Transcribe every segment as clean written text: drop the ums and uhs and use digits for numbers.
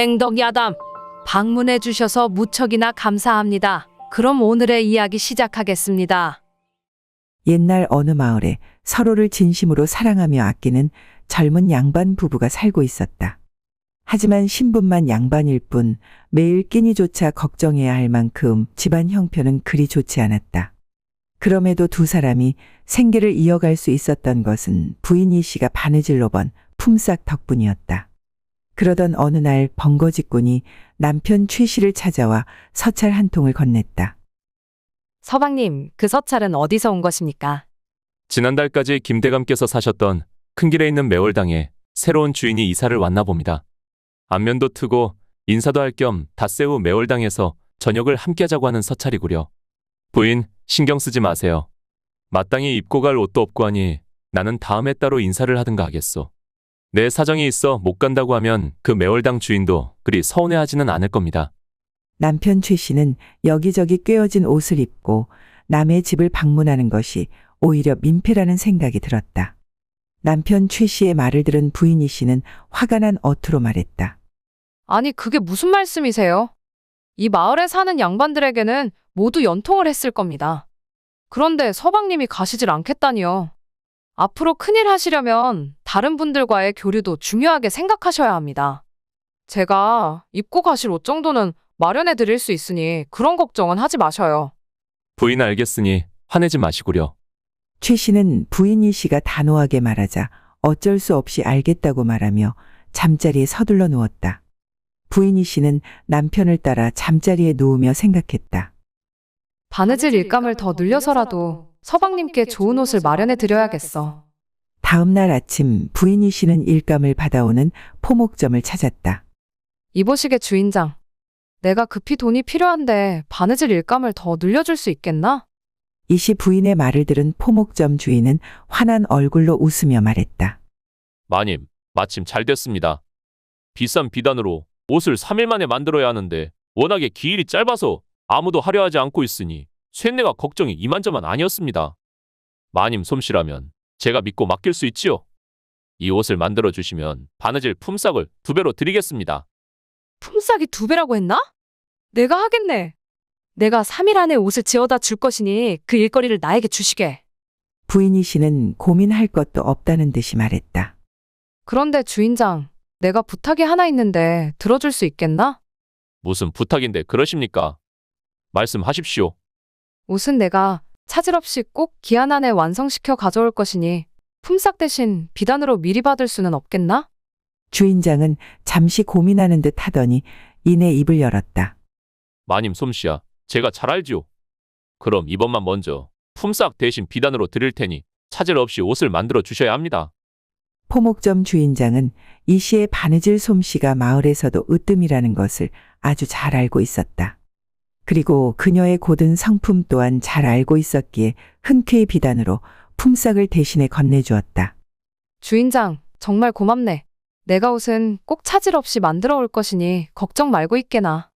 뺑덕야담, 방문해 주셔서 무척이나 감사합니다. 그럼 오늘의 이야기 시작하겠습니다. 옛날 어느 마을에 서로를 진심으로 사랑하며 아끼는 젊은 양반 부부가 살고 있었다. 하지만 신분만 양반일 뿐 매일 끼니조차 걱정해야 할 만큼 집안 형편은 그리 좋지 않았다. 그럼에도 두 사람이 생계를 이어갈 수 있었던 것은 부인 이 씨가 바느질로 번 품삯 덕분이었다. 그러던 어느 날 번거지꾼이 남편 최 씨를 찾아와 서찰 한 통을 건넸다. 서방님, 그 서찰은 어디서 온 것입니까? 지난달까지 김대감께서 사셨던 큰 길에 있는 매월당에 새로운 주인이 이사를 왔나 봅니다. 안면도 트고 인사도 할 겸 닷새우 매월당에서 저녁을 함께 하자고 하는 서찰이구려. 부인, 신경 쓰지 마세요. 마땅히 입고 갈 옷도 없고 하니 나는 다음에 따로 인사를 하든가 하겠소. 내 사정이 있어 못 간다고 하면 그 매월당 주인도 그리 서운해하지는 않을 겁니다. 남편 최 씨는 여기저기 꿰어진 옷을 입고 남의 집을 방문하는 것이 오히려 민폐라는 생각이 들었다. 남편 최 씨의 말을 들은 부인 이 씨는 화가 난 어투로 말했다. 아니, 그게 무슨 말씀이세요? 이 마을에 사는 양반들에게는 모두 연통을 했을 겁니다. 그런데 서방님이 가시질 않겠다니요. 앞으로 큰일 하시려면 다른 분들과의 교류도 중요하게 생각하셔야 합니다. 제가 입고 가실 옷 정도는 마련해 드릴 수 있으니 그런 걱정은 하지 마셔요. 부인 알겠으니 화내지 마시구려. 최 씨는 부인 이 씨가 단호하게 말하자 어쩔 수 없이 알겠다고 말하며 잠자리에 서둘러 누웠다. 부인 이 씨는 남편을 따라 잠자리에 누우며 생각했다. 바느질 일감을 더 늘려서라도 서방님께 좋은 옷을 마련해 드려야겠어. 다음 날 아침 부인 이 씨는 일감을 받아오는 포목점을 찾았다. 이보시게 주인장, 내가 급히 돈이 필요한데 바느질 일감을 더 늘려줄 수 있겠나? 이 씨 부인의 말을 들은 포목점 주인은 환한 얼굴로 웃으며 말했다. 마님, 마침 잘 됐습니다. 비싼 비단으로 옷을 3일 만에 만들어야 하는데 워낙에 기일이 짧아서 아무도 하려 하지 않고 있으니 쇳내가 걱정이 이만저만 아니었습니다. 마님 솜씨라면 제가 믿고 맡길 수 있지요. 이 옷을 만들어 주시면 바느질 품삯을 2배로 드리겠습니다. 품삯이 2배라고 했나? 내가 하겠네. 내가 3일 안에 옷을 지어다 줄 것이니 그 일거리를 나에게 주시게. 부인 이 씨는 고민할 것도 없다는 듯이 말했다. 그런데 주인장, 내가 부탁이 하나 있는데 들어줄 수 있겠나? 무슨 부탁인데 그러십니까? 말씀하십시오. 옷은 내가 차질 없이 꼭 기한 안에 완성시켜 가져올 것이니 품삯 대신 비단으로 미리 받을 수는 없겠나? 주인장은 잠시 고민하는 듯 하더니 이내 입을 열었다. 마님 솜씨야, 제가 잘 알지요. 그럼 이번만 먼저 품삯 대신 비단으로 드릴 테니 차질 없이 옷을 만들어 주셔야 합니다. 포목점 주인장은 이 씨의 바느질 솜씨가 마을에서도 으뜸이라는 것을 아주 잘 알고 있었다. 그리고 그녀의 고든 성품 또한 잘 알고 있었기에 흔쾌히 비단으로 품삯을 대신에 건네주었다. 주인장, 정말 고맙네. 내가 옷은 꼭 차질 없이 만들어 올 것이니 걱정 말고 있게나.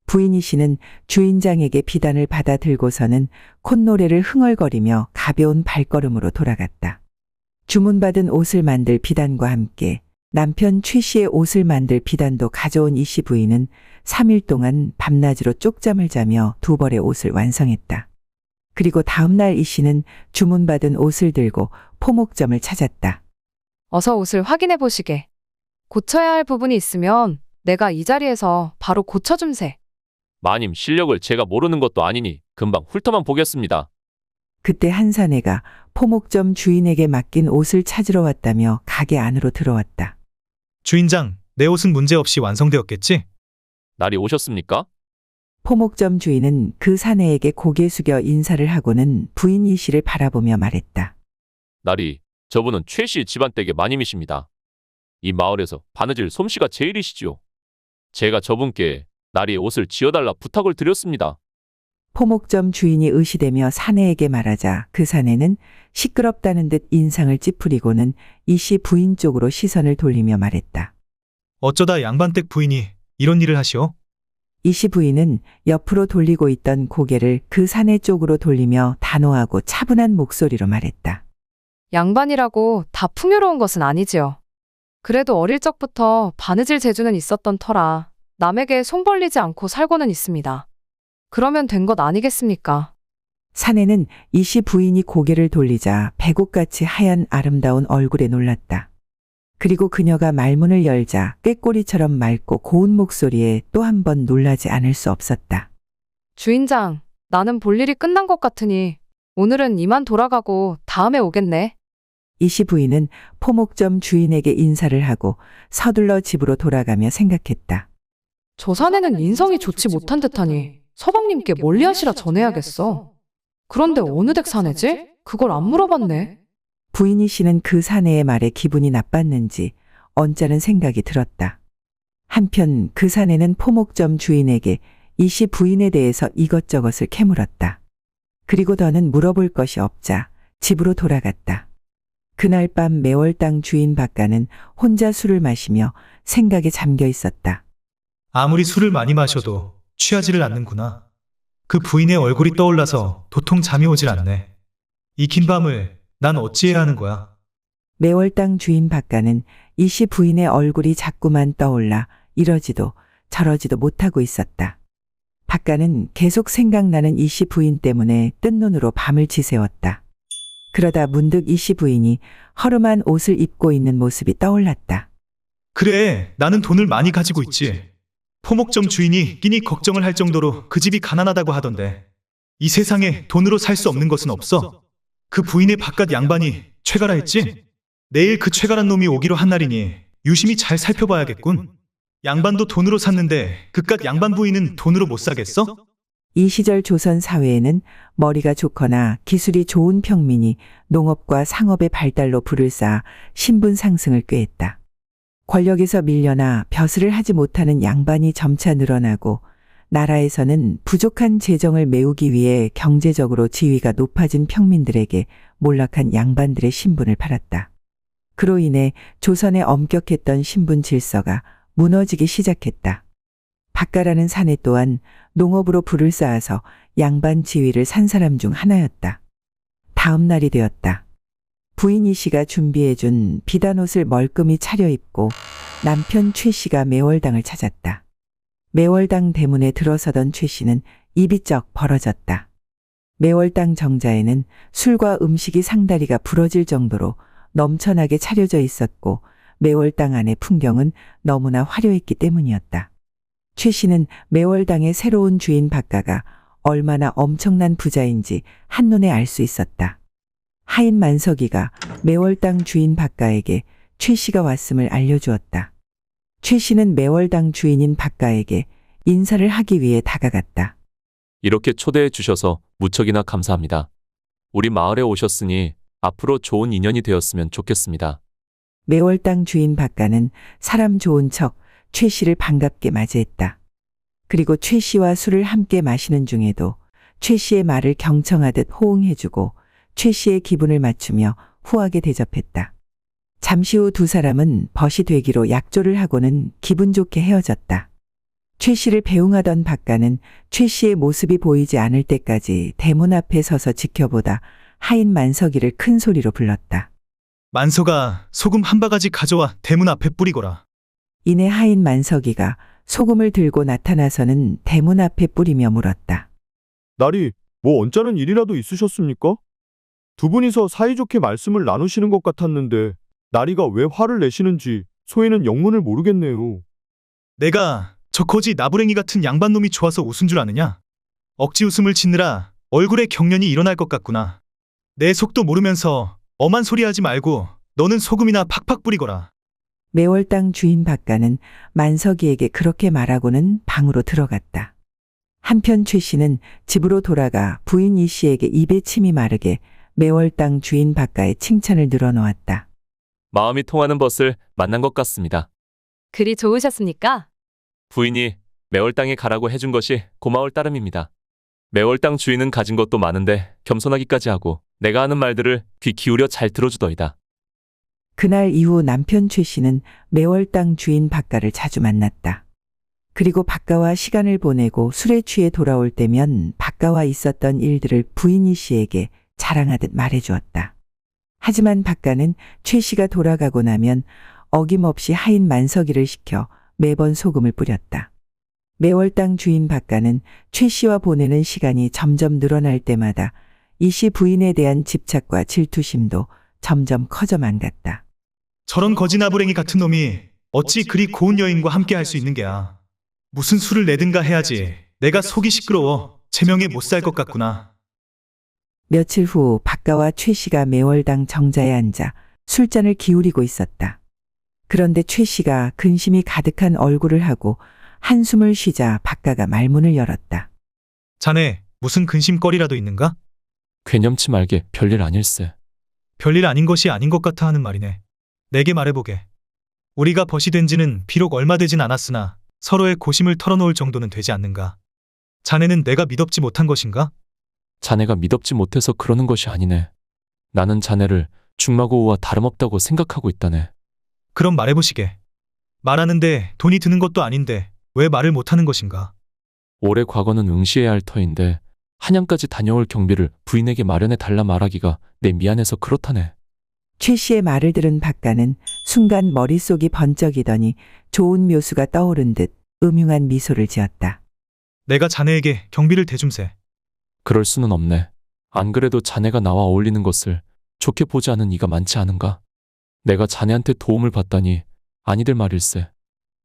부인 이 씨는 주인장에게 비단을 받아 들고서는 콧노래를 흥얼거리며 가벼운 발걸음으로 돌아갔다. 주문받은 옷을 만들 비단과 함께 남편 최 씨의 옷을 만들 비단도 가져온 이 씨 부인은 3일 동안 밤낮으로 쪽잠을 자며 2벌의 옷을 완성했다. 그리고 다음 날 이 씨는 주문받은 옷을 들고 포목점을 찾았다. 어서 옷을 확인해 보시게. 고쳐야 할 부분이 있으면 내가 이 자리에서 바로 고쳐줌세. 마님 실력을 제가 모르는 것도 아니니 금방 훑어만 보겠습니다. 그때 한 사내가 포목점 주인에게 맡긴 옷을 찾으러 왔다며 가게 안으로 들어왔다. 주인장, 내 옷은 문제없이 완성되었겠지? 날이 오셨습니까? 포목점 주인은 그 사내에게 고개 숙여 인사를 하고는 부인 이 씨를 바라보며 말했다. 날이, 저분은 최 씨 집안댁의 마님이십니다. 이 마을에서 바느질 솜씨가 제일이시지요. 제가 저분께 날이 옷을 지어달라 부탁을 드렸습니다. 포목점 주인이 의시되며 사내에게 말하자 그 사내는 시끄럽다는 듯 인상을 찌푸리고는 이 씨 부인 쪽으로 시선을 돌리며 말했다. 어쩌다 양반댁 부인이 이런 일을 하시오? 이 씨 부인은 옆으로 돌리고 있던 고개를 그 사내 쪽으로 돌리며 단호하고 차분한 목소리로 말했다. 양반이라고 다 풍요로운 것은 아니지요. 그래도 어릴 적부터 바느질 재주는 있었던 터라 남에게 손 벌리지 않고 살고는 있습니다. 그러면 된 것 아니겠습니까? 사내는 이씨 부인이 고개를 돌리자 배곡같이 하얀 아름다운 얼굴에 놀랐다. 그리고 그녀가 말문을 열자 꾀꼬리처럼 맑고 고운 목소리에 또 한 번 놀라지 않을 수 없었다. 주인장, 나는 볼 일이 끝난 것 같으니 오늘은 이만 돌아가고 다음에 오겠네. 이씨 부인은 포목점 주인에게 인사를 하고 서둘러 집으로 돌아가며 생각했다. 저 사내는 인성이 좋지 못한 듯하니 서방님께 멀리하시라 전해야겠어. 그런데 어느 댁 사내지? 그걸 안 물어봤네. 부인이 씨는 그 사내의 말에 기분이 나빴는지 언짢은 생각이 들었다. 한편 그 사내는 포목점 주인에게 이씨 부인에 대해서 이것저것을 캐물었다. 그리고 더는 물어볼 것이 없자 집으로 돌아갔다. 그날 밤 매월당 주인 박가는 혼자 술을 마시며 생각에 잠겨 있었다. 아무리 술을 많이 마셔도 취하지를 않는구나. 그 부인의 얼굴이 떠올라서 도통 잠이 오질 않네. 이 긴 밤을 난 어찌해야 하는 거야? 매월당 주인 박가는 이씨 부인의 얼굴이 자꾸만 떠올라 이러지도 저러지도 못하고 있었다. 박가는 계속 생각나는 이씨 부인 때문에 뜬 눈으로 밤을 지새웠다. 그러다 문득 이씨 부인이 허름한 옷을 입고 있는 모습이 떠올랐다. 그래, 나는 돈을 많이 가지고 있지. 포목점 주인이 끼니 걱정을 할 정도로 그 집이 가난하다고 하던데. 이 세상에 돈으로 살 수 없는 것은 없어. 그 부인의 바깥 양반이 최가라 했지? 내일 그 최가란 놈이 오기로 한 날이니 유심히 잘 살펴봐야겠군. 양반도 돈으로 샀는데 그깟 양반 부인은 돈으로 못 사겠어? 이 시절 조선 사회에는 머리가 좋거나 기술이 좋은 평민이 농업과 상업의 발달로 부를 쌓아 신분 상승을 꾀했다. 권력에서 밀려나 벼슬을 하지 못하는 양반이 점차 늘어나고 나라에서는 부족한 재정을 메우기 위해 경제적으로 지위가 높아진 평민들에게 몰락한 양반들의 신분을 팔았다. 그로 인해 조선의 엄격했던 신분 질서가 무너지기 시작했다. 박가라는 사내 또한 농업으로 부를 쌓아서 양반 지위를 산 사람 중 하나였다. 다음 날이 되었다. 부인 이 씨가 준비해준 비단옷을 멀끔히 차려입고 남편 최 씨가 매월당을 찾았다. 매월당 대문에 들어서던 최 씨는 입이 쩍 벌어졌다. 매월당 정자에는 술과 음식이 상다리가 부러질 정도로 넘쳐나게 차려져 있었고 매월당 안의 풍경은 너무나 화려했기 때문이었다. 최 씨는 매월당의 새로운 주인 박가가 얼마나 엄청난 부자인지 한눈에 알 수 있었다. 하인 만석이가 매월당 주인 박가에게 최 씨가 왔음을 알려주었다. 최 씨는 매월당 주인인 박가에게 인사를 하기 위해 다가갔다. 이렇게 초대해 주셔서 무척이나 감사합니다. 우리 마을에 오셨으니 앞으로 좋은 인연이 되었으면 좋겠습니다. 매월당 주인 박가는 사람 좋은 척 최 씨를 반갑게 맞이했다. 그리고 최 씨와 술을 함께 마시는 중에도 최 씨의 말을 경청하듯 호응해주고 최 씨의 기분을 맞추며 후하게 대접했다. 잠시 후 두 사람은 벗이 되기로 약조를 하고는 기분 좋게 헤어졌다. 최 씨를 배웅하던 박가는 최 씨의 모습이 보이지 않을 때까지 대문 앞에 서서 지켜보다 하인 만석이를 큰 소리로 불렀다. 만석아, 소금 한 바가지 가져와 대문 앞에 뿌리거라. 이내 하인 만석이가 소금을 들고 나타나서는 대문 앞에 뿌리며 물었다. 날이 뭐 언짢은 일이라도 있으셨습니까? 두 분이서 사이좋게 말씀을 나누시는 것 같았는데 나리가 왜 화를 내시는지 소희는 영문을 모르겠네요. 내가 저 거지 나부랭이 같은 양반놈이 좋아서 웃은 줄 아느냐? 억지 웃음을 짓느라 얼굴에 경련이 일어날 것 같구나. 내 속도 모르면서 엄한 소리 하지 말고 너는 소금이나 팍팍 뿌리거라. 매월당 주인 박가는 만석이에게 그렇게 말하고는 방으로 들어갔다. 한편 최 씨는 집으로 돌아가 부인 이 씨에게 입에 침이 마르게 매월당 주인 박가의 칭찬을 늘어놓았다. 마음이 통하는 벗을 만난 것 같습니다. 글이 좋으셨습니까? 부인이 매월당에 가라고 해준 것이 고마울 따름입니다. 매월당 주인은 가진 것도 많은데 겸손하기까지 하고 내가 하는 말들을 귀 기울여 잘 들어주더이다. 그날 이후 남편 최 씨는 매월당 주인 박가를 자주 만났다. 그리고 박가와 시간을 보내고 술에 취해 돌아올 때면 박가와 있었던 일들을 부인 이 씨에게 자랑하듯 말해주었다. 하지만 박가는 최 씨가 돌아가고 나면 어김없이 하인 만석이를 시켜 매번 소금을 뿌렸다. 매월당 주인 박가는 최 씨와 보내는 시간이 점점 늘어날 때마다 이 씨 부인에 대한 집착과 질투심도 점점 커져만 갔다. 저런 거지나부랭이 같은 놈이 어찌 그리 고운 여인과 함께 할 수 있는 게야. 무슨 술을 내든가 해야지. 내가 속이 시끄러워 제명에 못 살 것 같구나. 며칠 후 박가와 최 씨가 매월당 정자에 앉아 술잔을 기울이고 있었다. 그런데 최 씨가 근심이 가득한 얼굴을 하고 한숨을 쉬자 박가가 말문을 열었다. 자네 무슨 근심거리라도 있는가? 괴념치 말게 별일 아닐세. 별일 아닌 것이 아닌 것 같아 하는 말이네. 내게 말해보게. 우리가 벗이 된 지는 비록 얼마 되진 않았으나 서로의 고심을 털어놓을 정도는 되지 않는가? 자네는 내가 미덥지 못한 것인가? 자네가 미덥지 못해서 그러는 것이 아니네. 나는 자네를 중마고우와 다름없다고 생각하고 있다네. 그럼 말해보시게. 말하는데 돈이 드는 것도 아닌데 왜 말을 못하는 것인가? 올해 과거는 응시해야 할 터인데 한양까지 다녀올 경비를 부인에게 마련해 달라 말하기가 내 미안해서 그렇다네. 최 씨의 말을 들은 박가는 순간 머릿속이 번쩍이더니 좋은 묘수가 떠오른 듯 음흉한 미소를 지었다. 내가 자네에게 경비를 대줌세. 그럴 수는 없네. 안 그래도 자네가 나와 어울리는 것을 좋게 보지 않은 이가 많지 않은가? 내가 자네한테 도움을 받다니 아니들 말일세.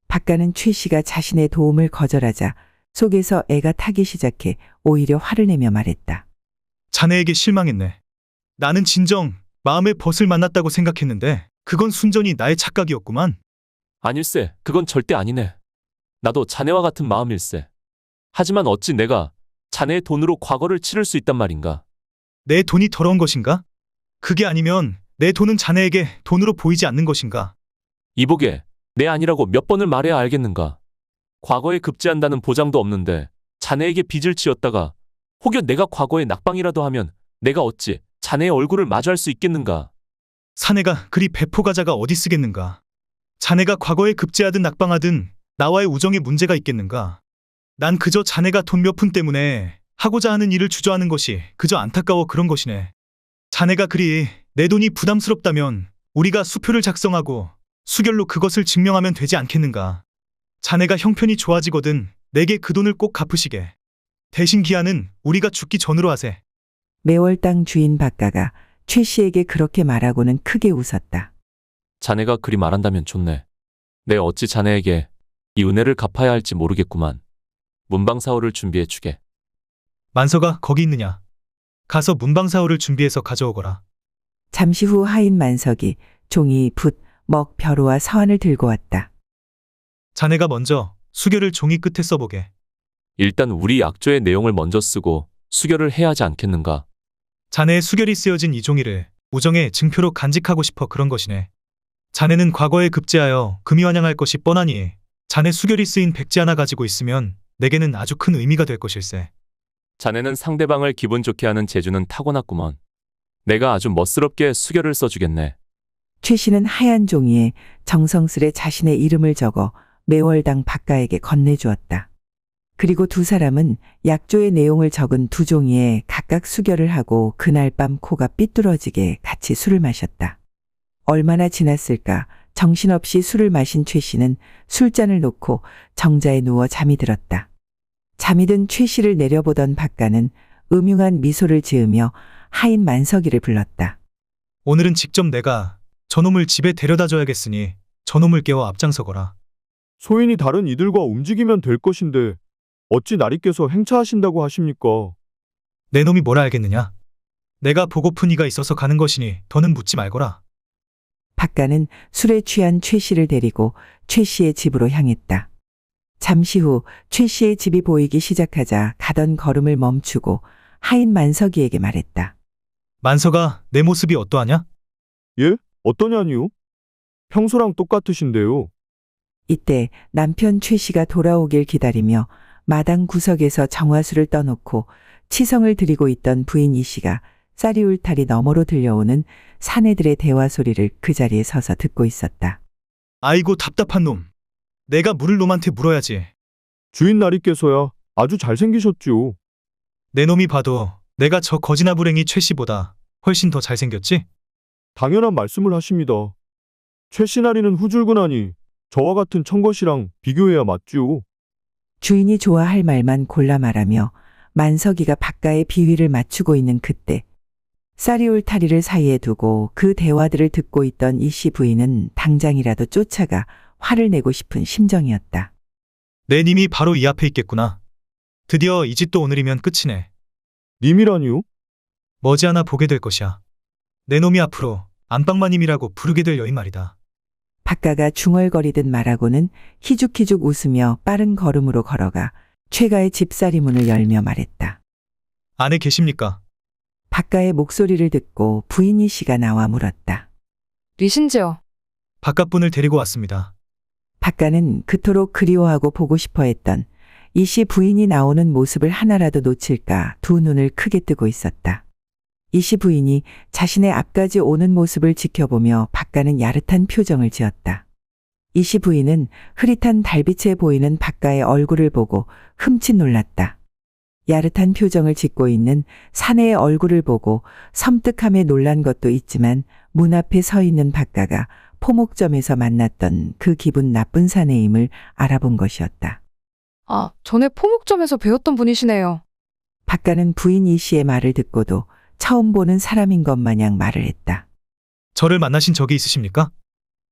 박가는 최 씨가 자신의 도움을 거절하자 속에서 애가 타기 시작해 오히려 화를 내며 말했다. 자네에게 실망했네. 나는 진정 마음의 벗을 만났다고 생각했는데 그건 순전히 나의 착각이었구만. 아닐세. 그건 절대 아니네. 나도 자네와 같은 마음일세. 하지만 어찌 내가 자네의 돈으로 과거를 치를 수 있단 말인가? 내 돈이 더러운 것인가? 그게 아니면 내 돈은 자네에게 돈으로 보이지 않는 것인가? 이보게, 내 아니라고 몇 번을 말해야 알겠는가? 과거에 급제한다는 보장도 없는데 자네에게 빚을 지었다가 혹여 내가 과거에 낙방이라도 하면 내가 어찌 자네의 얼굴을 마주할 수 있겠는가? 사내가 그리 배포가자가 어디 쓰겠는가? 자네가 과거에 급제하든 낙방하든 나와의 우정에 문제가 있겠는가? 난 그저 자네가 돈 몇 푼 때문에 하고자 하는 일을 주저하는 것이 그저 안타까워 그런 것이네. 자네가 그리 내 돈이 부담스럽다면 우리가 수표를 작성하고 수결로 그것을 증명하면 되지 않겠는가? 자네가 형편이 좋아지거든 내게 그 돈을 꼭 갚으시게. 대신 기한은 우리가 죽기 전으로 하세. 매월당 주인 박가가 최 씨에게 그렇게 말하고는 크게 웃었다. 자네가 그리 말한다면 좋네. 내 어찌 자네에게 이 은혜를 갚아야 할지 모르겠구만. 문방사호를 준비해 주게. 만서가 거기 있느냐? 가서 문방사호를 준비해서 가져오거라. 잠시 후 하인 만석이 종이, 붓, 먹, 벼루와 서한을 들고 왔다. 자네가 먼저 수결을 종이 끝에 써보게. 일단 우리 약조의 내용을 먼저 쓰고 수결을 해야 하지 않겠는가? 자네의 수결이 쓰여진 이 종이를 우정의 증표로 간직하고 싶어 그런 것이네. 자네는 과거에 급제하여 금이 환영할 것이 뻔하니 자네 수결이 쓰인 백지 하나 가지고 있으면 내게는 아주 큰 의미가 될 것일세. 자네는 상대방을 기분 좋게 하는 재주는 타고났구먼. 내가 아주 멋스럽게 수결을 써주겠네. 최 씨는 하얀 종이에 정성스레 자신의 이름을 적어 매월당 박가에게 건네주었다. 그리고 두 사람은 약조의 내용을 적은 두 종이에 각각 수결을 하고 그날 밤 코가 삐뚤어지게 같이 술을 마셨다. 얼마나 지났을까 정신없이 술을 마신 최 씨는 술잔을 놓고 정자에 누워 잠이 들었다. 잠이 든 최 씨를 내려보던 박가는 음흉한 미소를 지으며 하인 만석이를 불렀다. 오늘은 직접 내가 저놈을 집에 데려다 줘야겠으니 저놈을 깨워 앞장서거라. 소인이 다른 이들과 움직이면 될 것인데 어찌 나리께서 행차하신다고 하십니까? 내 놈이 뭘 알겠느냐? 내가 보고픈 이가 있어서 가는 것이니 더는 묻지 말거라. 박가는 술에 취한 최 씨를 데리고 최 씨의 집으로 향했다. 잠시 후 최 씨의 집이 보이기 시작하자 가던 걸음을 멈추고 하인 만석이에게 말했다. 만서가 내 모습이 어떠하냐? 예? 어떠냐니요? 평소랑 똑같으신데요. 이때 남편 최 씨가 돌아오길 기다리며 마당 구석에서 정화수를 떠놓고 치성을 드리고 있던 부인 이 씨가 쌀이 울타리 너머로 들려오는 사내들의 대화 소리를 그 자리에 서서 듣고 있었다. 아이고 답답한 놈. 내가 물을 놈한테 물어야지. 주인 나리께서야 아주 잘생기셨지요. 내 놈이 봐도 내가 저 거지나부랭이 최 씨보다 훨씬 더 잘생겼지? 당연한 말씀을 하십니다. 최 시나리는 후줄근하니 저와 같은 청것이랑 비교해야 맞지요. 주인이 좋아할 말만 골라 말하며 만석이가 바가의 비위를 맞추고 있는 그때 쌀이울타리를 사이에 두고 그 대화들을 듣고 있던 이씨 부인은 당장이라도 쫓아가 화를 내고 싶은 심정이었다. 내 님이 바로 이 앞에 있겠구나. 드디어 이 집도 오늘이면 끝이네. 님이라니요? 머지않아 보게 될 것이야. 내 놈이 앞으로 안방마님이라고 부르게 될 여인 말이다. 박가가 중얼거리듯 말하고는 희죽희죽 웃으며 빠른 걸음으로 걸어가 최가의 집사리 문을 열며 말했다. 안에 계십니까? 박가의 목소리를 듣고 부인 이씨가 나와 물었다. 리신지요. 바깥분을 데리고 왔습니다. 박가는 그토록 그리워하고 보고 싶어 했던 이씨 부인이 나오는 모습을 하나라도 놓칠까 두 눈을 크게 뜨고 있었다. 이씨 부인이 자신의 앞까지 오는 모습을 지켜보며 박가는 야릇한 표정을 지었다. 이씨 부인은 흐릿한 달빛에 보이는 박가의 얼굴을 보고 흠칫 놀랐다. 야릇한 표정을 짓고 있는 사내의 얼굴을 보고 섬뜩함에 놀란 것도 있지만 문 앞에 서 있는 박가가 포목점에서 만났던 그 기분 나쁜 사내임을 알아본 것이었다. 아, 전에 포목점에서 배웠던 분이시네요. 박가는 부인 이 씨의 말을 듣고도 처음 보는 사람인 것 마냥 말을 했다. 저를 만나신 적이 있으십니까?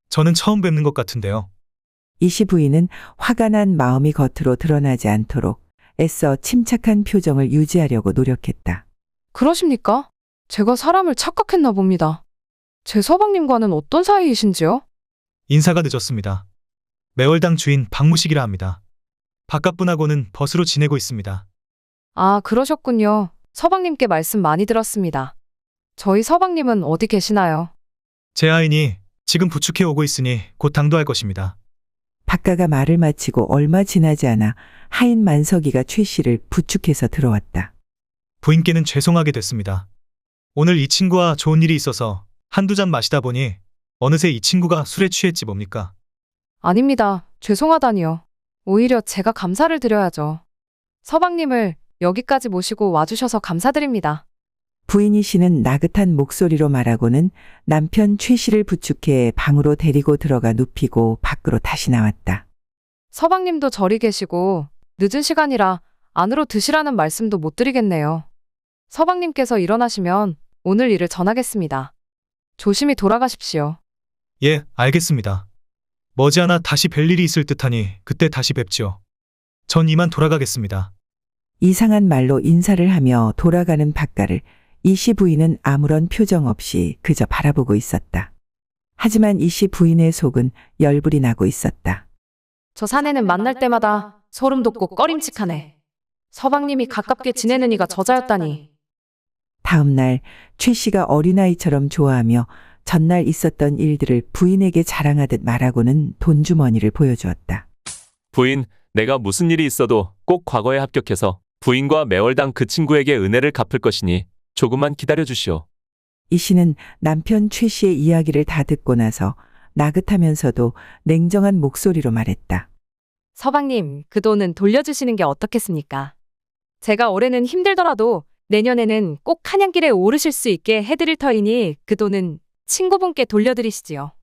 저는 처음 뵙는 것 같은데요. 이 씨 부인은 화가 난 마음이 겉으로 드러나지 않도록 애써 침착한 표정을 유지하려고 노력했다. 그러십니까? 제가 사람을 착각했나 봅니다. 제 서방님과는 어떤 사이이신지요? 인사가 늦었습니다. 매월당 주인 박무식이라 합니다. 바깥분하고는 벗으로 지내고 있습니다. 아, 그러셨군요. 서방님께 말씀 많이 들었습니다. 저희 서방님은 어디 계시나요? 제 아인이 지금 부축해 오고 있으니 곧 당도할 것입니다. 박가가 말을 마치고 얼마 지나지 않아 하인 만석이가 최 씨를 부축해서 들어왔다. 부인께는 죄송하게 됐습니다. 오늘 이 친구와 좋은 일이 있어서 한두 잔 마시다 보니 어느새 이 친구가 술에 취했지 뭡니까? 아닙니다. 죄송하다니요. 오히려 제가 감사를 드려야죠. 서방님을 여기까지 모시고 와주셔서 감사드립니다. 부인이 씨는 나긋한 목소리로 말하고는 남편 최 씨를 부축해 방으로 데리고 들어가 눕히고 밖으로 다시 나왔다. 서방님도 저리 계시고 늦은 시간이라 안으로 드시라는 말씀도 못 드리겠네요. 서방님께서 일어나시면 오늘 일을 전하겠습니다. 조심히 돌아가십시오. 예, 알겠습니다. 머지않아 다시 뵐 일이 있을 듯하니 그때 다시 뵙지요. 전 이만 돌아가겠습니다. 이상한 말로 인사를 하며 돌아가는 박가를 이씨 부인은 아무런 표정 없이 그저 바라보고 있었다. 하지만 이씨 부인의 속은 열불이 나고 있었다. 저 사내는 만날 때마다 소름 돋고 꺼림칙하네. 서방님이 가깝게 지내는 이가 저자였다니. 다음 날 최 씨가 어린아이처럼 좋아하며 전날 있었던 일들을 부인에게 자랑하듯 말하고는 돈주머니를 보여주었다. 부인, 내가 무슨 일이 있어도 꼭 과거에 합격해서 부인과 매월당 그 친구에게 은혜를 갚을 것이니 조금만 기다려 주시오. 이 씨는 남편 최 씨의 이야기를 다 듣고 나서 나긋하면서도 냉정한 목소리로 말했다. 서방님, 그 돈은 돌려주시는 게 어떻겠습니까? 제가 올해는 힘들더라도 내년에는 꼭 한양길에 오르실 수 있게 해드릴 터이니 그 돈은 친구분께 돌려드리시지요.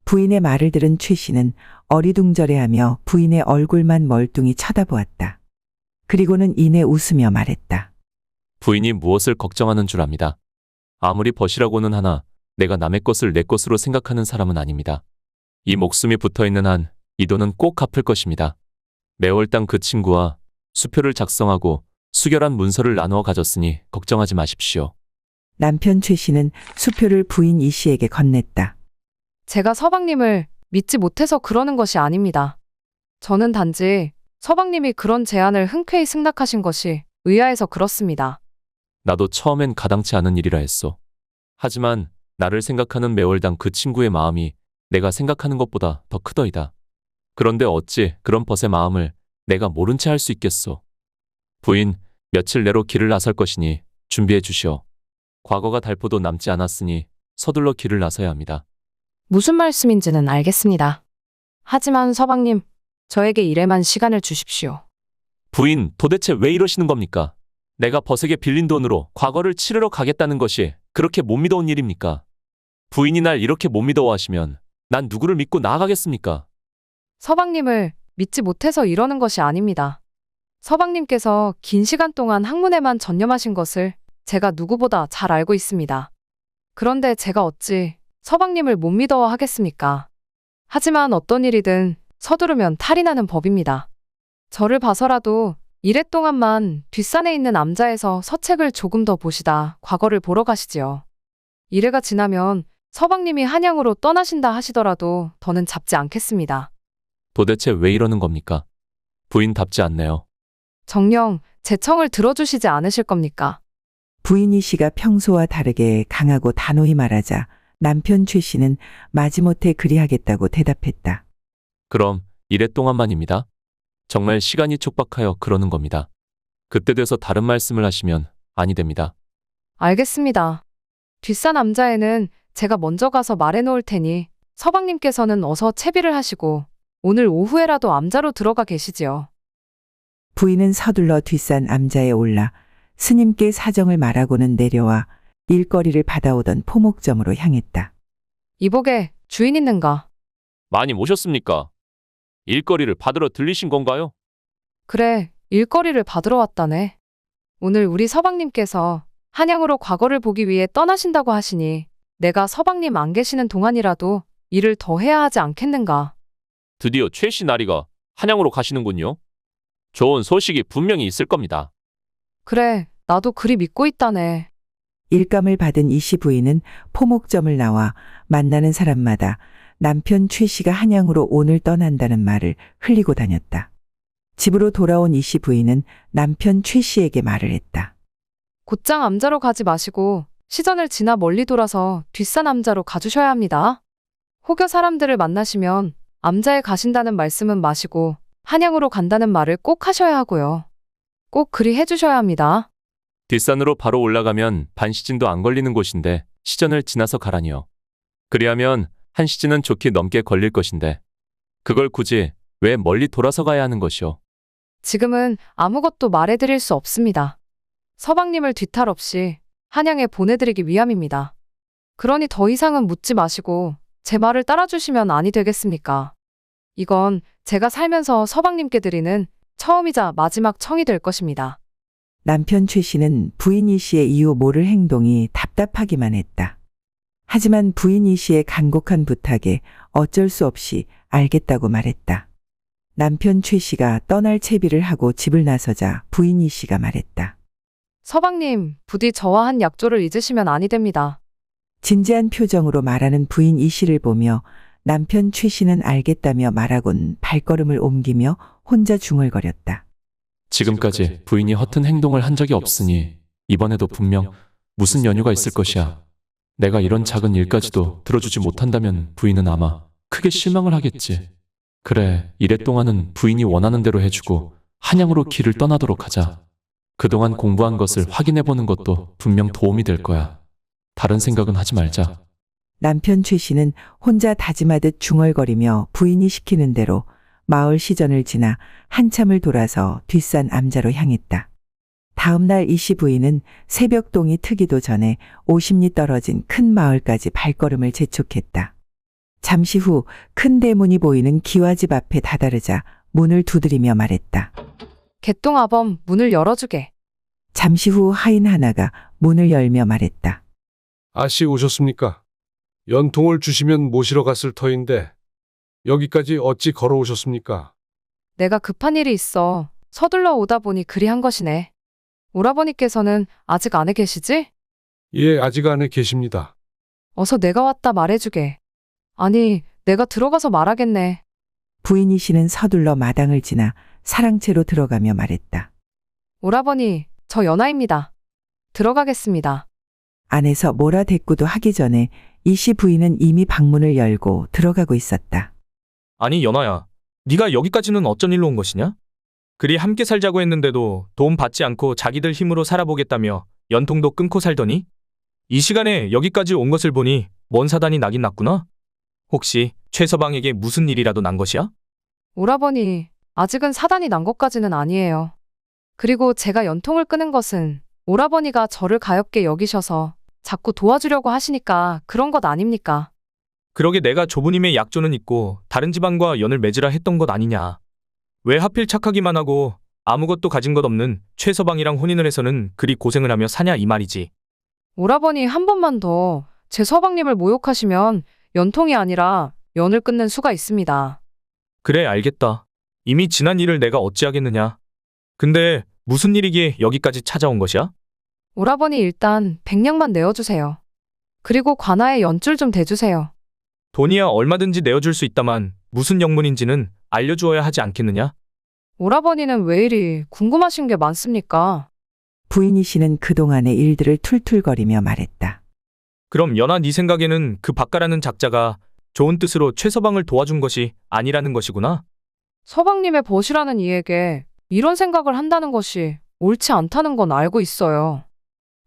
부인의 말을 들은 최 씨는 어리둥절해하며 부인의 얼굴만 멀뚱히 쳐다보았다. 그리고는 이내 웃으며 말했다. 부인이 무엇을 걱정하는 줄 압니다. 아무리 벗이라고는 하나 내가 남의 것을 내 것으로 생각하는 사람은 아닙니다. 이 목숨이 붙어있는 한 이 돈은 꼭 갚을 것입니다. 매월당 그 친구와 수표를 작성하고 수결한 문서를 나누어 가졌으니 걱정하지 마십시오. 남편 최 씨는 수표를 부인 이 씨에게 건넸다. 제가 서방님을 믿지 못해서 그러는 것이 아닙니다. 저는 단지 서방님이 그런 제안을 흔쾌히 승낙하신 것이 의아해서 그렇습니다. 나도 처음엔 가당치 않은 일이라 했소. 하지만 나를 생각하는 매월당 그 친구의 마음이 내가 생각하는 것보다 더 크더이다. 그런데 어찌 그런 벗의 마음을 내가 모른 채 할 수 있겠소. 부인, 며칠 내로 길을 나설 것이니 준비해 주시오. 과거가 달포도 남지 않았으니 서둘러 길을 나서야 합니다. 무슨 말씀인지는 알겠습니다. 하지만 서방님, 저에게 일에만 시간을 주십시오. 부인, 도대체 왜 이러시는 겁니까? 내가 벗에게 빌린 돈으로 과거를 치르러 가겠다는 것이 그렇게 못 믿어온 일입니까? 부인이 날 이렇게 못 믿어하시면 난 누구를 믿고 나아가겠습니까? 서방님을 믿지 못해서 이러는 것이 아닙니다. 서방님께서 긴 시간 동안 학문에만 전념하신 것을 제가 누구보다 잘 알고 있습니다. 그런데 제가 어찌 서방님을 못 믿어 하겠습니까? 하지만 어떤 일이든 서두르면 탈이 나는 법입니다. 저를 봐서라도 이래 동안만 뒷산에 있는 암자에서 서책을 조금 더 보시다 과거를 보러 가시지요. 이래가 지나면 서방님이 한양으로 떠나신다 하시더라도 더는 잡지 않겠습니다. 도대체 왜 이러는 겁니까? 부인답지 않네요. 정녕 제 청을 들어주시지 않으실 겁니까? 부인 이 씨가 평소와 다르게 강하고 단호히 말하자 남편 최 씨는 마지못해 그리하겠다고 대답했다. 그럼 이래 동안만입니다. 정말 시간이 촉박하여 그러는 겁니다. 그때 돼서 다른 말씀을 하시면 아니 됩니다. 알겠습니다. 뒷산 암자에는 제가 먼저 가서 말해놓을 테니 서방님께서는 어서 채비를 하시고 오늘 오후에라도 암자로 들어가 계시지요. 부인은 서둘러 뒷산 암자에 올라 스님께 사정을 말하고는 내려와 일거리를 받아오던 포목점으로 향했다. 이복에 주인 있는가? 많이 모셨습니까? 일거리를 받으러 들리신 건가요? 그래, 일거리를 받으러 왔다네. 오늘 우리 서방님께서 한양으로 과거를 보기 위해 떠나신다고 하시니 내가 서방님 안 계시는 동안이라도 일을 더 해야 하지 않겠는가? 드디어 최 씨 나리가 한양으로 가시는군요. 좋은 소식이 분명히 있을 겁니다. 그래, 나도 그리 믿고 있다네. 일감을 받은 이 씨 부인은 포목점을 나와 만나는 사람마다 남편 최 씨가 한양으로 오늘 떠난다는 말을 흘리고 다녔다. 집으로 돌아온 이 씨 부인은 남편 최 씨에게 말을 했다. 곧장 암자로 가지 마시고 시전을 지나 멀리 돌아서 뒷산 암자로 가주셔야 합니다. 혹여 사람들을 만나시면 암자에 가신다는 말씀은 마시고 한양으로 간다는 말을 꼭 하셔야 하고요. 꼭 그리 해주셔야 합니다. 뒷산으로 바로 올라가면 반시진도 안 걸리는 곳인데 시전을 지나서 가라니요. 그리하면 한 시즌은 좋게 넘게 걸릴 것인데 그걸 굳이 왜 멀리 돌아서 가야 하는 것이오? 지금은 아무것도 말해드릴 수 없습니다. 서방님을 뒤탈 없이 한양에 보내드리기 위함입니다. 그러니 더 이상은 묻지 마시고 제 말을 따라주시면 아니 되겠습니까? 이건 제가 살면서 서방님께 드리는 처음이자 마지막 청이 될 것입니다. 남편 최 씨는 부인 이 씨의 이후 모를 행동이 답답하기만 했다. 하지만 부인 이 씨의 간곡한 부탁에 어쩔 수 없이 알겠다고 말했다. 남편 최 씨가 떠날 채비를 하고 집을 나서자 부인 이 씨가 말했다. 서방님, 부디 저와 한 약조를 잊으시면 아니 됩니다. 진지한 표정으로 말하는 부인 이 씨를 보며 남편 최 씨는 알겠다며 말하곤 발걸음을 옮기며 혼자 중얼거렸다. 지금까지 부인이 허튼 행동을 한 적이 없으니 이번에도 분명 무슨 연유가 있을 것이야. 내가 이런 작은 일까지도 들어주지 못한다면 부인은 아마 크게 실망을 하겠지. 그래, 이랫동안은 부인이 원하는 대로 해주고 한양으로 길을 떠나도록 하자. 그동안 공부한 것을 확인해보는 것도 분명 도움이 될 거야. 다른 생각은 하지 말자. 남편 최 씨는 혼자 다짐하듯 중얼거리며 부인이 시키는 대로 마을 시전을 지나 한참을 돌아서 뒷산 암자로 향했다. 다음 날 이 씨 부인은 새벽동이 트기도 전에 50리 떨어진 큰 마을까지 발걸음을 재촉했다. 잠시 후 큰 대문이 보이는 기와집 앞에 다다르자 문을 두드리며 말했다. 개똥아범 문을 열어주게. 잠시 후 하인 하나가 문을 열며 말했다. 아씨 오셨습니까? 연통을 주시면 모시러 갔을 터인데 여기까지 어찌 걸어오셨습니까? 내가 급한 일이 있어 서둘러 오다 보니 그리 한 것이네. 오라버니께서는 아직 안에 계시지? 예, 아직 안에 계십니다. 어서 내가 왔다 말해주게. 아니, 내가 들어가서 말하겠네. 부인 이 씨는 서둘러 마당을 지나 사랑채로 들어가며 말했다. 오라버니, 저 연하입니다. 들어가겠습니다. 안에서 뭐라 대꾸도 하기 전에 이 씨 부인은 이미 방문을 열고 들어가고 있었다. 아니 연아야, 네가 여기까지는 어쩐 일로 온 것이냐? 그리 함께 살자고 했는데도 도움 받지 않고 자기들 힘으로 살아보겠다며 연통도 끊고 살더니 이 시간에 여기까지 온 것을 보니 뭔 사단이 나긴 났구나? 혹시 최서방에게 무슨 일이라도 난 것이야? 오라버니, 아직은 사단이 난 것까지는 아니에요. 그리고 제가 연통을 끊은 것은 오라버니가 저를 가엾게 여기셔서 자꾸 도와주려고 하시니까 그런 것 아닙니까? 그러게 내가 조부님의 약조는 있고 다른 집안과 연을 맺으라 했던 것 아니냐. 왜 하필 착하기만 하고 아무것도 가진 것 없는 최서방이랑 혼인을 해서는 그리 고생을 하며 사냐 이 말이지. 오라버니 한 번만 더 제 서방님을 모욕하시면 연통이 아니라 연을 끊는 수가 있습니다. 그래 알겠다. 이미 지난 일을 내가 어찌하겠느냐. 근데 무슨 일이기에 여기까지 찾아온 것이야? 오라버니 일단 100냥만 내어주세요. 그리고 관아에 연줄 좀 대주세요. 돈이야 얼마든지 내어줄 수 있다만 무슨 영문인지는 알려주어야 하지 않겠느냐? 오라버니는 왜 이리 궁금하신 게 많습니까? 부인이 씨는 그동안의 일들을 툴툴거리며 말했다. 그럼 연아 네 생각에는 그 박가라는 작자가 좋은 뜻으로 최서방을 도와준 것이 아니라는 것이구나? 서방님의 벗이라는 이에게 이런 생각을 한다는 것이 옳지 않다는 건 알고 있어요.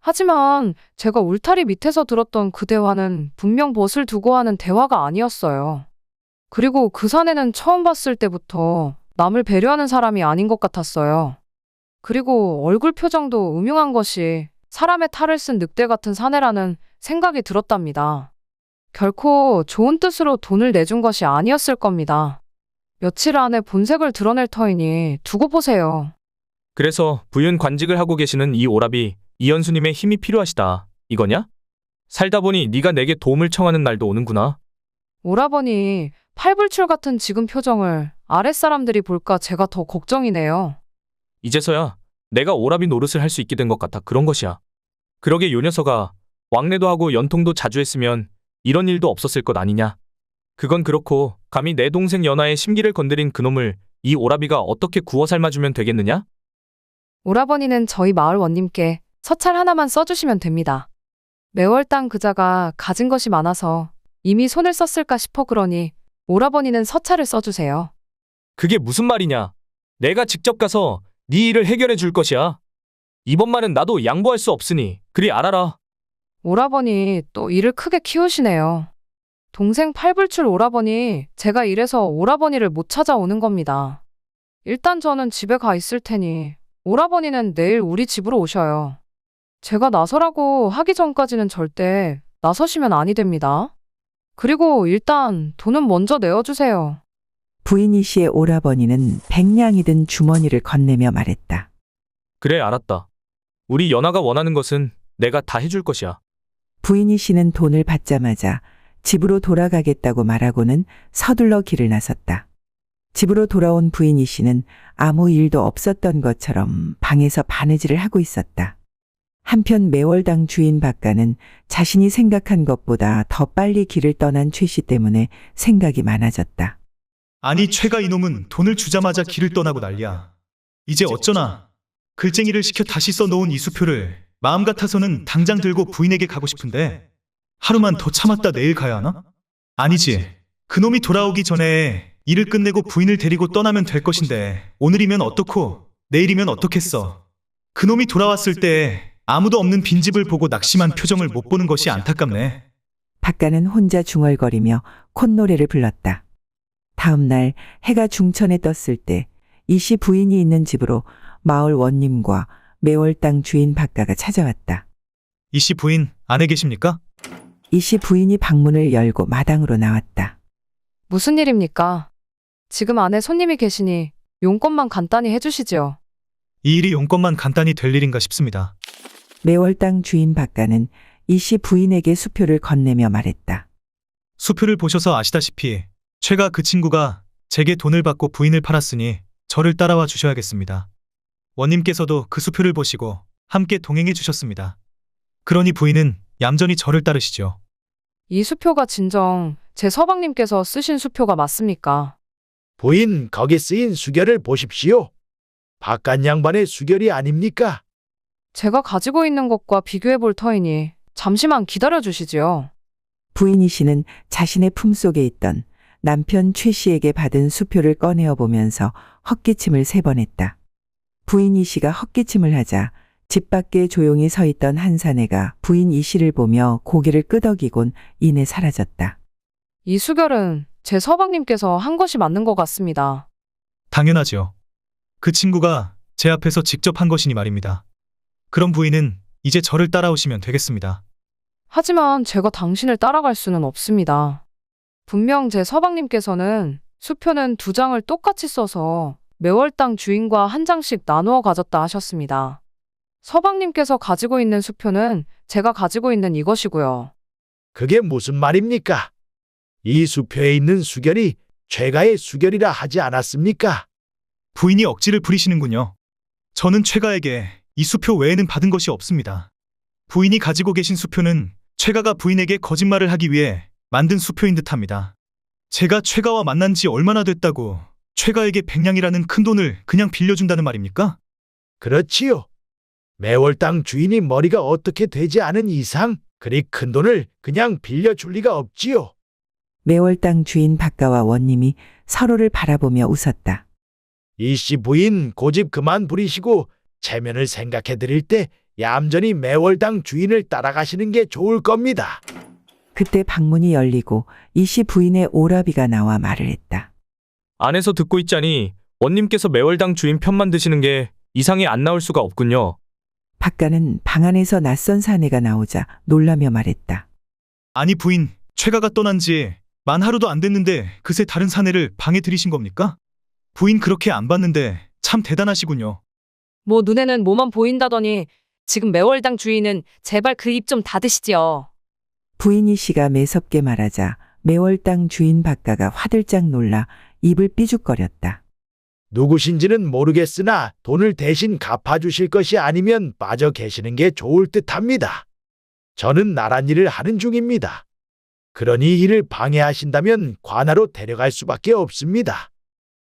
하지만 제가 울타리 밑에서 들었던 그 대화는 분명 벗을 두고 하는 대화가 아니었어요. 그리고 그 사내는 처음 봤을 때부터 남을 배려하는 사람이 아닌 것 같았어요. 그리고 얼굴 표정도 음흉한 것이 사람의 탈을 쓴 늑대 같은 사내라는 생각이 들었답니다. 결코 좋은 뜻으로 돈을 내준 것이 아니었을 겁니다. 며칠 안에 본색을 드러낼 터이니 두고 보세요. 그래서 부윤 관직을 하고 계시는 이 오랍이 이현수님의 힘이 필요하시다. 이거냐? 살다 보니 네가 내게 도움을 청하는 날도 오는구나. 오라버니 팔불출 같은 지금 표정을 아랫사람들이 볼까 제가 더 걱정이네요. 이제서야 내가 오랍이 노릇을 할 수 있게 된 것 같아 그런 것이야. 그러게 요 녀석아 왕래도 하고 연통도 자주 했으면 이런 일도 없었을 것 아니냐. 그건 그렇고 감히 내 동생 연하의 심기를 건드린 그놈을 이 오라비가 어떻게 구워 삶아주면 되겠느냐? 오라버니는 저희 마을 원님께 서찰 하나만 써주시면 됩니다. 매월 땅 그자가 가진 것이 많아서 이미 손을 썼을까 싶어 그러니 오라버니는 서찰을 써주세요. 그게 무슨 말이냐? 내가 직접 가서 네 일을 해결해 줄 것이야. 이번 말은 나도 양보할 수 없으니 그리 알아라. 오라버니 또 일을 크게 키우시네요. 동생 팔불출 오라버니 제가 이래서 오라버니를 못 찾아오는 겁니다. 일단 저는 집에 가 있을 테니 오라버니는 내일 우리 집으로 오셔요. 제가 나서라고 하기 전까지는 절대 나서시면 아니 됩니다. 그리고 일단 돈은 먼저 내어주세요. 부인이 씨의 오라버니는 100냥이 든 주머니를 건네며 말했다. 그래 알았다. 우리 연하가 원하는 것은 내가 다 해줄 것이야. 부인이 씨는 돈을 받자마자 집으로 돌아가겠다고 말하고는 서둘러 길을 나섰다. 집으로 돌아온 부인이 씨는 아무 일도 없었던 것처럼 방에서 바느질을 하고 있었다. 한편 매월당 주인 박가는 자신이 생각한 것보다 더 빨리 길을 떠난 최 씨 때문에 생각이 많아졌다. 아니 최가 이놈은 돈을 주자마자 길을 떠나고 난리야. 이제 어쩌나. 글쟁이를 시켜 다시 써놓은 이 수표를 마음 같아서는 당장 들고 부인에게 가고 싶은데 하루만 더 참았다 내일 가야 하나? 아니지. 그놈이 돌아오기 전에 일을 끝내고 부인을 데리고 떠나면 될 것인데 오늘이면 어떻고 내일이면 어떻겠어. 그놈이 돌아왔을 때 아무도 없는 빈집을 보고 낙심한 표정을 못 보는 것이 안타깝네. 박가는 혼자 중얼거리며 콧노래를 불렀다. 다음 날 해가 중천에 떴을 때 이씨 부인이 있는 집으로 마을 원님과 매월당 주인 박가가 찾아왔다. 이씨 부인 안에 계십니까? 이씨 부인이 방문을 열고 마당으로 나왔다. 무슨 일입니까? 지금 안에 손님이 계시니 용건만 간단히 해주시지요. 이 일이 용건만 간단히 될 일인가 싶습니다. 매월당 주인 박가는 이씨 부인에게 수표를 건네며 말했다. 수표를 보셔서 아시다시피 최가 그 친구가 제게 돈을 받고 부인을 팔았으니 저를 따라와 주셔야겠습니다. 원님께서도 그 수표를 보시고 함께 동행해 주셨습니다. 그러니 부인은 얌전히 저를 따르시죠. 이 수표가 진정 제 서방님께서 쓰신 수표가 맞습니까? 부인 거기 쓰인 수결을 보십시오. 바깥 양반의 수결이 아닙니까? 제가 가지고 있는 것과 비교해 볼 터이니 잠시만 기다려 주시지요. 부인이 씨는 자신의 품속에 있던 남편 최 씨에게 받은 수표를 꺼내어 보면서 헛기침을 3번 했다. 부인 이 씨가 헛기침을 하자 집 밖에 조용히 서 있던 한 사내가 부인 이 씨를 보며 고개를 끄덕이곤 이내 사라졌다. 이 수결은 제 서방님께서 한 것이 맞는 것 같습니다. 당연하지요. 그 친구가 제 앞에서 직접 한 것이니 말입니다. 그럼 부인은 이제 저를 따라오시면 되겠습니다. 하지만 제가 당신을 따라갈 수는 없습니다. 분명 제 서방님께서는 수표는 2장을 똑같이 써서 매월당 주인과 한 장씩 나누어 가졌다 하셨습니다. 서방님께서 가지고 있는 수표는 제가 가지고 있는 이것이고요. 그게 무슨 말입니까? 이 수표에 있는 수결이 최가의 수결이라 하지 않았습니까? 부인이 억지를 부리시는군요. 저는 최가에게 이 수표 외에는 받은 것이 없습니다. 부인이 가지고 계신 수표는 최가가 부인에게 거짓말을 하기 위해 만든 수표인 듯합니다. 제가 최가와 만난 지 얼마나 됐다고 최가에게 100냥이라는 큰 돈을 그냥 빌려준다는 말입니까? 그렇지요. 매월당 주인이 머리가 어떻게 되지 않은 이상 그리 큰 돈을 그냥 빌려줄 리가 없지요. 매월당 주인 박가와 원님이 서로를 바라보며 웃었다. 이씨 부인 고집 그만 부리시고 체면을 생각해 드릴 때 얌전히 매월당 주인을 따라가시는 게 좋을 겁니다. 그때 방문이 열리고 이씨 부인의 오라비가 나와 말을 했다. 안에서 듣고 있자니 원님께서 매월당 주인 편만 드시는 게 이상이 안 나올 수가 없군요. 박가는 방 안에서 낯선 사내가 나오자 놀라며 말했다. 아니 부인, 최가가 떠난 지 만 하루도 안 됐는데 그새 다른 사내를 방에 들이신 겁니까? 부인 그렇게 안 봤는데 참 대단하시군요. 뭐 눈에는 뭐만 보인다더니 지금 매월당 주인은 제발 그 입 좀 닫으시지요. 부인이 씨가 매섭게 말하자 매월당 주인 박가가 화들짝 놀라 입을 삐죽거렸다. 누구신지는 모르겠으나 돈을 대신 갚아주실 것이 아니면 빠져 계시는 게 좋을 듯합니다. 저는 나란 일을 하는 중입니다. 그러니 이를 방해하신다면 관하로 데려갈 수밖에 없습니다.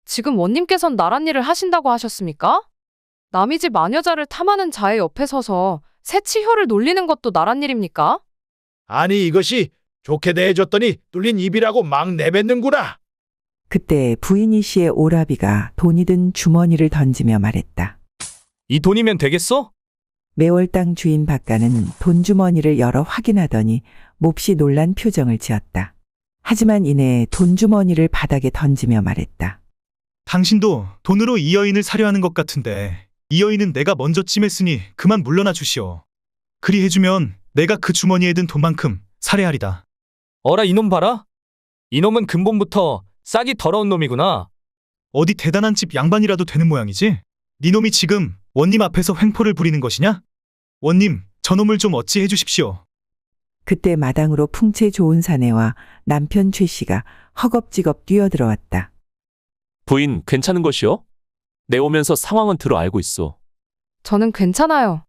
지금 원님께선 나란 일을 하신다고 하셨습니까? 남의 집 마녀자를 탐하는 자의 옆에 서서 새치혀를 놀리는 것도 나란 일입니까? 아니 이것이 좋게 대해줬더니 뚫린 입이라고 막 내뱉는구나. 그때 부인이 씨의 오라비가 돈이 든 주머니를 던지며 말했다. 이 돈이면 되겠어? 매월당 주인 박가는 돈주머니를 열어 확인하더니 몹시 놀란 표정을 지었다. 하지만 이내 돈주머니를 바닥에 던지며 말했다. 당신도 돈으로 이 여인을 사려 하는 것 같은데 이 여인은 내가 먼저 찜했으니 그만 물러나 주시오. 그리 해주면 내가 그 주머니에 든 돈만큼 살해하리다. 어라 이놈 봐라. 이놈은 근본부터 싹이 더러운 놈이구나. 어디 대단한 집 양반이라도 되는 모양이지? 니놈이 지금 원님 앞에서 횡포를 부리는 것이냐? 원님, 저놈을 좀 어찌 해주십시오. 그때 마당으로 풍채 좋은 사내와 남편 최 씨가 허겁지겁 뛰어들어왔다. 부인 괜찮은 것이요? 내 오면서 상황은 들어 알고 있소. 저는 괜찮아요.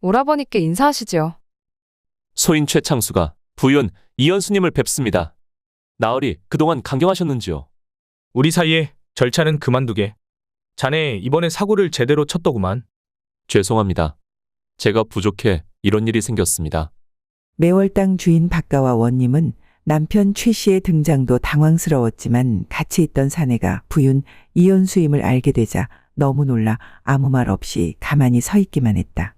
오라버니께 인사하시지요. 소인 최창수가 부윤 이현수님을 뵙습니다. 나으리 그동안 강경하셨는지요? 우리 사이에 절차는 그만두게. 자네 이번에 사고를 제대로 쳤더구만. 죄송합니다. 제가 부족해 이런 일이 생겼습니다. 매월당 주인 박가와 원님은 남편 최 씨의 등장도 당황스러웠지만 같이 있던 사내가 부윤 이현수임을 알게 되자 너무 놀라 아무 말 없이 가만히 서 있기만 했다.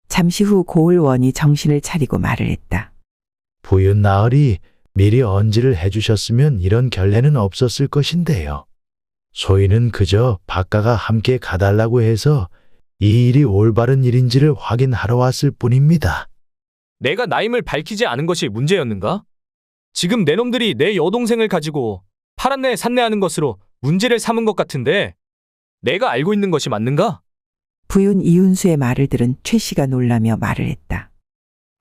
잠시 후 고을원이 정신을 차리고 말을 했다. 부윤 나으리 미리 언지를 해주셨으면 이런 결례는 없었을 것인데요. 소인은 그저 박가가 함께 가달라고 해서 이 일이 올바른 일인지를 확인하러 왔을 뿐입니다. 내가 나임을 밝히지 않은 것이 문제였는가? 지금 내 놈들이 내 여동생을 가지고 파란내 산내하는 것으로 문제를 삼은 것 같은데 내가 알고 있는 것이 맞는가? 부윤 이윤수의 말을 들은 최 씨가 놀라며 말을 했다.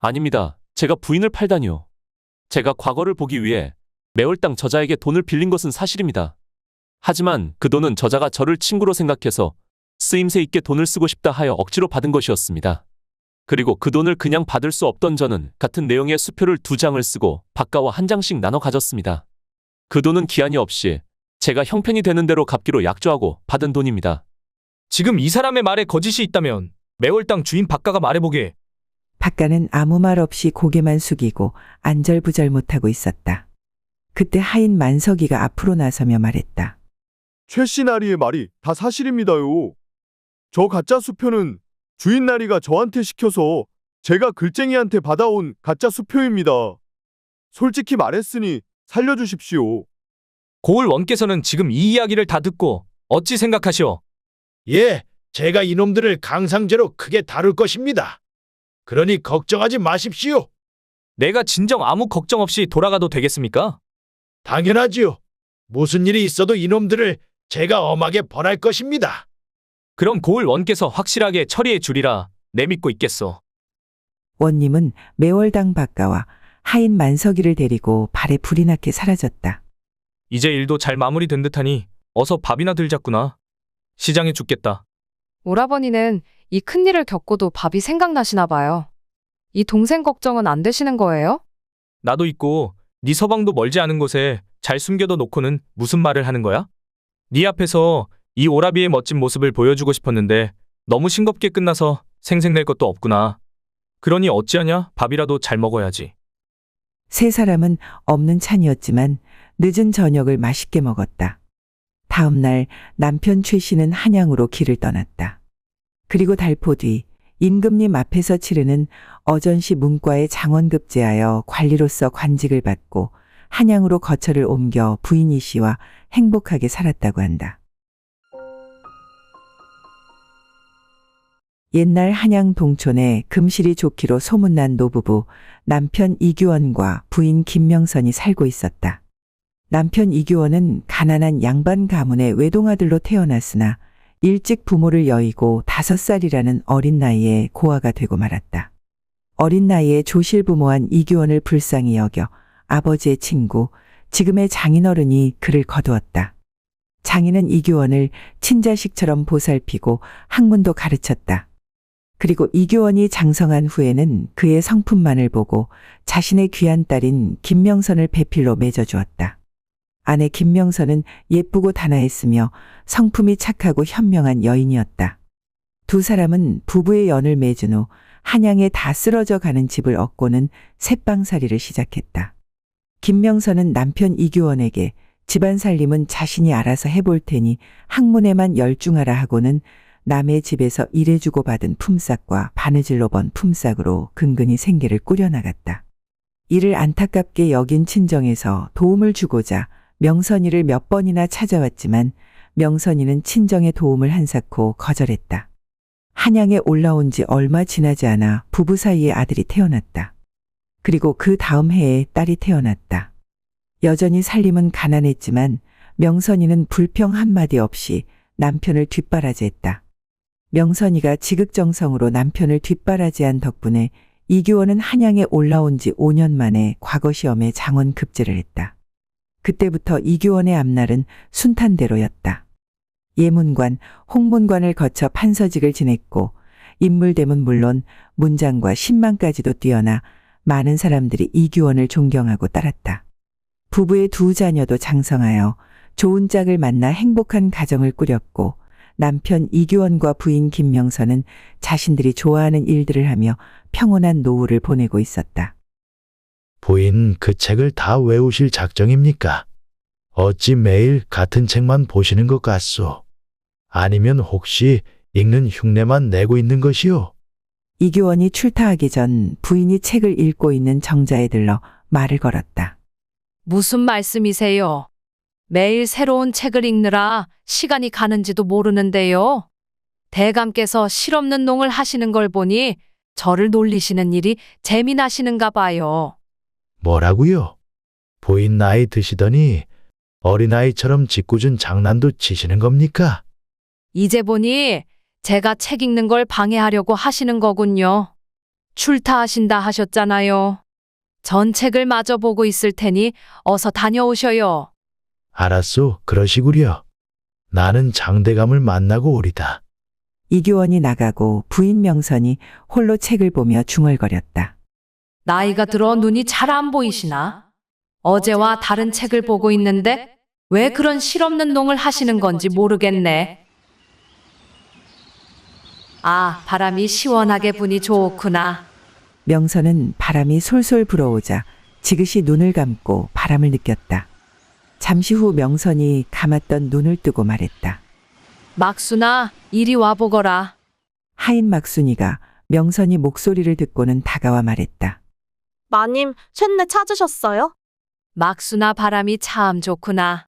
아닙니다. 제가 부인을 팔다니요. 제가 과거를 보기 위해 매월당 저자에게 돈을 빌린 것은 사실입니다. 하지만 그 돈은 저자가 저를 친구로 생각해서 쓰임새 있게 돈을 쓰고 싶다 하여 억지로 받은 것이었습니다. 그리고 그 돈을 그냥 받을 수 없던 저는 같은 내용의 수표를 2장을 쓰고 박가와 한 장씩 나눠 가졌습니다. 그 돈은 기한이 없이 제가 형편이 되는 대로 갚기로 약조하고 받은 돈입니다. 지금 이 사람의 말에 거짓이 있다면 매월당 주인 박가가 말해보게. 박가는 아무 말 없이 고개만 숙이고 안절부절 못하고 있었다. 그때 하인 만석이가 앞으로 나서며 말했다. 최 씨 나리의 말이 다 사실입니다요. 저 가짜 수표는 주인 나리가 저한테 시켜서 제가 글쟁이한테 받아온 가짜 수표입니다. 솔직히 말했으니 살려주십시오. 고을 원께서는 지금 이 이야기를 다 듣고 어찌 생각하시오? 예, 제가 이놈들을 강상제로 크게 다룰 것입니다. 그러니 걱정하지 마십시오. 내가 진정 아무 걱정 없이 돌아가도 되겠습니까? 당연하지요. 무슨 일이 있어도 이놈들을 제가 엄하게 벌할 것입니다. 그럼 고을 원께서 확실하게 처리해 주리라 내 믿고 있겠소. 원님은 매월당 박가와 하인 만석이를 데리고 발에 불이 나게 사라졌다. 이제 일도 잘 마무리된 듯하니 어서 밥이나 들자꾸나. 시장에 죽겠다. 오라버니는 이 큰일을 겪고도 밥이 생각나시나 봐요. 이 동생 걱정은 안 되시는 거예요? 나도 있고 네 서방도 멀지 않은 곳에 잘 숨겨둬 놓고는 무슨 말을 하는 거야? 네 앞에서 이 오라비의 멋진 모습을 보여주고 싶었는데 너무 싱겁게 끝나서 생색낼 것도 없구나. 그러니 어찌하냐? 밥이라도 잘 먹어야지. 세 사람은 없는 찬이었지만 늦은 저녁을 맛있게 먹었다. 다음 날 남편 최 씨는 한양으로 길을 떠났다. 그리고 달포 뒤 임금님 앞에서 치르는 어전시 문과에 장원급제하여 관리로서 관직을 받고 한양으로 거처를 옮겨 부인 이 씨와 행복하게 살았다고 한다. 옛날 한양 동촌에 금실이 좋기로 소문난 노부부 남편 이규원과 부인 김명선이 살고 있었다. 남편 이규원은 가난한 양반 가문의 외동아들로 태어났으나 일찍 부모를 여의고 5살이라는 어린 나이에 고아가 되고 말았다. 어린 나이에 조실부모한 이규원을 불쌍히 여겨 아버지의 친구, 지금의 장인어른이 그를 거두었다. 장인은 이규원을 친자식처럼 보살피고 학문도 가르쳤다. 그리고 이규원이 장성한 후에는 그의 성품만을 보고 자신의 귀한 딸인 김명선을 배필로 맺어주었다. 아내 김명선은 예쁘고 단아했으며 성품이 착하고 현명한 여인이었다. 두 사람은 부부의 연을 맺은 후 한양에 다 쓰러져 가는 집을 얻고는 새빵살이를 시작했다. 김명선은 남편 이규원에게 집안 살림은 자신이 알아서 해볼 테니 학문에만 열중하라 하고는 남의 집에서 일해주고 받은 품삯과 바느질로 번 품삯으로 근근히 생계를 꾸려나갔다. 이를 안타깝게 여긴 친정에서 도움을 주고자 명선이를 몇 번이나 찾아왔지만 명선이는 친정의 도움을 한사코 거절했다. 한양에 올라온 지 얼마 지나지 않아 부부 사이에 아들이 태어났다. 그리고 그 다음 해에 딸이 태어났다. 여전히 살림은 가난했지만 명선이는 불평 한마디 없이 남편을 뒷바라지했다. 명선이가 지극정성으로 남편을 뒷바라지한 덕분에 이규원은 한양에 올라온 지 5년 만에 과거 시험에 장원 급제를 했다. 그때부터 이규원의 앞날은 순탄대로였다. 예문관, 홍문관을 거쳐 판서직을 지냈고 인물됨은 물론 문장과 신망까지도 뛰어나 많은 사람들이 이규원을 존경하고 따랐다. 부부의 두 자녀도 장성하여 좋은 짝을 만나 행복한 가정을 꾸렸고 남편 이규원과 부인 김명선은 자신들이 좋아하는 일들을 하며 평온한 노후를 보내고 있었다. 부인 그 책을 다 외우실 작정입니까? 어찌 매일 같은 책만 보시는 것 같소? 아니면 혹시 읽는 흉내만 내고 있는 것이오? 이규원이 출타하기 전 부인이 책을 읽고 있는 정자에 들러 말을 걸었다. 무슨 말씀이세요? 매일 새로운 책을 읽느라 시간이 가는지도 모르는데요. 대감께서 실없는 농을 하시는 걸 보니 저를 놀리시는 일이 재미나시는가 봐요. 뭐라고요? 부인 나이 드시더니 어린아이처럼 짓궂은 장난도 치시는 겁니까? 이제 보니 제가 책 읽는 걸 방해하려고 하시는 거군요. 출타하신다 하셨잖아요. 전 책을 마저 보고 있을 테니 어서 다녀오셔요. 알았소, 그러시구려. 나는 장대감을 만나고 오리다. 이규원이 나가고 부인 명선이 홀로 책을 보며 중얼거렸다. 나이가 들어 눈이 잘 안 보이시나? 어제와 다른 책을 보고 있는데 왜 그런 실없는 농을 하시는 건지 모르겠네. 아, 바람이 시원하게 부니 좋구나. 명선은 바람이 솔솔 불어오자 지그시 눈을 감고 바람을 느꼈다. 잠시 후 명선이 감았던 눈을 뜨고 말했다. 막순아, 이리 와보거라. 하인 막순이가 명선이 목소리를 듣고는 다가와 말했다. 마님, 쇳내 찾으셨어요? 막순아, 바람이 참 좋구나.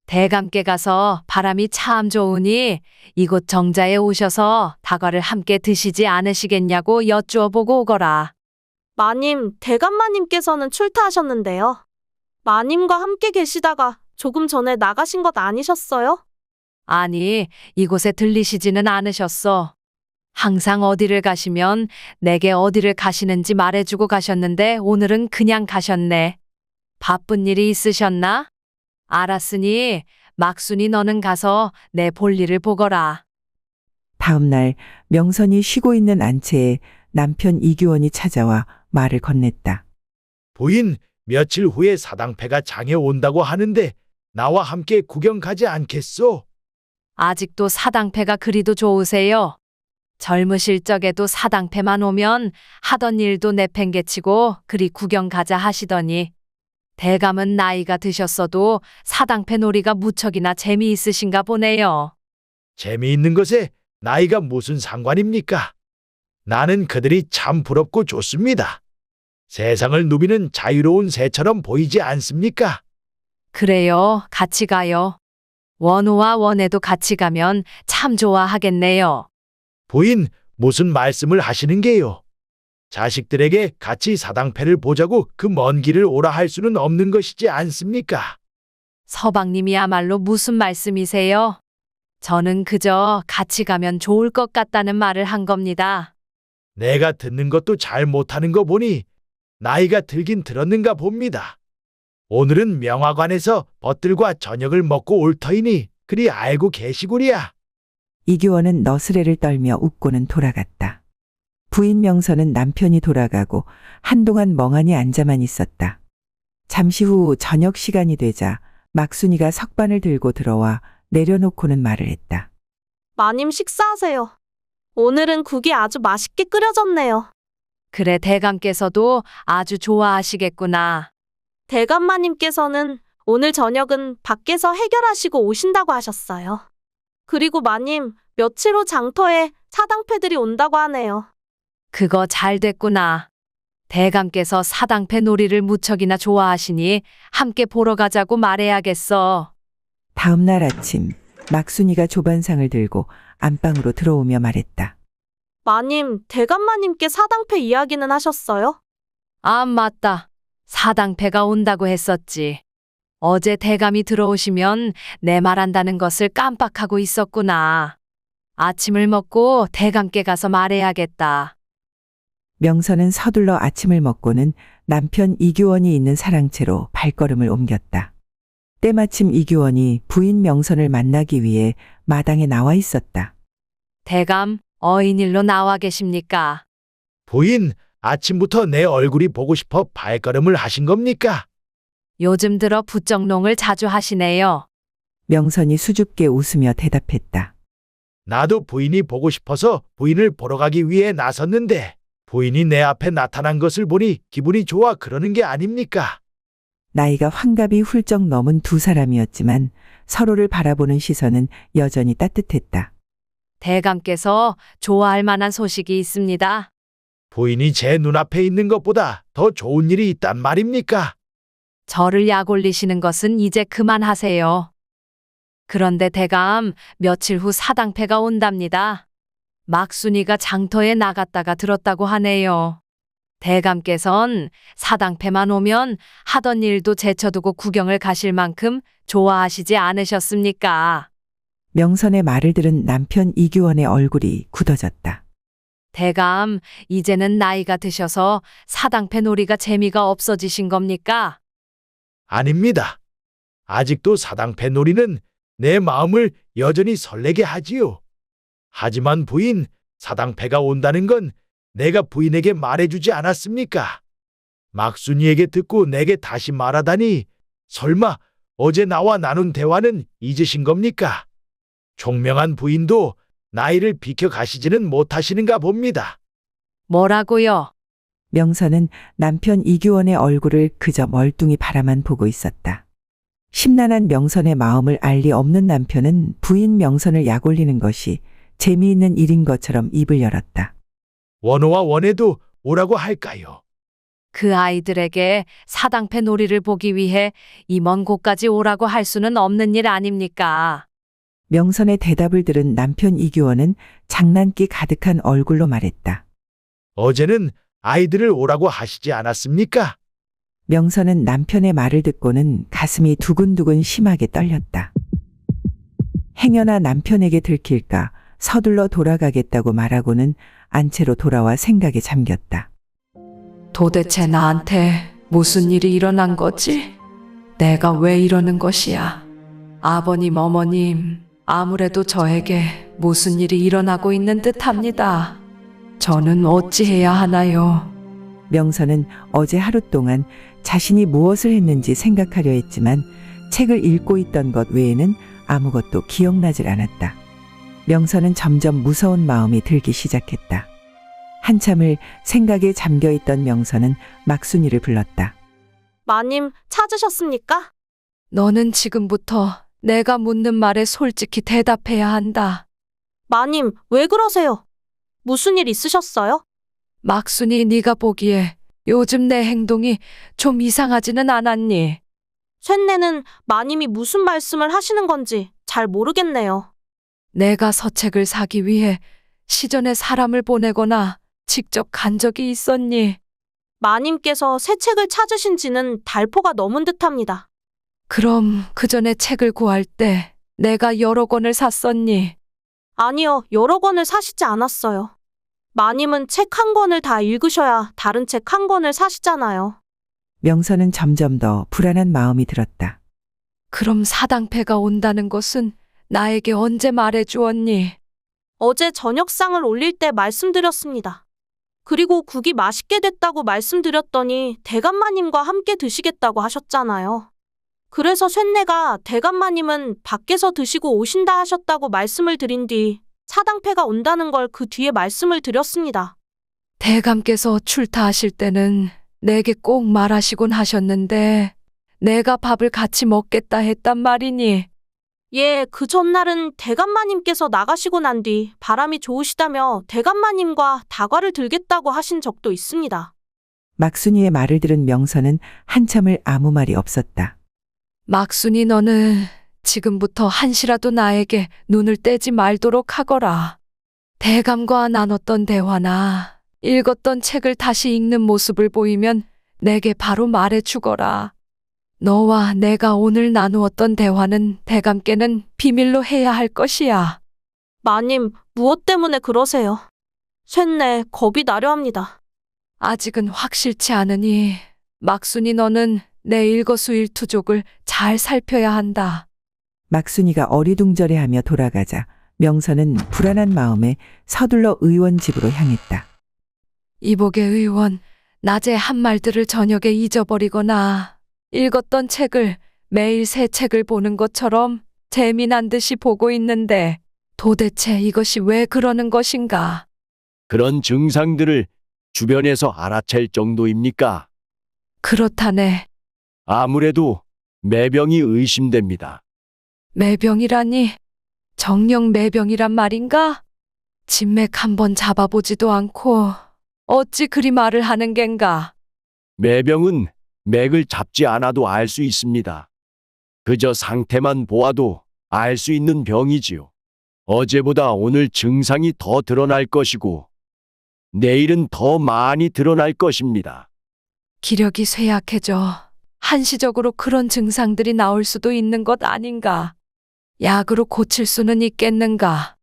대감께 가서 바람이 참 좋으니 이곳 정자에 오셔서 다과를 함께 드시지 않으시겠냐고 여쭈어보고 오거라. 마님, 대감마님께서는 출타하셨는데요. 마님과 함께 계시다가 조금 전에 나가신 것 아니셨어요? 아니, 이곳에 들리시지는 않으셨어. 항상 어디를 가시면 내게 어디를 가시는지 말해주고 가셨는데 오늘은 그냥 가셨네. 바쁜 일이 있으셨나? 알았으니 막순이 너는 가서 내 볼일을 보거라. 다음 날 명선이 쉬고 있는 안채에 남편 이규원이 찾아와 말을 건넸다. 부인, 며칠 후에 사당패가 장에 온다고 하는데 나와 함께 구경 가지 않겠소? 아직도 사당패가 그리도 좋으세요? 젊으실 적에도 사당패만 오면 하던 일도 내팽개치고 그리 구경 가자 하시더니 대감은 나이가 드셨어도 사당패 놀이가 무척이나 재미있으신가 보네요. 재미있는 것에 나이가 무슨 상관입니까? 나는 그들이 참 부럽고 좋습니다. 세상을 누비는 자유로운 새처럼 보이지 않습니까? 그래요, 같이 가요. 원우와 원애도 같이 가면 참 좋아하겠네요. 부인, 무슨 말씀을 하시는 게요? 자식들에게 같이 사당패를 보자고 그 먼 길을 오라 할 수는 없는 것이지 않습니까? 서방님이야말로 무슨 말씀이세요? 저는 그저 같이 가면 좋을 것 같다는 말을 한 겁니다. 내가 듣는 것도 잘 못하는 거 보니 나이가 들긴 들었는가 봅니다. 오늘은 명화관에서 벗들과 저녁을 먹고 올 터이니 그리 알고 계시구리야. 이규원은 너스레를 떨며 웃고는 돌아갔다. 부인 명선은 남편이 돌아가고 한동안 멍하니 앉아만 있었다. 잠시 후 저녁 시간이 되자 막순이가 석반을 들고 들어와 내려놓고는 말을 했다. 마님 식사하세요. 오늘은 국이 아주 맛있게 끓여졌네요. 그래, 대감께서도 아주 좋아하시겠구나. 대감마님께서는 오늘 저녁은 밖에서 해결하시고 오신다고 하셨어요. 그리고 마님, 며칠 후 장터에 사당패들이 온다고 하네요. 그거 잘 됐구나. 대감께서 사당패 놀이를 무척이나 좋아하시니 함께 보러 가자고 말해야겠어. 다음 날 아침 막순이가 조반상을 들고 안방으로 들어오며 말했다. 마님, 대감마님께 사당패 이야기는 하셨어요? 아, 맞다. 사당패가 온다고 했었지. 어제 대감이 들어오시면 내 말한다는 것을 깜빡하고 있었구나. 아침을 먹고 대감께 가서 말해야겠다. 명선은 서둘러 아침을 먹고는 남편 이규원이 있는 사랑채로 발걸음을 옮겼다. 때마침 이규원이 부인 명선을 만나기 위해 마당에 나와 있었다. 대감, 어인일로 나와 계십니까? 부인, 아침부터 내 얼굴이 보고 싶어 발걸음을 하신 겁니까? 요즘 들어 부쩍농을 자주 하시네요. 명선이 수줍게 웃으며 대답했다. 나도 부인이 보고 싶어서 부인을 보러 가기 위해 나섰는데 부인이 내 앞에 나타난 것을 보니 기분이 좋아 그러는 게 아닙니까? 나이가 환갑이 훌쩍 넘은 두 사람이었지만 서로를 바라보는 시선은 여전히 따뜻했다. 대감께서 좋아할 만한 소식이 있습니다. 부인이 제 눈앞에 있는 것보다 더 좋은 일이 있단 말입니까? 저를 약 올리시는 것은 이제 그만하세요. 그런데 대감, 며칠 후 사당패가 온답니다. 막순이가 장터에 나갔다가 들었다고 하네요. 대감께선 사당패만 오면 하던 일도 제쳐두고 구경을 가실 만큼 좋아하시지 않으셨습니까? 명선의 말을 들은 남편 이규원의 얼굴이 굳어졌다. 대감, 이제는 나이가 드셔서 사당패 놀이가 재미가 없어지신 겁니까? 아닙니다. 아직도 사당패 놀이는 내 마음을 여전히 설레게 하지요. 하지만 부인, 사당패가 온다는 건 내가 부인에게 말해주지 않았습니까? 막순이에게 듣고 내게 다시 말하다니 설마 어제 나와 나눈 대화는 잊으신 겁니까? 총명한 부인도 나이를 비켜가시지는 못하시는가 봅니다. 뭐라고요? 명선은 남편 이규원의 얼굴을 그저 멀뚱히 바라만 보고 있었다. 심란한 명선의 마음을 알 리 없는 남편은 부인 명선을 약올리는 것이 재미있는 일인 것처럼 입을 열었다. 원호와 원애도 오라고 할까요? 그 아이들에게 사당패 놀이를 보기 위해 이 먼 곳까지 오라고 할 수는 없는 일 아닙니까? 명선의 대답을 들은 남편 이규원은 장난기 가득한 얼굴로 말했다. 어제는 아이들을 오라고 하시지 않았습니까? 명선은 남편의 말을 듣고는 가슴이 두근두근 심하게 떨렸다. 행여나 남편에게 들킬까 서둘러 돌아가겠다고 말하고는 안채로 돌아와 생각에 잠겼다. 도대체 나한테 무슨 일이 일어난 거지? 내가 왜 이러는 것이야? 아버님, 어머님, 아무래도 저에게 무슨 일이 일어나고 있는 듯합니다. 저는 어찌해야 하나요? 명선은 어제 하루 동안 자신이 무엇을 했는지 생각하려 했지만 책을 읽고 있던 것 외에는 아무것도 기억나질 않았다. 명선은 점점 무서운 마음이 들기 시작했다. 한참을 생각에 잠겨있던 명선은 막순이를 불렀다. 마님, 찾으셨습니까? 너는 지금부터 내가 묻는 말에 솔직히 대답해야 한다. 마님, 왜 그러세요? 무슨 일 있으셨어요? 막순이 네가 보기에 요즘 내 행동이 좀 이상하지는 않았니? 쇳내는 마님이 무슨 말씀을 하시는 건지 잘 모르겠네요. 내가 서책을 사기 위해 시전에 사람을 보내거나 직접 간 적이 있었니? 마님께서 새 책을 찾으신 지는 달포가 넘은 듯합니다. 그럼 그 전에 책을 구할 때 내가 여러 권을 샀었니? 아니요, 여러 권을 사시지 않았어요. 마님은 책 한 권을 다 읽으셔야 다른 책 한 권을 사시잖아요. 명선은 점점 더 불안한 마음이 들었다. 그럼 사당패가 온다는 것은 나에게 언제 말해주었니? 어제 저녁상을 올릴 때 말씀드렸습니다. 그리고 국이 맛있게 됐다고 말씀드렸더니 대감마님과 함께 드시겠다고 하셨잖아요. 그래서 쇳내가 대감마님은 밖에서 드시고 오신다 하셨다고 말씀을 드린 뒤 사당패가 온다는 걸 그 뒤에 말씀을 드렸습니다. 대감께서 출타하실 때는 내게 꼭 말하시곤 하셨는데 내가 밥을 같이 먹겠다 했단 말이니? 예, 그 전날은 대감마님께서 나가시고 난 뒤 바람이 좋으시다며 대감마님과 다과를 들겠다고 하신 적도 있습니다. 막순이의 말을 들은 명선은 한참을 아무 말이 없었다. 막순이 너는 지금부터 한시라도 나에게 눈을 떼지 말도록 하거라. 대감과 나눴던 대화나 읽었던 책을 다시 읽는 모습을 보이면 내게 바로 말해주거라. 너와 내가 오늘 나누었던 대화는 대감께는 비밀로 해야 할 것이야. 마님, 무엇 때문에 그러세요? 쇳내 겁이 나려 합니다. 아직은 확실치 않으니 막순이 너는 내 일거수일투족을 잘 살펴야 한다. 막순이가 어리둥절해하며 돌아가자 명선은 불안한 마음에 서둘러 의원 집으로 향했다. 이복의 의원, 낮에 한 말들을 저녁에 잊어버리거나 읽었던 책을 매일 새 책을 보는 것처럼 재미난 듯이 보고 있는데 도대체 이것이 왜 그러는 것인가? 그런 증상들을 주변에서 알아챌 정도입니까? 그렇다네. 아무래도 매병이 의심됩니다. 매병이라니? 정령 매병이란 말인가? 진맥 한번 잡아보지도 않고 어찌 그리 말을 하는 겐가? 매병은 맥을 잡지 않아도 알 수 있습니다. 그저 상태만 보아도 알 수 있는 병이지요. 어제보다 오늘 증상이 더 드러날 것이고 내일은 더 많이 드러날 것입니다. 기력이 쇠약해져 한시적으로 그런 증상들이 나올 수도 있는 것 아닌가? 약으로 고칠 수는 있겠는가?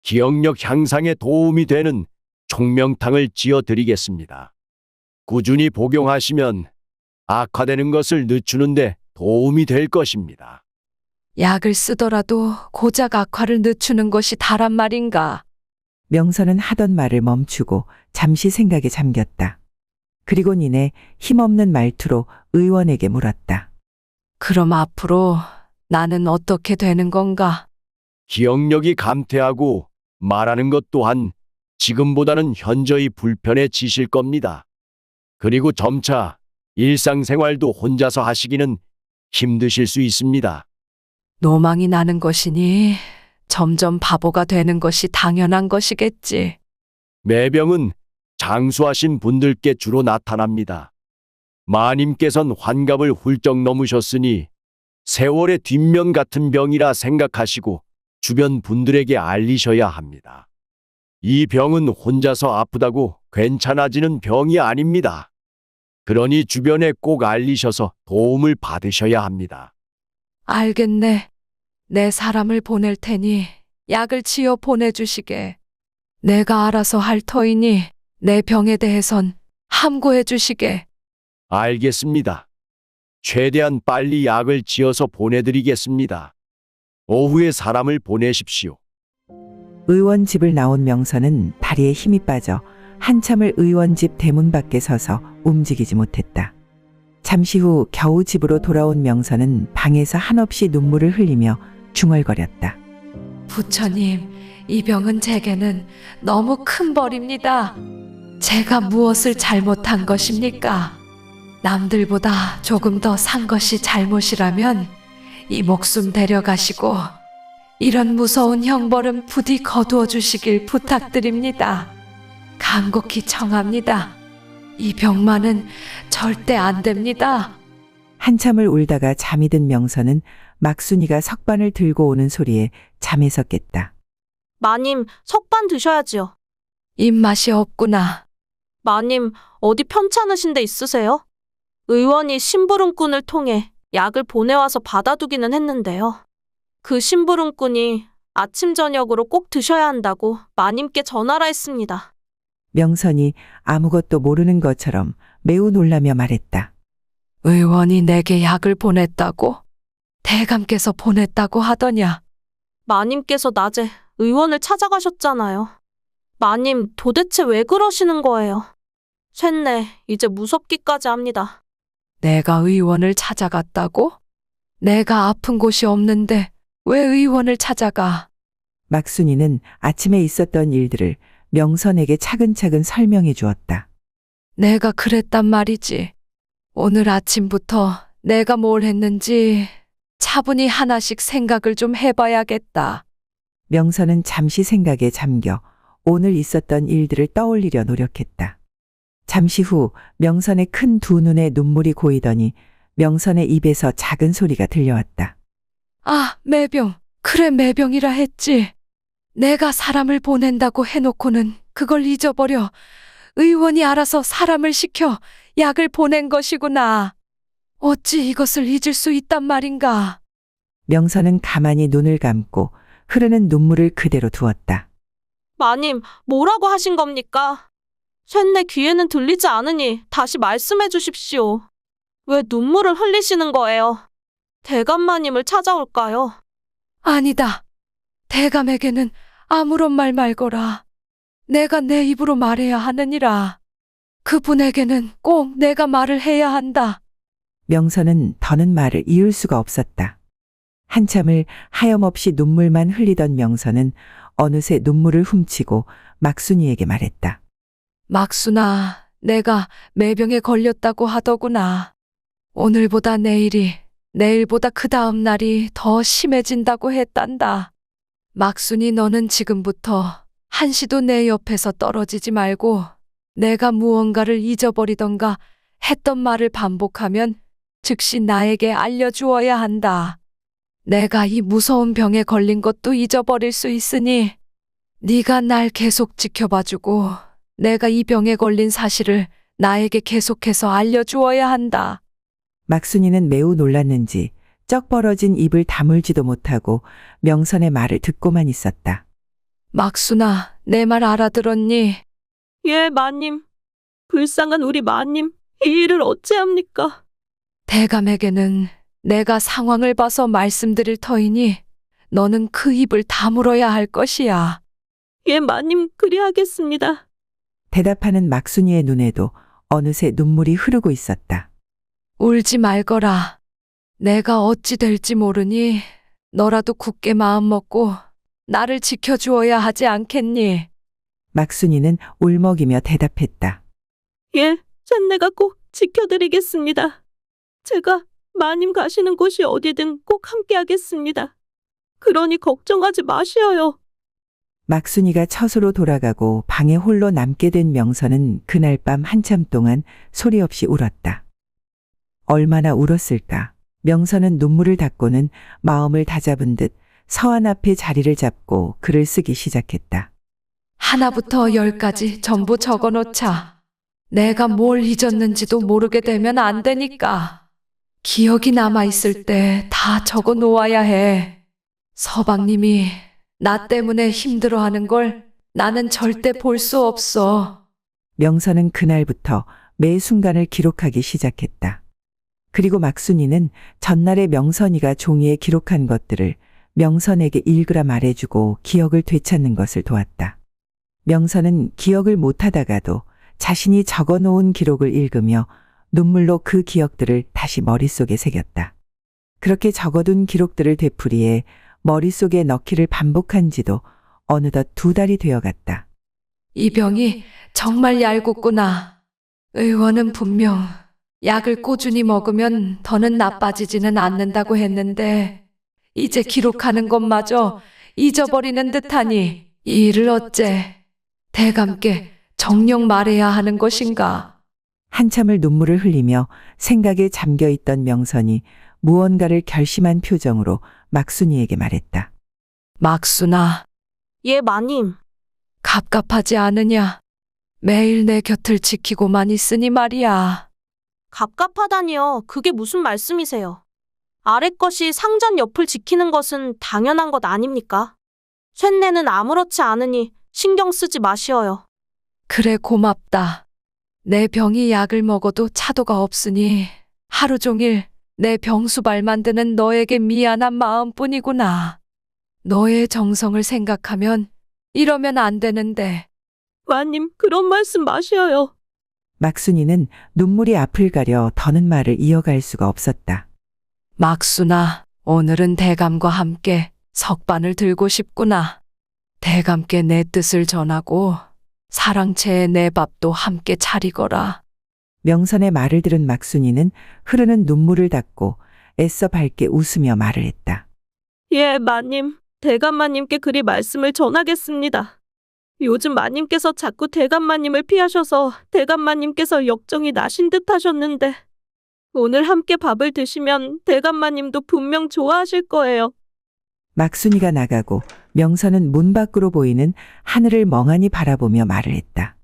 기억력 향상에 도움이 되는 총명탕을 지어드리겠습니다. 꾸준히 복용하시면 악화되는 것을 늦추는데 도움이 될 것입니다. 약을 쓰더라도 고작 악화를 늦추는 것이 다란 말인가? 명선은 하던 말을 멈추고 잠시 생각에 잠겼다. 그리고 이내 힘없는 말투로 의원에게 물었다. 그럼 앞으로 나는 어떻게 되는 건가? 기억력이 감퇴하고 말하는 것 또한 지금보다는 현저히 불편해지실 겁니다. 그리고 점차 일상생활도 혼자서 하시기는 힘드실 수 있습니다. 노망이 나는 것이니 점점 바보가 되는 것이 당연한 것이겠지. 매병은 장수하신 분들께 주로 나타납니다. 마님께선 환갑을 훌쩍 넘으셨으니 세월의 뒷면 같은 병이라 생각하시고 주변 분들에게 알리셔야 합니다. 이 병은 혼자서 아프다고 괜찮아지는 병이 아닙니다. 그러니 주변에 꼭 알리셔서 도움을 받으셔야 합니다. 알겠네. 내 사람을 보낼 테니 약을 지어 보내주시게. 내가 알아서 할 터이니 내 병에 대해선 함고해 주시게. 알겠습니다. 최대한 빨리 약을 지어서 보내드리겠습니다. 오후에 사람을 보내십시오. 의원 집을 나온 명선은 다리에 힘이 빠져 한참을 의원 집 대문 밖에 서서 움직이지 못했다. 잠시 후 겨우 집으로 돌아온 명선은 방에서 한없이 눈물을 흘리며 중얼거렸다. 부처님, 이 병은 제게는 너무 큰 벌입니다. 제가 무엇을 잘못한 것입니까? 남들보다 조금 더 산 것이 잘못이라면 이 목숨 데려가시고 이런 무서운 형벌은 부디 거두어 주시길 부탁드립니다. 간곡히 청합니다. 이 병만은 절대 안 됩니다. 한참을 울다가 잠이 든 명선은 막순이가 석반을 들고 오는 소리에 잠에서 깼다. 마님, 석반 드셔야지요. 입맛이 없구나. 마님, 어디 편찮으신 데 있으세요? 의원이 심부름꾼을 통해 약을 보내와서 받아두기는 했는데요. 그 심부름꾼이 아침 저녁으로 꼭 드셔야 한다고 마님께 전하라 했습니다. 명선이 아무것도 모르는 것처럼 매우 놀라며 말했다. 의원이 내게 약을 보냈다고? 대감께서 보냈다고 하더냐? 마님께서 낮에 의원을 찾아가셨잖아요. 마님, 도대체 왜 그러시는 거예요? 쇳내, 이제 무섭기까지 합니다. 내가 의원을 찾아갔다고? 내가 아픈 곳이 없는데 왜 의원을 찾아가? 막순이는 아침에 있었던 일들을 명선에게 차근차근 설명해 주었다. 내가 그랬단 말이지. 오늘 아침부터 내가 뭘 했는지 차분히 하나씩 생각을 좀 해봐야겠다. 명선은 잠시 생각에 잠겨 오늘 있었던 일들을 떠올리려 노력했다. 잠시 후 명선의 큰 두 눈에 눈물이 고이더니 명선의 입에서 작은 소리가 들려왔다. 아, 매병. 그래, 매병이라 했지. 내가 사람을 보낸다고 해놓고는 그걸 잊어버려 의원이 알아서 사람을 시켜 약을 보낸 것이구나. 어찌 이것을 잊을 수 있단 말인가. 명선은 가만히 눈을 감고 흐르는 눈물을 그대로 두었다. 마님, 뭐라고 하신 겁니까? 쇳내 귀에는 들리지 않으니 다시 말씀해 주십시오. 왜 눈물을 흘리시는 거예요? 대감마님을 찾아올까요? 아니다. 대감에게는 아무런 말 말거라. 내가 내 입으로 말해야 하느니라. 그분에게는 꼭 내가 말을 해야 한다. 명선은 더는 말을 이을 수가 없었다. 한참을 하염없이 눈물만 흘리던 명선은 어느새 눈물을 훔치고 막순이에게 말했다. 막순아, 내가 매병에 걸렸다고 하더구나. 오늘보다 내일이, 내일보다 그 다음 날이 더 심해진다고 했단다. 막순이, 너는 지금부터 한시도 내 옆에서 떨어지지 말고 내가 무언가를 잊어버리던가 했던 말을 반복하면 즉시 나에게 알려주어야 한다. 내가 이 무서운 병에 걸린 것도 잊어버릴 수 있으니 네가 날 계속 지켜봐주고 내가 이 병에 걸린 사실을 나에게 계속해서 알려주어야 한다. 막순이는 매우 놀랐는지 쩍 벌어진 입을 다물지도 못하고 명선의 말을 듣고만 있었다. 막순아, 내 말 알아들었니? 예, 마님. 불쌍한 우리 마님, 이 일을 어찌합니까? 대감에게는 내가 상황을 봐서 말씀드릴 터이니 너는 그 입을 다물어야 할 것이야. 예, 마님, 그리하겠습니다. 대답하는 막순이의 눈에도 어느새 눈물이 흐르고 있었다. 울지 말거라. 내가 어찌 될지 모르니 너라도 굳게 마음 먹고 나를 지켜주어야 하지 않겠니? 막순이는 울먹이며 대답했다. 예, 쇳내가 꼭 지켜드리겠습니다. 제가 마님 가시는 곳이 어디든 꼭 함께하겠습니다. 그러니 걱정하지 마시어요. 막순이가 처소로 돌아가고 방에 홀로 남게 된 명선은 그날 밤 한참 동안 소리 없이 울었다. 얼마나 울었을까. 명선은 눈물을 닦고는 마음을 다잡은 듯 서안 앞에 자리를 잡고 글을 쓰기 시작했다. 하나부터 10까지 전부 적어놓자. 내가 뭘 잊었는지도 모르게 되면 안 되니까. 기억이 남아있을 때 다 적어 놓아야 해. 서방님이 나 때문에 힘들어하는 걸 나는 절대 볼 수 없어. 명선은 그날부터 매 순간을 기록하기 시작했다. 그리고 막순이는 전날에 명선이가 종이에 기록한 것들을 명선에게 읽으라 말해주고 기억을 되찾는 것을 도왔다. 명선은 기억을 못하다가도 자신이 적어놓은 기록을 읽으며 눈물로 그 기억들을 다시 머릿속에 새겼다. 그렇게 적어둔 기록들을 되풀이해 머릿속에 넣기를 반복한 지도 어느덧 2달이 되어갔다. 이 병이 정말 얄궂구나. 의원은 분명 약을 꾸준히 먹으면 더는 나빠지지는 않는다고 했는데 이제 기록하는 것마저 잊어버리는 듯하니 이 일을 어째 대감께 정녕 말해야 하는 것인가. 한참을 눈물을 흘리며 생각에 잠겨있던 명선이 무언가를 결심한 표정으로 막순이에게 말했다. 막순아, 예, 마님. 갑갑하지 않으냐? 매일 내 곁을 지키고만 있으니 말이야. 갑갑하다니요. 그게 무슨 말씀이세요? 아래 것이 상전 옆을 지키는 것은 당연한 것 아닙니까? 쇳내는 아무렇지 않으니 신경 쓰지 마시어요. 그래, 고맙다. 내 병이 약을 먹어도 차도가 없으니 하루 종일 내 병수발 만드는 너에게 미안한 마음뿐이구나. 너의 정성을 생각하면 이러면 안 되는데. 마님, 그런 말씀 마시어요. 막순이는 눈물이 앞을 가려 더는 말을 이어갈 수가 없었다. 막순아, 오늘은 대감과 함께 석반을 들고 싶구나. 대감께 내 뜻을 전하고 사랑채에 내 밥도 함께 차리거라. 명선의 말을 들은 막순이는 흐르는 눈물을 닦고 애써 밝게 웃으며 말을 했다. 예, 마님. 대감마님께 그리 말씀을 전하겠습니다. 요즘 마님께서 자꾸 대감마님을 피하셔서 대감마님께서 역정이 나신 듯 하셨는데 오늘 함께 밥을 드시면 대감마님도 분명 좋아하실 거예요. 막순이가 나가고 명선은 문 밖으로 보이는 하늘을 멍하니 바라보며 말을 했다.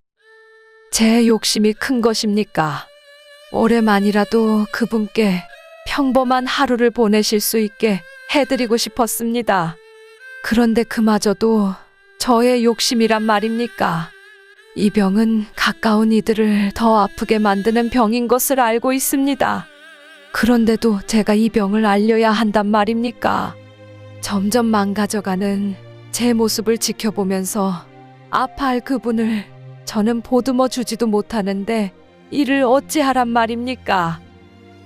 제 욕심이 큰 것입니까? 올해만이라도 그분께 평범한 하루를 보내실 수 있게 해드리고 싶었습니다. 그런데 그마저도 저의 욕심이란 말입니까? 이 병은 가까운 이들을 더 아프게 만드는 병인 것을 알고 있습니다. 그런데도 제가 이 병을 알려야 한단 말입니까? 점점 망가져가는 제 모습을 지켜보면서 아파할 그분을 저는 보듬어 주지도 못하는데 이를 어찌하란 말입니까?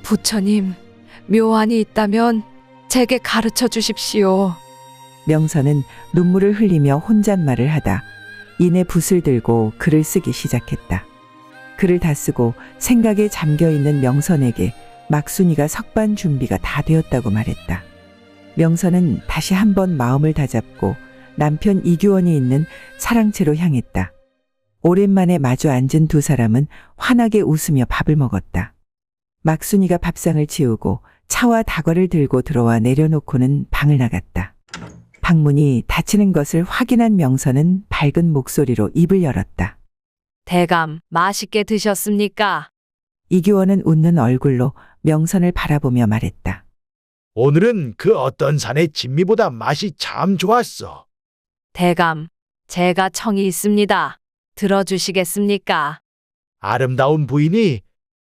부처님, 묘안이 있다면 제게 가르쳐 주십시오. 명선은 눈물을 흘리며 혼잣말을 하다 이내 붓을 들고 글을 쓰기 시작했다. 글을 다 쓰고 생각에 잠겨있는 명선에게 막순이가 석반 준비가 다 되었다고 말했다. 명선은 다시 한번 마음을 다잡고 남편 이규원이 있는 사랑채로 향했다. 오랜만에 마주 앉은 2사람은 환하게 웃으며 밥을 먹었다. 막순이가 밥상을 치우고 차와 다과를 들고 들어와 내려놓고는 방을 나갔다. 방문이 닫히는 것을 확인한 명선은 밝은 목소리로 입을 열었다. 대감, 맛있게 드셨습니까? 이규원은 웃는 얼굴로 명선을 바라보며 말했다. 오늘은 그 어떤 산의 진미보다 맛이 참 좋았어. 대감, 제가 청이 있습니다. 들어주시겠습니까? 아름다운 부인이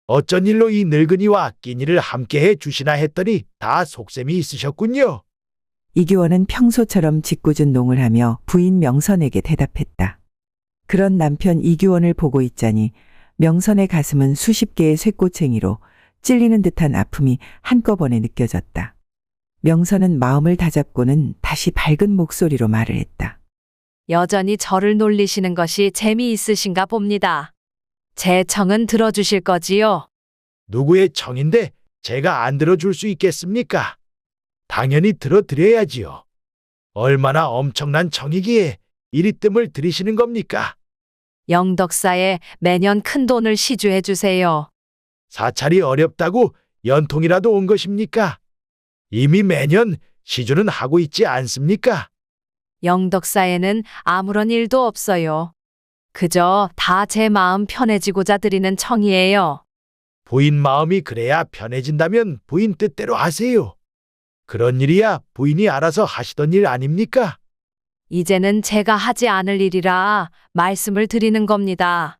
어쩐 일로 이 늙은이와 끼니를 함께해 주시나 했더니 다 속셈이 있으셨군요. 이규원은 평소처럼 짓궂은 농을 하며 부인 명선에게 대답했다. 그런 남편 이규원을 보고 있자니 명선의 가슴은 수십 개의 쇠꼬챙이로 찔리는 듯한 아픔이 한꺼번에 느껴졌다. 명선은 마음을 다잡고는 다시 밝은 목소리로 말을 했다. 여전히 저를 놀리시는 것이 재미있으신가 봅니다. 제 청은 들어주실 거지요? 누구의 청인데 제가 안 들어줄 수 있겠습니까? 당연히 들어드려야지요. 얼마나 엄청난 청이기에 이리 뜸을 들이시는 겁니까? 영덕사에 매년 큰 돈을 시주해 주세요. 사찰이 어렵다고 연통이라도 온 것입니까? 이미 매년 시주는 하고 있지 않습니까? 영덕사에는 아무런 일도 없어요. 그저 다 제 마음 편해지고자 드리는 청이에요. 부인 마음이 그래야 편해진다면 부인 뜻대로 하세요. 그런 일이야 부인이 알아서 하시던 일 아닙니까? 이제는 제가 하지 않을 일이라 말씀을 드리는 겁니다.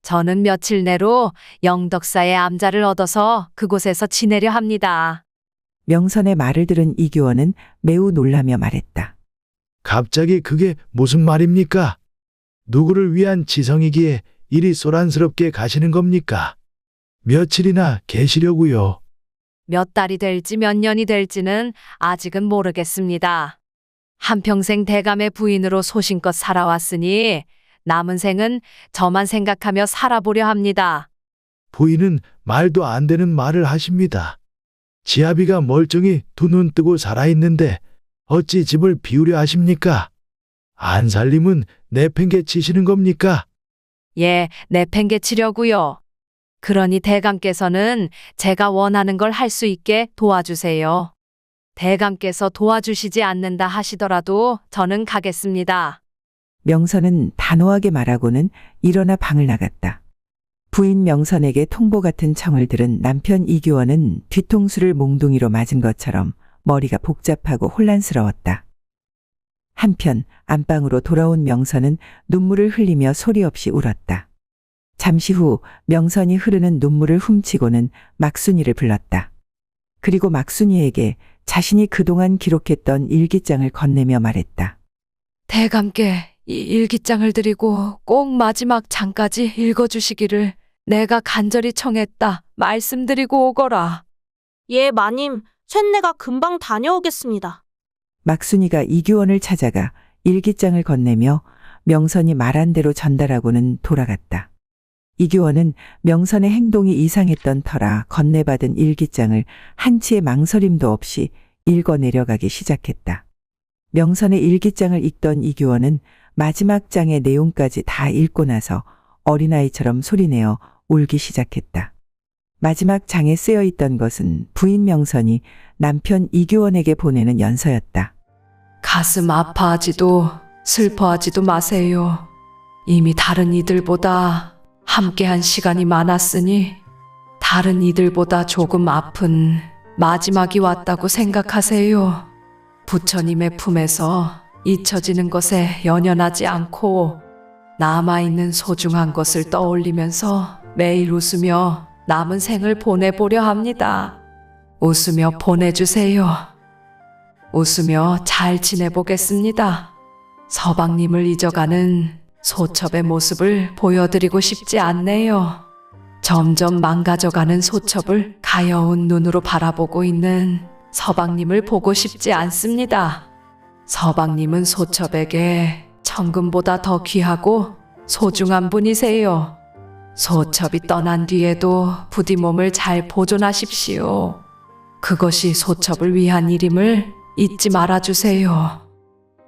저는 며칠 내로 영덕사의 암자를 얻어서 그곳에서 지내려 합니다. 명선의 말을 들은 이규원은 매우 놀라며 말했다. 갑자기 그게 무슨 말입니까? 누구를 위한 지성이기에 이리 소란스럽게 가시는 겁니까? 며칠이나 계시려고요. 몇 달이 될지 몇 년이 될지는 아직은 모르겠습니다. 한평생 대감의 부인으로 소신껏 살아왔으니 남은 생은 저만 생각하며 살아보려 합니다. 부인은 말도 안 되는 말을 하십니다. 지아비가 멀쩡히 두 눈 뜨고 살아있는데 어찌 집을 비우려 하십니까? 안 살림은 내팽개 치시는 겁니까? 예, 내팽개치려고요. 그러니 대감께서는 제가 원하는 걸 할 수 있게 도와주세요. 대감께서 도와주시지 않는다 하시더라도 저는 가겠습니다. 명선은 단호하게 말하고는 일어나 방을 나갔다. 부인 명선에게 통보 같은 청을 들은 남편 이규원은 뒤통수를 몽둥이로 맞은 것처럼 머리가 복잡하고 혼란스러웠다. 한편 안방으로 돌아온 명선은 눈물을 흘리며 소리 없이 울었다. 잠시 후 명선이 흐르는 눈물을 훔치고는 막순이를 불렀다. 그리고 막순이에게 자신이 그동안 기록했던 일기장을 건네며 말했다. 대감께 이 일기장을 드리고 꼭 마지막 장까지 읽어주시기를 내가 간절히 청했다 말씀드리고 오거라. 예, 마님. 쇳내가 금방 다녀오겠습니다. 막순이가 이규원을 찾아가 일기장을 건네며 명선이 말한 대로 전달하고는 돌아갔다. 이규원은 명선의 행동이 이상했던 터라 건네받은 일기장을 한치의 망설임도 없이 읽어 내려가기 시작했다. 명선의 일기장을 읽던 이규원은 마지막 장의 내용까지 다 읽고 나서 어린아이처럼 소리내어 울기 시작했다. 마지막 장에 쓰여 있던 것은 부인 명선이 남편 이규원에게 보내는 연서였다. 가슴 아파하지도 슬퍼하지도 마세요. 이미 다른 이들보다 함께한 시간이 많았으니 다른 이들보다 조금 아픈 마지막이 왔다고 생각하세요. 부처님의 품에서 잊혀지는 것에 연연하지 않고 남아있는 소중한 것을 떠올리면서 매일 웃으며 남은 생을 보내보려 합니다. 웃으며 보내주세요. 웃으며 잘 지내보겠습니다. 서방님을 잊어가는 소첩의 모습을 보여드리고 싶지 않네요. 점점 망가져가는 소첩을 가여운 눈으로 바라보고 있는 서방님을 보고 싶지 않습니다. 서방님은 소첩에게 천금보다 더 귀하고 소중한 분이세요. 소첩이 떠난 뒤에도 부디 몸을 잘 보존하십시오. 그것이 소첩을 위한 일임을 잊지 말아주세요.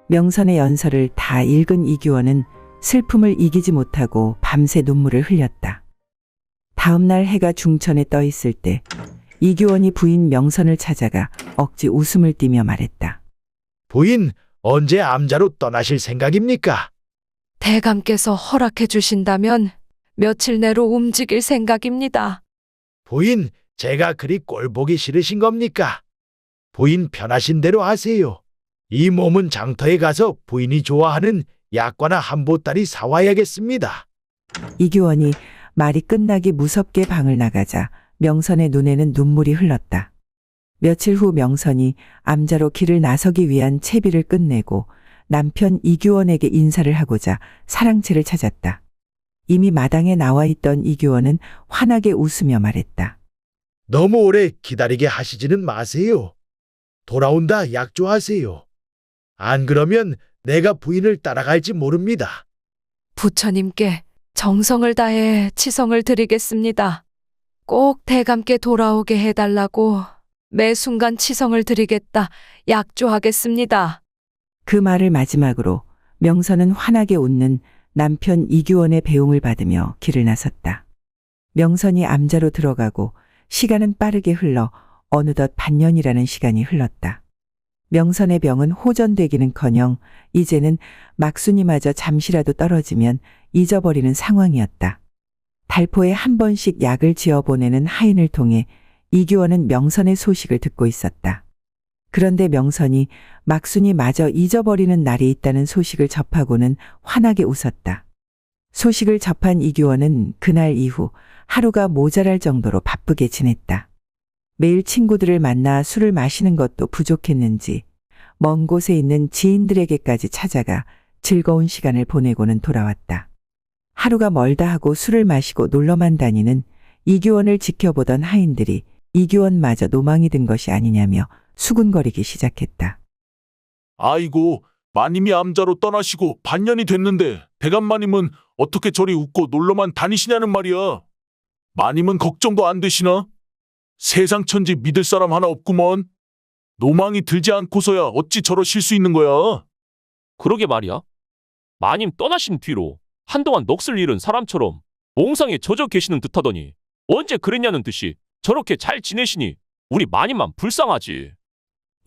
명선의 연설을 다 읽은 이규원은 슬픔을 이기지 못하고 밤새 눈물을 흘렸다. 다음 날 해가 중천에 떠 있을 때 이규원이 부인 명선을 찾아가 억지 웃음을 띠며 말했다. 부인, 언제 암자로 떠나실 생각입니까? 대감께서 허락해 주신다면 며칠 내로 움직일 생각입니다. 부인, 제가 그리 꼴보기 싫으신 겁니까? 부인 편하신 대로 하세요. 이 몸은 장터에 가서 부인이 좋아하는 약과나 한 보따리 사와야겠습니다. 이규원이 말이 끝나기 무섭게 방을 나가자 명선의 눈에는 눈물이 흘렀다. 며칠 후 명선이 암자로 길을 나서기 위한 채비를 끝내고 남편 이규원에게 인사를 하고자 사랑채를 찾았다. 이미 마당에 나와 있던 이규원은 환하게 웃으며 말했다. 너무 오래 기다리게 하시지는 마세요. 돌아온다 약조하세요. 안 그러면 내가 부인을 따라갈지 모릅니다. 부처님께 정성을 다해 치성을 드리겠습니다. 꼭 대감께 돌아오게 해달라고 매 순간 치성을 드리겠다 약조하겠습니다. 그 말을 마지막으로 명선은 환하게 웃는 남편 이규원의 배웅을 받으며 길을 나섰다. 명선이 암자로 들어가고 시간은 빠르게 흘러 어느덧 반년이라는 시간이 흘렀다. 명선의 병은 호전되기는커녕 이제는 막순이마저 잠시라도 떨어지면 잊어버리는 상황이었다. 달포에 한 번씩 약을 지어 보내는 하인을 통해 이규원은 명선의 소식을 듣고 있었다. 그런데 명선이 막순이마저 잊어버리는 날이 있다는 소식을 접하고는 환하게 웃었다. 소식을 접한 이규원은 그날 이후 하루가 모자랄 정도로 바쁘게 지냈다. 매일 친구들을 만나 술을 마시는 것도 부족했는지 먼 곳에 있는 지인들에게까지 찾아가 즐거운 시간을 보내고는 돌아왔다. 하루가 멀다 하고 술을 마시고 놀러만 다니는 이규원을 지켜보던 하인들이 이규원마저 노망이 든 것이 아니냐며 수군거리기 시작했다. 아이고, 마님이 암자로 떠나시고 반년이 됐는데 대감마님은 어떻게 저리 웃고 놀러만 다니시냐는 말이야. 마님은 걱정도 안 되시나? 세상 천지 믿을 사람 하나 없구먼. 노망이 들지 않고서야 어찌 저러실 수 있는 거야. 그러게 말이야. 마님 떠나신 뒤로 한동안 넋을 잃은 사람처럼 몽상에 젖어 계시는 듯하더니 언제 그랬냐는 듯이 저렇게 잘 지내시니 우리 마님만 불쌍하지.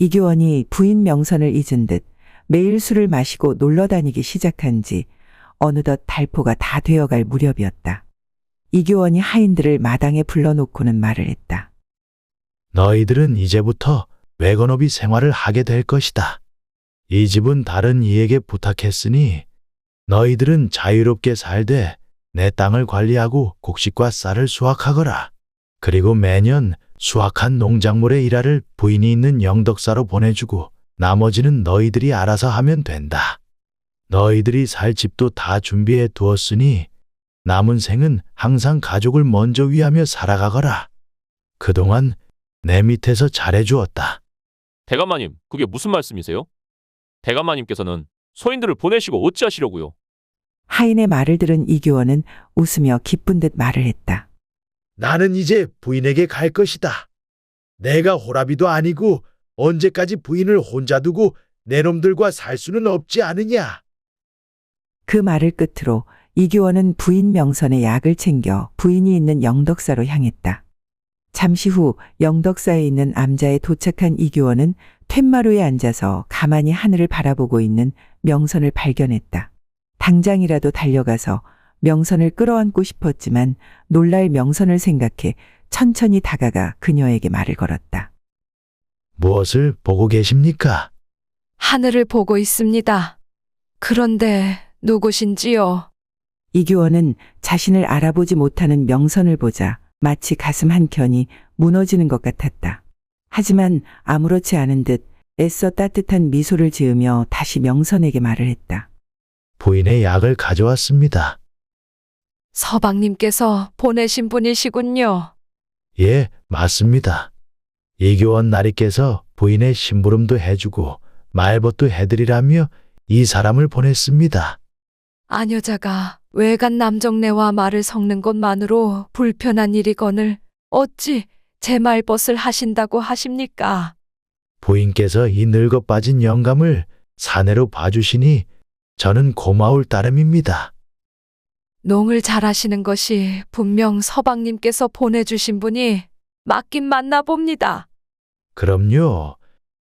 이규원이 부인 명선을 잊은 듯 매일 술을 마시고 놀러 다니기 시작한 지 어느덧 달포가 다 되어갈 무렵이었다. 이규원이 하인들을 마당에 불러놓고는 말을 했다. 너희들은 이제부터 외건업이 생활을 하게 될 것이다. 이 집은 다른 이에게 부탁했으니 너희들은 자유롭게 살되 내 땅을 관리하고 곡식과 쌀을 수확하거라. 그리고 매년 수확한 농작물의 일할을 부인이 있는 영덕사로 보내주고 나머지는 너희들이 알아서 하면 된다. 너희들이 살 집도 다 준비해 두었으니 남은 생은 항상 가족을 먼저 위하며 살아가거라. 그동안 내 밑에서 잘해주었다. 대감마님, 그게 무슨 말씀이세요? 대감마님께서는 소인들을 보내시고 어찌하시려고요? 하인의 말을 들은 이규원은 웃으며 기쁜 듯 말을 했다. 나는 이제 부인에게 갈 것이다. 내가 호라비도 아니고 언제까지 부인을 혼자 두고 내 놈들과 살 수는 없지 않으냐. 그 말을 끝으로 이규원은 부인 명선의 약을 챙겨 부인이 있는 영덕사로 향했다. 잠시 후 영덕사에 있는 암자에 도착한 이규원은 툇마루에 앉아서 가만히 하늘을 바라보고 있는 명선을 발견했다. 당장이라도 달려가서 명선을 끌어안고 싶었지만 놀랄 명선을 생각해 천천히 다가가 그녀에게 말을 걸었다. 무엇을 보고 계십니까? 하늘을 보고 있습니다. 그런데 누구신지요? 이규원은 자신을 알아보지 못하는 명선을 보자 마치 가슴 한켠이 무너지는 것 같았다. 하지만 아무렇지 않은 듯 애써 따뜻한 미소를 지으며 다시 명선에게 말을 했다. 부인의 약을 가져왔습니다. 서방님께서 보내신 분이시군요. 예, 맞습니다. 이규원 나리께서 부인의 심부름도 해주고 말벗도 해드리라며 이 사람을 보냈습니다. 아녀자가 외간 남정네와 말을 섞는 것만으로 불편한 일이거늘 어찌 제 말벗을 하신다고 하십니까? 부인께서 이 늙어 빠진 영감을 사내로 봐주시니 저는 고마울 따름입니다. 농을 잘하시는 것이 분명 서방님께서 보내주신 분이 맞긴 맞나 봅니다. 그럼요.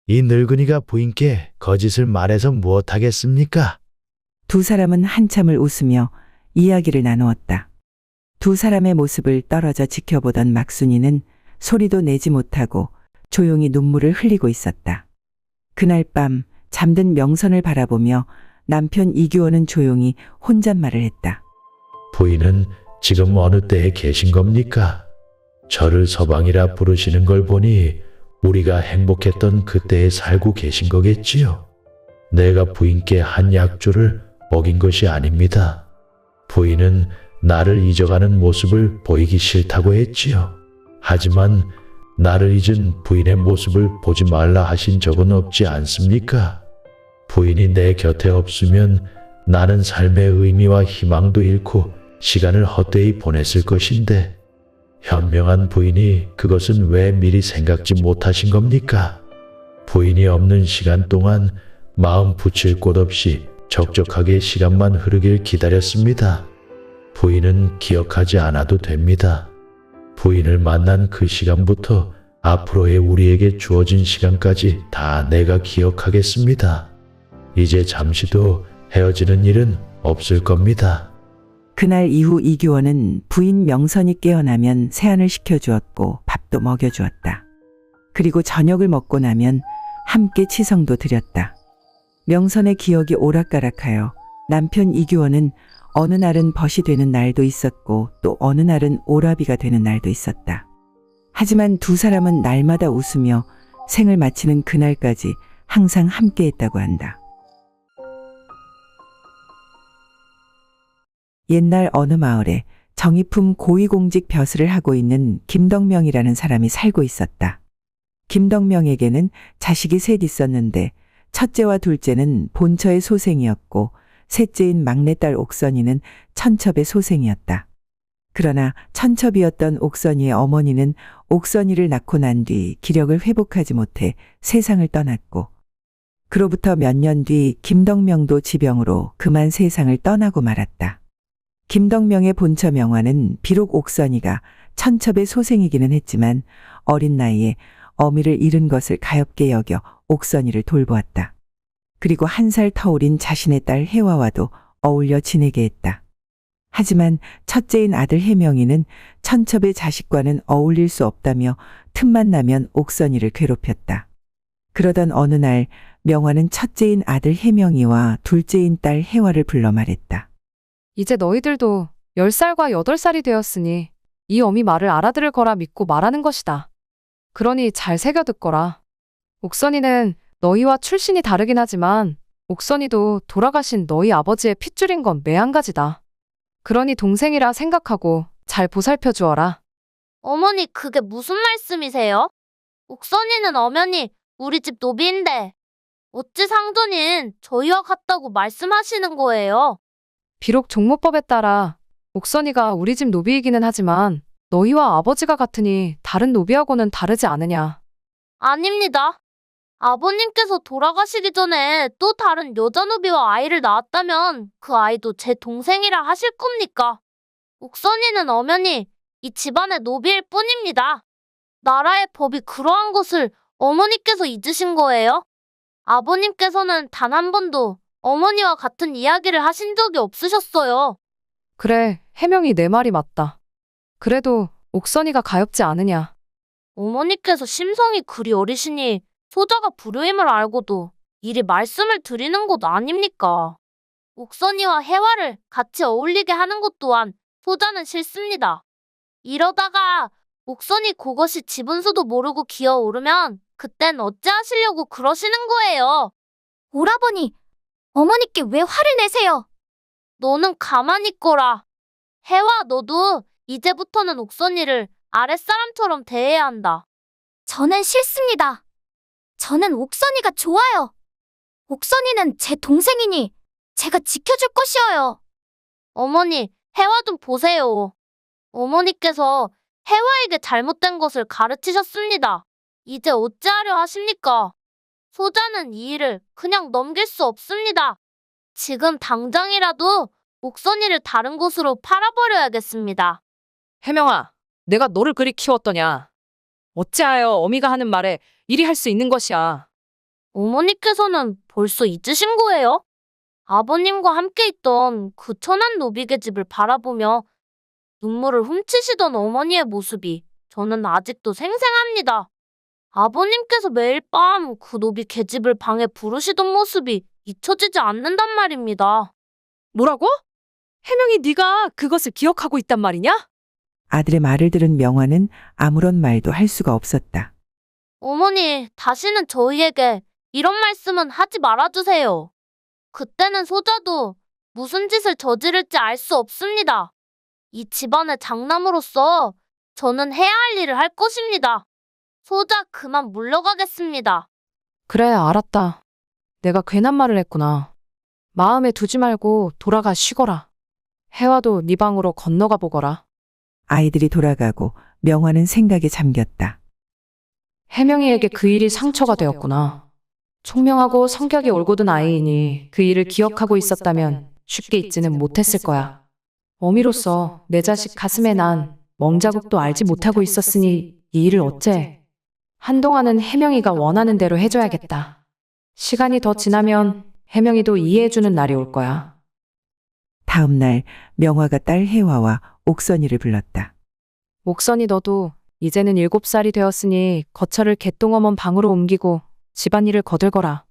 이 늙은이가 부인께 거짓을 말해서 무엇하겠습니까? 두 사람은 한참을 웃으며 이야기를 나누었다. 두 사람의 모습을 떨어져 지켜보던 막순이는 소리도 내지 못하고 조용히 눈물을 흘리고 있었다. 그날 밤 잠든 명선을 바라보며 남편 이규원은 조용히 혼잣말을 했다. 부인은 지금 어느 때에 계신 겁니까? 저를 서방이라 부르시는 걸 보니 우리가 행복했던 그때에 살고 계신 거겠지요. 내가 부인께 한 약조를 어긴 것이 아닙니다. 부인은 나를 잊어가는 모습을 보이기 싫다고 했지요. 하지만 나를 잊은 부인의 모습을 보지 말라 하신 적은 없지 않습니까? 부인이 내 곁에 없으면 나는 삶의 의미와 희망도 잃고 시간을 헛되이 보냈을 것인데 현명한 부인이 그것은 왜 미리 생각지 못하신 겁니까? 부인이 없는 시간 동안 마음 붙일 곳 없이 적적하게 시간만 흐르길 기다렸습니다. 부인은 기억하지 않아도 됩니다. 부인을 만난 그 시간부터 앞으로의 우리에게 주어진 시간까지 다 내가 기억하겠습니다. 이제 잠시도 헤어지는 일은 없을 겁니다. 그날 이후 이규원은 부인 명선이 깨어나면 세안을 시켜주었고 밥도 먹여주었다. 그리고 저녁을 먹고 나면 함께 치성도 드렸다. 명선의 기억이 오락가락하여 남편 이규원은 어느 날은 벗이 되는 날도 있었고 또 어느 날은 오라비가 되는 날도 있었다. 하지만 두 사람은 날마다 웃으며 생을 마치는 그날까지 항상 함께했다고 한다. 옛날 어느 마을에 정의품 고위공직 벼슬을 하고 있는 김덕명이라는 사람이 살고 있었다. 김덕명에게는 자식이 셋 있었는데 첫째와 둘째는 본처의 소생이었고 셋째인 막내딸 옥선이는 천첩의 소생이었다. 그러나 천첩이었던 옥선이의 어머니는 옥선이를 낳고 난 뒤 기력을 회복하지 못해 세상을 떠났고 그로부터 몇 년 뒤 김덕명도 지병으로 그만 세상을 떠나고 말았다. 김덕명의 본처 명화는 비록 옥선이가 천첩의 소생이기는 했지만 어린 나이에 어미를 잃은 것을 가엾게 여겨 옥선이를 돌보았다. 그리고 1살 터울인 자신의 딸 혜화와도 어울려 지내게 했다. 하지만 첫째인 아들 혜명이는 천첩의 자식과는 어울릴 수 없다며 틈만 나면 옥선이를 괴롭혔다. 그러던 어느 날 명화는 첫째인 아들 혜명이와 둘째인 딸 혜화를 불러 말했다. 이제 너희들도 10살과 8살이 되었으니 이 어미 말을 알아들을 거라 믿고 말하는 것이다. 그러니 잘 새겨 듣거라. 옥선이는 너희와 출신이 다르긴 하지만 옥선이도 돌아가신 너희 아버지의 핏줄인 건 매한가지다. 그러니 동생이라 생각하고 잘 보살펴 주어라. 어머니, 그게 무슨 말씀이세요? 옥선이는 엄연히 우리 집 노비인데 어찌 상전인 저희와 같다고 말씀하시는 거예요? 비록 종모법에 따라 옥선이가 우리 집 노비이기는 하지만 너희와 아버지가 같으니 다른 노비하고는 다르지 않으냐. 아닙니다. 아버님께서 돌아가시기 전에 또 다른 여자 노비와 아이를 낳았다면 그 아이도 제 동생이라 하실 겁니까? 옥선이는 엄연히 이 집안의 노비일 뿐입니다. 나라의 법이 그러한 것을 어머니께서 잊으신 거예요? 아버님께서는 단 한 번도 어머니와 같은 이야기를 하신 적이 없으셨어요. 그래, 혜명이 내 말이 맞다. 그래도 옥선이가 가엾지 않으냐. 어머니께서 심성이 그리 어리시니 소자가 불효임을 알고도 이리 말씀을 드리는 것 아닙니까? 옥선이와 혜화를 같이 어울리게 하는 것 또한 소자는 싫습니다. 이러다가 옥선이 그것이 지분수도 모르고 기어오르면 그땐 어찌하시려고 그러시는 거예요? 오라버니, 어머니께 왜 화를 내세요? 너는 가만히 있거라. 혜화, 너도 이제부터는 옥선이를 아랫사람처럼 대해야 한다. 저는 싫습니다. 저는 옥선이가 좋아요. 옥선이는 제 동생이니 제가 지켜줄 것이어요. 어머니, 혜화 좀 보세요. 어머니께서 혜화에게 잘못된 것을 가르치셨습니다. 이제 어찌하려 하십니까? 소자는 이 일을 그냥 넘길 수 없습니다. 지금 당장이라도 옥선이를 다른 곳으로 팔아버려야겠습니다. 혜명아, 내가 너를 그리 키웠더냐. 어찌하여 어미가 하는 말에 이리 할 수 있는 것이야. 어머니께서는 벌써 잊으신 거예요? 아버님과 함께 있던 그 천한 노비의 집을 바라보며 눈물을 훔치시던 어머니의 모습이 저는 아직도 생생합니다. 아버님께서 매일 밤 그 노비 계집을 방에 부르시던 모습이 잊혀지지 않는단 말입니다. 뭐라고? 혜명이 네가 그것을 기억하고 있단 말이냐? 아들의 말을 들은 명화는 아무런 말도 할 수가 없었다. 어머니, 다시는 저희에게 이런 말씀은 하지 말아주세요. 그때는 소자도 무슨 짓을 저지를지 알 수 없습니다. 이 집안의 장남으로서 저는 해야 할 일을 할 것입니다. 소자 그만 물러가겠습니다. 그래, 알았다. 내가 괜한 말을 했구나. 마음에 두지 말고 돌아가 쉬거라. 혜화도 네 방으로 건너가 보거라. 아이들이 돌아가고 명화는 생각에 잠겼다. 혜명이에게 그 일이 상처가 되었구나. 총명하고 성격이 올곧은 아이이니 그 일을 기억하고 있었다면 쉽게 잊지는 못했을 거야. 어미로서 내 자식 가슴에 난 멍자국도 알지 못하고 있었으니 이 일을 어째. 한동안은 혜명이가 원하는 대로 해줘야겠다. 시간이 더 지나면 혜명이도 이해해주는 날이 올 거야. 다음 날 명화가 딸 혜화와 옥선이를 불렀다. 옥선이 너도 이제는 7살이 되었으니 거처를 개똥어먼 방으로 옮기고 집안일을 거들거라.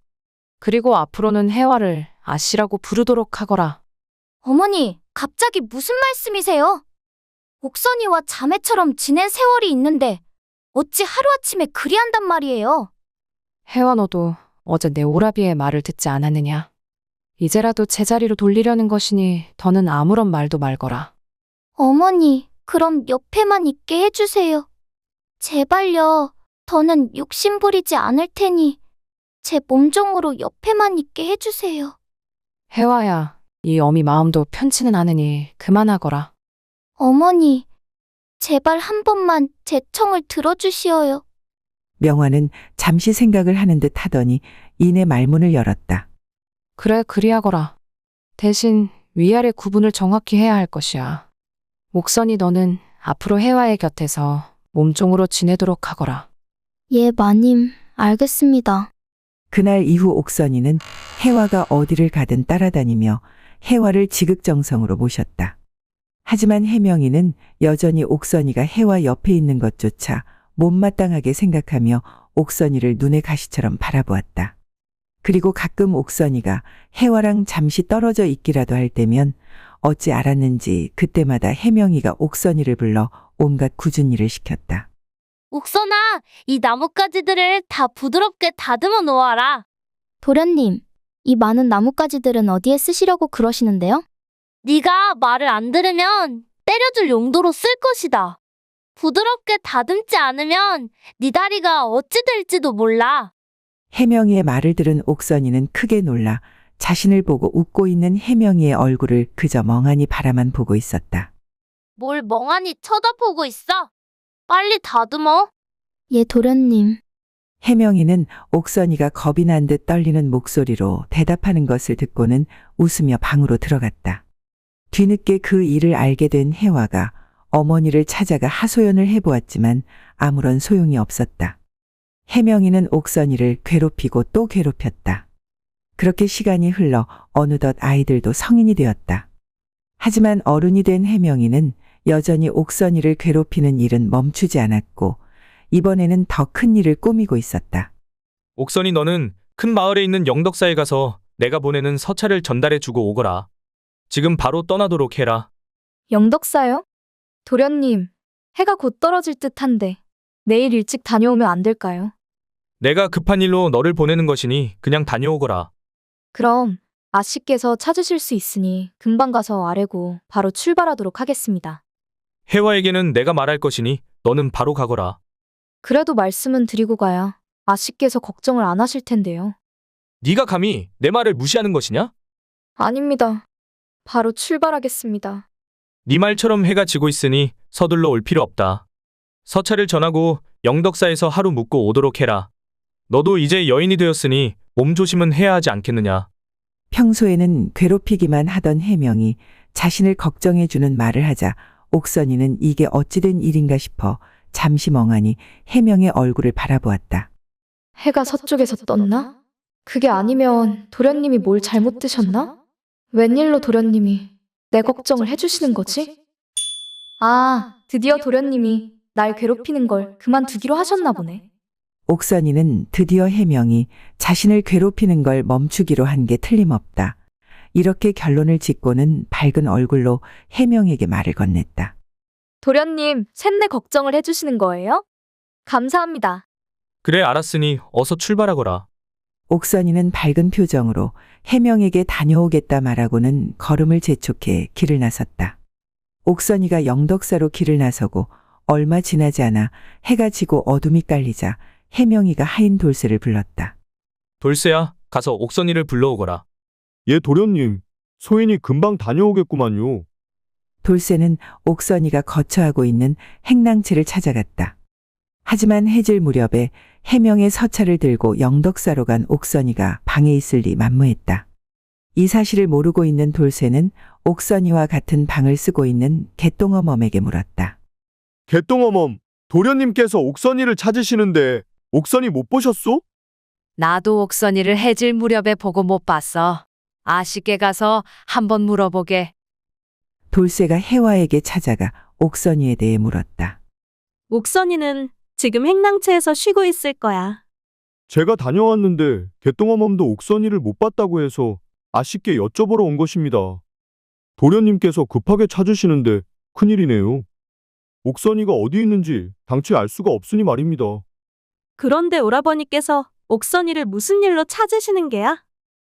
그리고 앞으로는 혜화를 아씨라고 부르도록 하거라. 어머니, 갑자기 무슨 말씀이세요? 옥선이와 자매처럼 지낸 세월이 있는데 어찌 하루아침에 그리 한단 말이에요? 혜화 너도 어제 내 오라비의 말을 듣지 않았느냐? 이제라도 제자리로 돌리려는 것이니 더는 아무런 말도 말거라. 어머니, 그럼 옆에만 있게 해주세요. 제발요. 더는 욕심 부리지 않을 테니 제 몸종으로 옆에만 있게 해주세요. 혜화야, 이 어미 마음도 편치는 않으니 그만하거라. 어머니, 제발 한 번만 제 청을 들어주시어요. 명화는 잠시 생각을 하는 듯 하더니 이내 말문을 열었다. 그래, 그리하거라. 대신 위아래 구분을 정확히 해야 할 것이야. 옥선이 너는 앞으로 혜화의 곁에서 몸종으로 지내도록 하거라. 예, 마님, 알겠습니다. 그날 이후 옥선이는 혜화가 어디를 가든 따라다니며 혜화를 지극정성으로 모셨다. 하지만 혜명이는 여전히 옥선이가 혜화 옆에 있는 것조차 못마땅하게 생각하며 옥선이를 눈의 가시처럼 바라보았다. 그리고 가끔 옥선이가 혜화랑 잠시 떨어져 있기라도 할 때면 어찌 알았는지 그때마다 혜명이가 옥선이를 불러 온갖 굳은 일을 시켰다. 옥선아, 이 나뭇가지들을 다 부드럽게 다듬어 놓아라. 도련님, 이 많은 나뭇가지들은 어디에 쓰시려고 그러시는데요? 네가 말을 안 들으면 때려줄 용도로 쓸 것이다. 부드럽게 다듬지 않으면 네 다리가 어찌 될지도 몰라. 혜명이의 말을 들은 옥선이는 크게 놀라 자신을 보고 웃고 있는 혜명이의 얼굴을 그저 멍하니 바라만 보고 있었다. 뭘 멍하니 쳐다보고 있어? 빨리 다듬어. 예, 도련님. 혜명이는 옥선이가 겁이 난 듯 떨리는 목소리로 대답하는 것을 듣고는 웃으며 방으로 들어갔다. 뒤늦게 그 일을 알게 된 혜화가 어머니를 찾아가 하소연을 해보았지만 아무런 소용이 없었다. 혜명이는 옥선이를 괴롭히고 또 괴롭혔다. 그렇게 시간이 흘러 어느덧 아이들도 성인이 되었다. 하지만 어른이 된 혜명이는 여전히 옥선이를 괴롭히는 일은 멈추지 않았고 이번에는 더 큰 일을 꾸미고 있었다. 옥선이 너는 큰 마을에 있는 영덕사에 가서 내가 보내는 서찰을 전달해 주고 오거라. 지금 바로 떠나도록 해라. 영덕사요? 도련님, 해가 곧 떨어질 듯한데 내일 일찍 다녀오면 안 될까요? 내가 급한 일로 너를 보내는 것이니 그냥 다녀오거라. 그럼 아씨께서 찾으실 수 있으니 금방 가서 아래고 바로 출발하도록 하겠습니다. 혜화에게는 내가 말할 것이니 너는 바로 가거라. 그래도 말씀은 드리고 가야 아씨께서 걱정을 안 하실 텐데요. 네가 감히 내 말을 무시하는 것이냐? 아닙니다. 바로 출발하겠습니다. 네 말처럼 해가 지고 있으니 서둘러 올 필요 없다. 서찰을 전하고 영덕사에서 하루 묵고 오도록 해라. 너도 이제 여인이 되었으니 몸조심은 해야 하지 않겠느냐. 평소에는 괴롭히기만 하던 혜명이 자신을 걱정해주는 말을 하자 옥선이는 이게 어찌된 일인가 싶어 잠시 멍하니 혜명의 얼굴을 바라보았다. 해가 서쪽에서 떴나? 그게 아니면 도련님이 뭘 잘못 드셨나? 웬일로 도련님이 내 걱정을 해주시는 거지? 아, 드디어 도련님이 날 괴롭히는 걸 그만두기로 하셨나 보네. 옥선이는 드디어 혜명이 자신을 괴롭히는 걸 멈추기로 한 게 틀림없다. 이렇게 결론을 짓고는 밝은 얼굴로 혜명에게 말을 건넸다. 도련님, 쇳내 걱정을 해주시는 거예요? 감사합니다. 그래 알았으니 어서 출발하거라. 옥선이는 밝은 표정으로 혜명에게 다녀오겠다 말하고는 걸음을 재촉해 길을 나섰다. 옥선이가 영덕사로 길을 나서고 얼마 지나지 않아 해가 지고 어둠이 깔리자 혜명이가 하인 돌쇠를 불렀다. 돌쇠야, 가서 옥선이를 불러오거라. 예, 도련님. 소인이 금방 다녀오겠구만요. 돌쇠는 옥선이가 거처하고 있는 행랑채를 찾아갔다. 하지만 해질 무렵에 해명의 서찰을 들고 영덕사로 간 옥선이가 방에 있을 리 만무했다. 이 사실을 모르고 있는 돌쇠는 옥선이와 같은 방을 쓰고 있는 개똥어멈에게 물었다. 개똥어멈, 도련님께서 옥선이를 찾으시는데 옥선이 못 보셨소? 나도 옥선이를 해질 무렵에 보고 못 봤어. 아쉽게 가서 한번 물어보게. 돌쇠가 해와에게 찾아가 옥선이에 대해 물었다. 옥선이는 지금 행랑채에서 쉬고 있을 거야. 제가 다녀왔는데 개똥어멈도 옥선이를 못 봤다고 해서 아쉽게 여쭤보러 온 것입니다. 도련님께서 급하게 찾으시는데 큰일이네요. 옥선이가 어디 있는지 당최 알 수가 없으니 말입니다. 그런데 오라버니께서 옥선이를 무슨 일로 찾으시는 게야?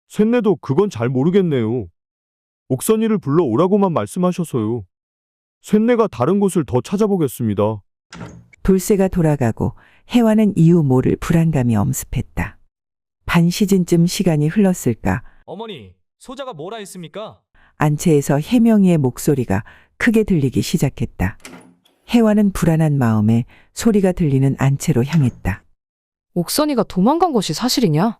쇳내도 그건 잘 모르겠네요. 옥선이를 불러오라고만 말씀하셔서요. 쇳내가 다른 곳을 더 찾아보겠습니다. 돌쇠가 돌아가고 해와는 이유 모를 불안감이 엄습했다. 반 시즌쯤 시간이 흘렀을까 어머니, 소자가 뭐라 했습니까? 안채에서 해명이의 목소리가 크게 들리기 시작했다. 해와는 불안한 마음에 소리가 들리는 안채로 향했다. 옥선이가 도망간 것이 사실이냐?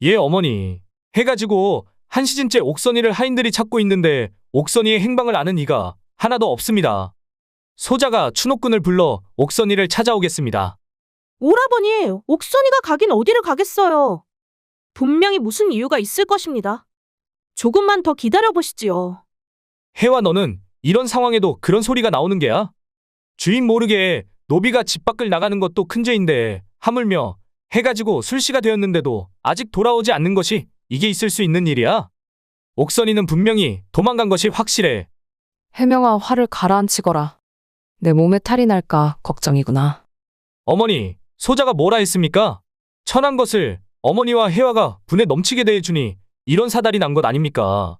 예, 어머니. 해가지고 한 시즌째 옥선이를 하인들이 찾고 있는데 옥선이의 행방을 아는 이가 하나도 없습니다. 소자가 추노꾼을 불러 옥선이를 찾아오겠습니다. 오라버니, 옥선이가 가긴 어디를 가겠어요. 분명히 무슨 이유가 있을 것입니다. 조금만 더 기다려보시지요. 해와 너는 이런 상황에도 그런 소리가 나오는 게야? 주인 모르게 노비가 집 밖을 나가는 것도 큰 죄인데 하물며 해가지고 술시가 되었는데도 아직 돌아오지 않는 것이 이게 있을 수 있는 일이야? 옥선이는 분명히 도망간 것이 확실해. 해명아, 화를 가라앉히거라. 내 몸에 탈이 날까 걱정이구나. 어머니, 소자가 뭐라 했습니까? 천한 것을 어머니와 해와가 분에 넘치게 대해주니 이런 사달이 난 것 아닙니까?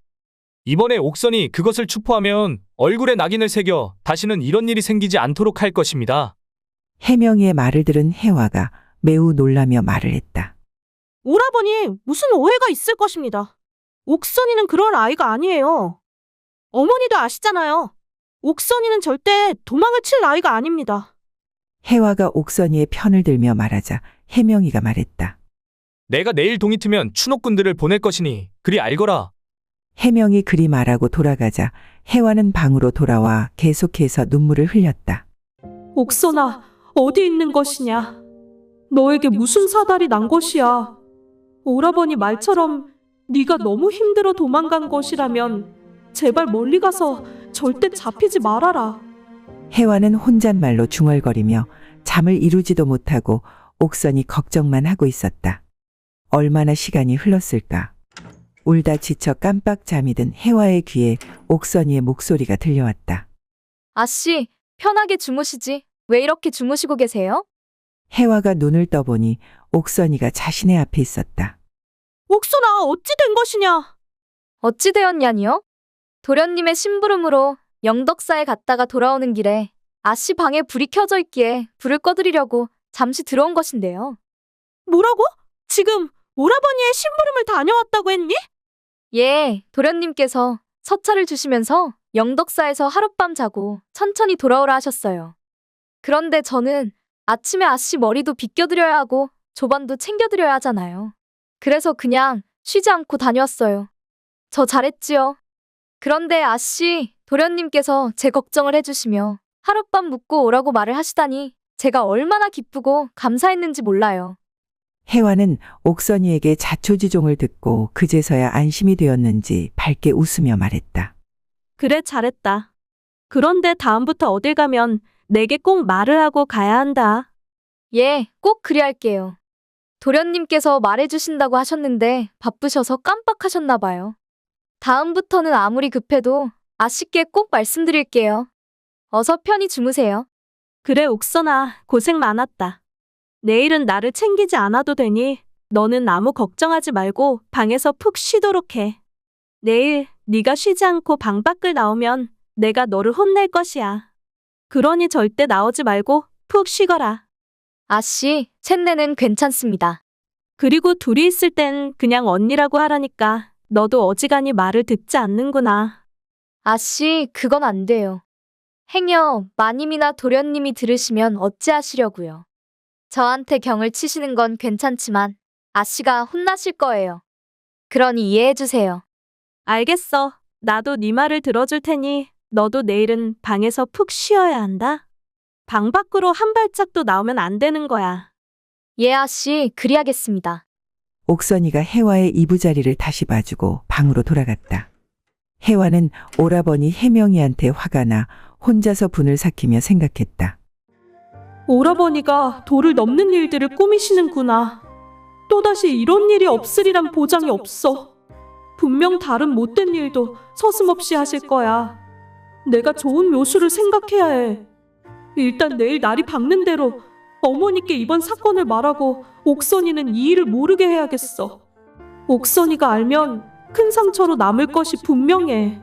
이번에 옥선이 그것을 추포하면 얼굴에 낙인을 새겨 다시는 이런 일이 생기지 않도록 할 것입니다. 해명이의 말을 들은 해와가 매우 놀라며 말을 했다. 오라버니, 무슨 오해가 있을 것입니다. 옥선이는 그럴 아이가 아니에요. 어머니도 아시잖아요. 옥선이는 절대 도망을 칠 아이가 아닙니다. 해와가 옥선이의 편을 들며 말하자 해명이가 말했다. 내가 내일 동이 트면 추노꾼들을 보낼 것이니 그리 알거라. 해명이 그리 말하고 돌아가자 해와는 방으로 돌아와 계속해서 눈물을 흘렸다. 옥선아, 어디 있는 것이냐? 너에게 무슨 사달이 난 것이야? 오라버니 말처럼 네가 너무 힘들어 도망간 것이라면 제발 멀리 가서 절대 잡히지 말아라. 해와는 혼잣말로 중얼거리며 잠을 이루지도 못하고 옥선이 걱정만 하고 있었다. 얼마나 시간이 흘렀을까? 울다 지쳐 깜빡 잠이 든 해와의 귀에 옥선이의 목소리가 들려왔다. 아씨, 편하게 주무시지. 왜 이렇게 주무시고 계세요? 해와가 눈을 떠보니 옥선이가 자신의 앞에 있었다. 옥선아, 어찌 된 것이냐? 어찌 되었냐니요? 도련님의 심부름으로 영덕사에 갔다가 돌아오는 길에 아씨 방에 불이 켜져 있기에 불을 꺼드리려고 잠시 들어온 것인데요. 뭐라고? 지금 오라버니의 심부름을 다녀왔다고 했니? 예, 도련님께서 서차를 주시면서 영덕사에서 하룻밤 자고 천천히 돌아오라 하셨어요. 그런데 저는 아침에 아씨 머리도 빗겨드려야 하고 조반도 챙겨드려야 하잖아요. 그래서 그냥 쉬지 않고 다녀왔어요. 저 잘했지요. 그런데 아씨, 도련님께서 제 걱정을 해주시며 하룻밤 묵고 오라고 말을 하시다니 제가 얼마나 기쁘고 감사했는지 몰라요. 해와는 옥선이에게 자초지종을 듣고 그제서야 안심이 되었는지 밝게 웃으며 말했다. 그래, 잘했다. 그런데 다음부터 어딜 가면 내게 꼭 말을 하고 가야 한다. 예, 꼭 그리할게요. 도련님께서 말해주신다고 하셨는데 바쁘셔서 깜빡하셨나 봐요. 다음부터는 아무리 급해도 아씨께 꼭 말씀드릴게요. 어서 편히 주무세요. 그래, 옥선아, 고생 많았다. 내일은 나를 챙기지 않아도 되니 너는 아무 걱정하지 말고 방에서 푹 쉬도록 해. 내일 네가 쉬지 않고 방 밖을 나오면 내가 너를 혼낼 것이야. 그러니 절대 나오지 말고 푹 쉬거라. 아씨, 쇳내는 괜찮습니다. 그리고 둘이 있을 땐 그냥 언니라고 하라니까 너도 어지간히 말을 듣지 않는구나. 아씨, 그건 안 돼요. 행여 마님이나 도련님이 들으시면 어찌하시려고요. 저한테 경을 치시는 건 괜찮지만 아씨가 혼나실 거예요. 그러니 이해해주세요. 알겠어. 나도 네 말을 들어줄 테니 너도 내일은 방에서 푹 쉬어야 한다. 방 밖으로 한 발짝도 나오면 안 되는 거야. 예, 아씨, 그리하겠습니다. 옥선이가 혜화의 이부자리를 다시 봐주고 방으로 돌아갔다. 혜화는 오라버니 혜명이한테 화가 나 혼자서 분을 삭히며 생각했다. 오라버니가 도를 넘는 일들을 꾸미시는구나. 또다시 이런 일이 없으리란 보장이 없어. 분명 다른 못된 일도 서슴없이 하실 거야. 내가 좋은 묘수를 생각해야 해. 일단 내일 날이 밝는 대로 어머니께 이번 사건을 말하고 옥선이는 이 일을 모르게 해야겠어. 옥선이가 알면 큰 상처로 남을 것이 분명해.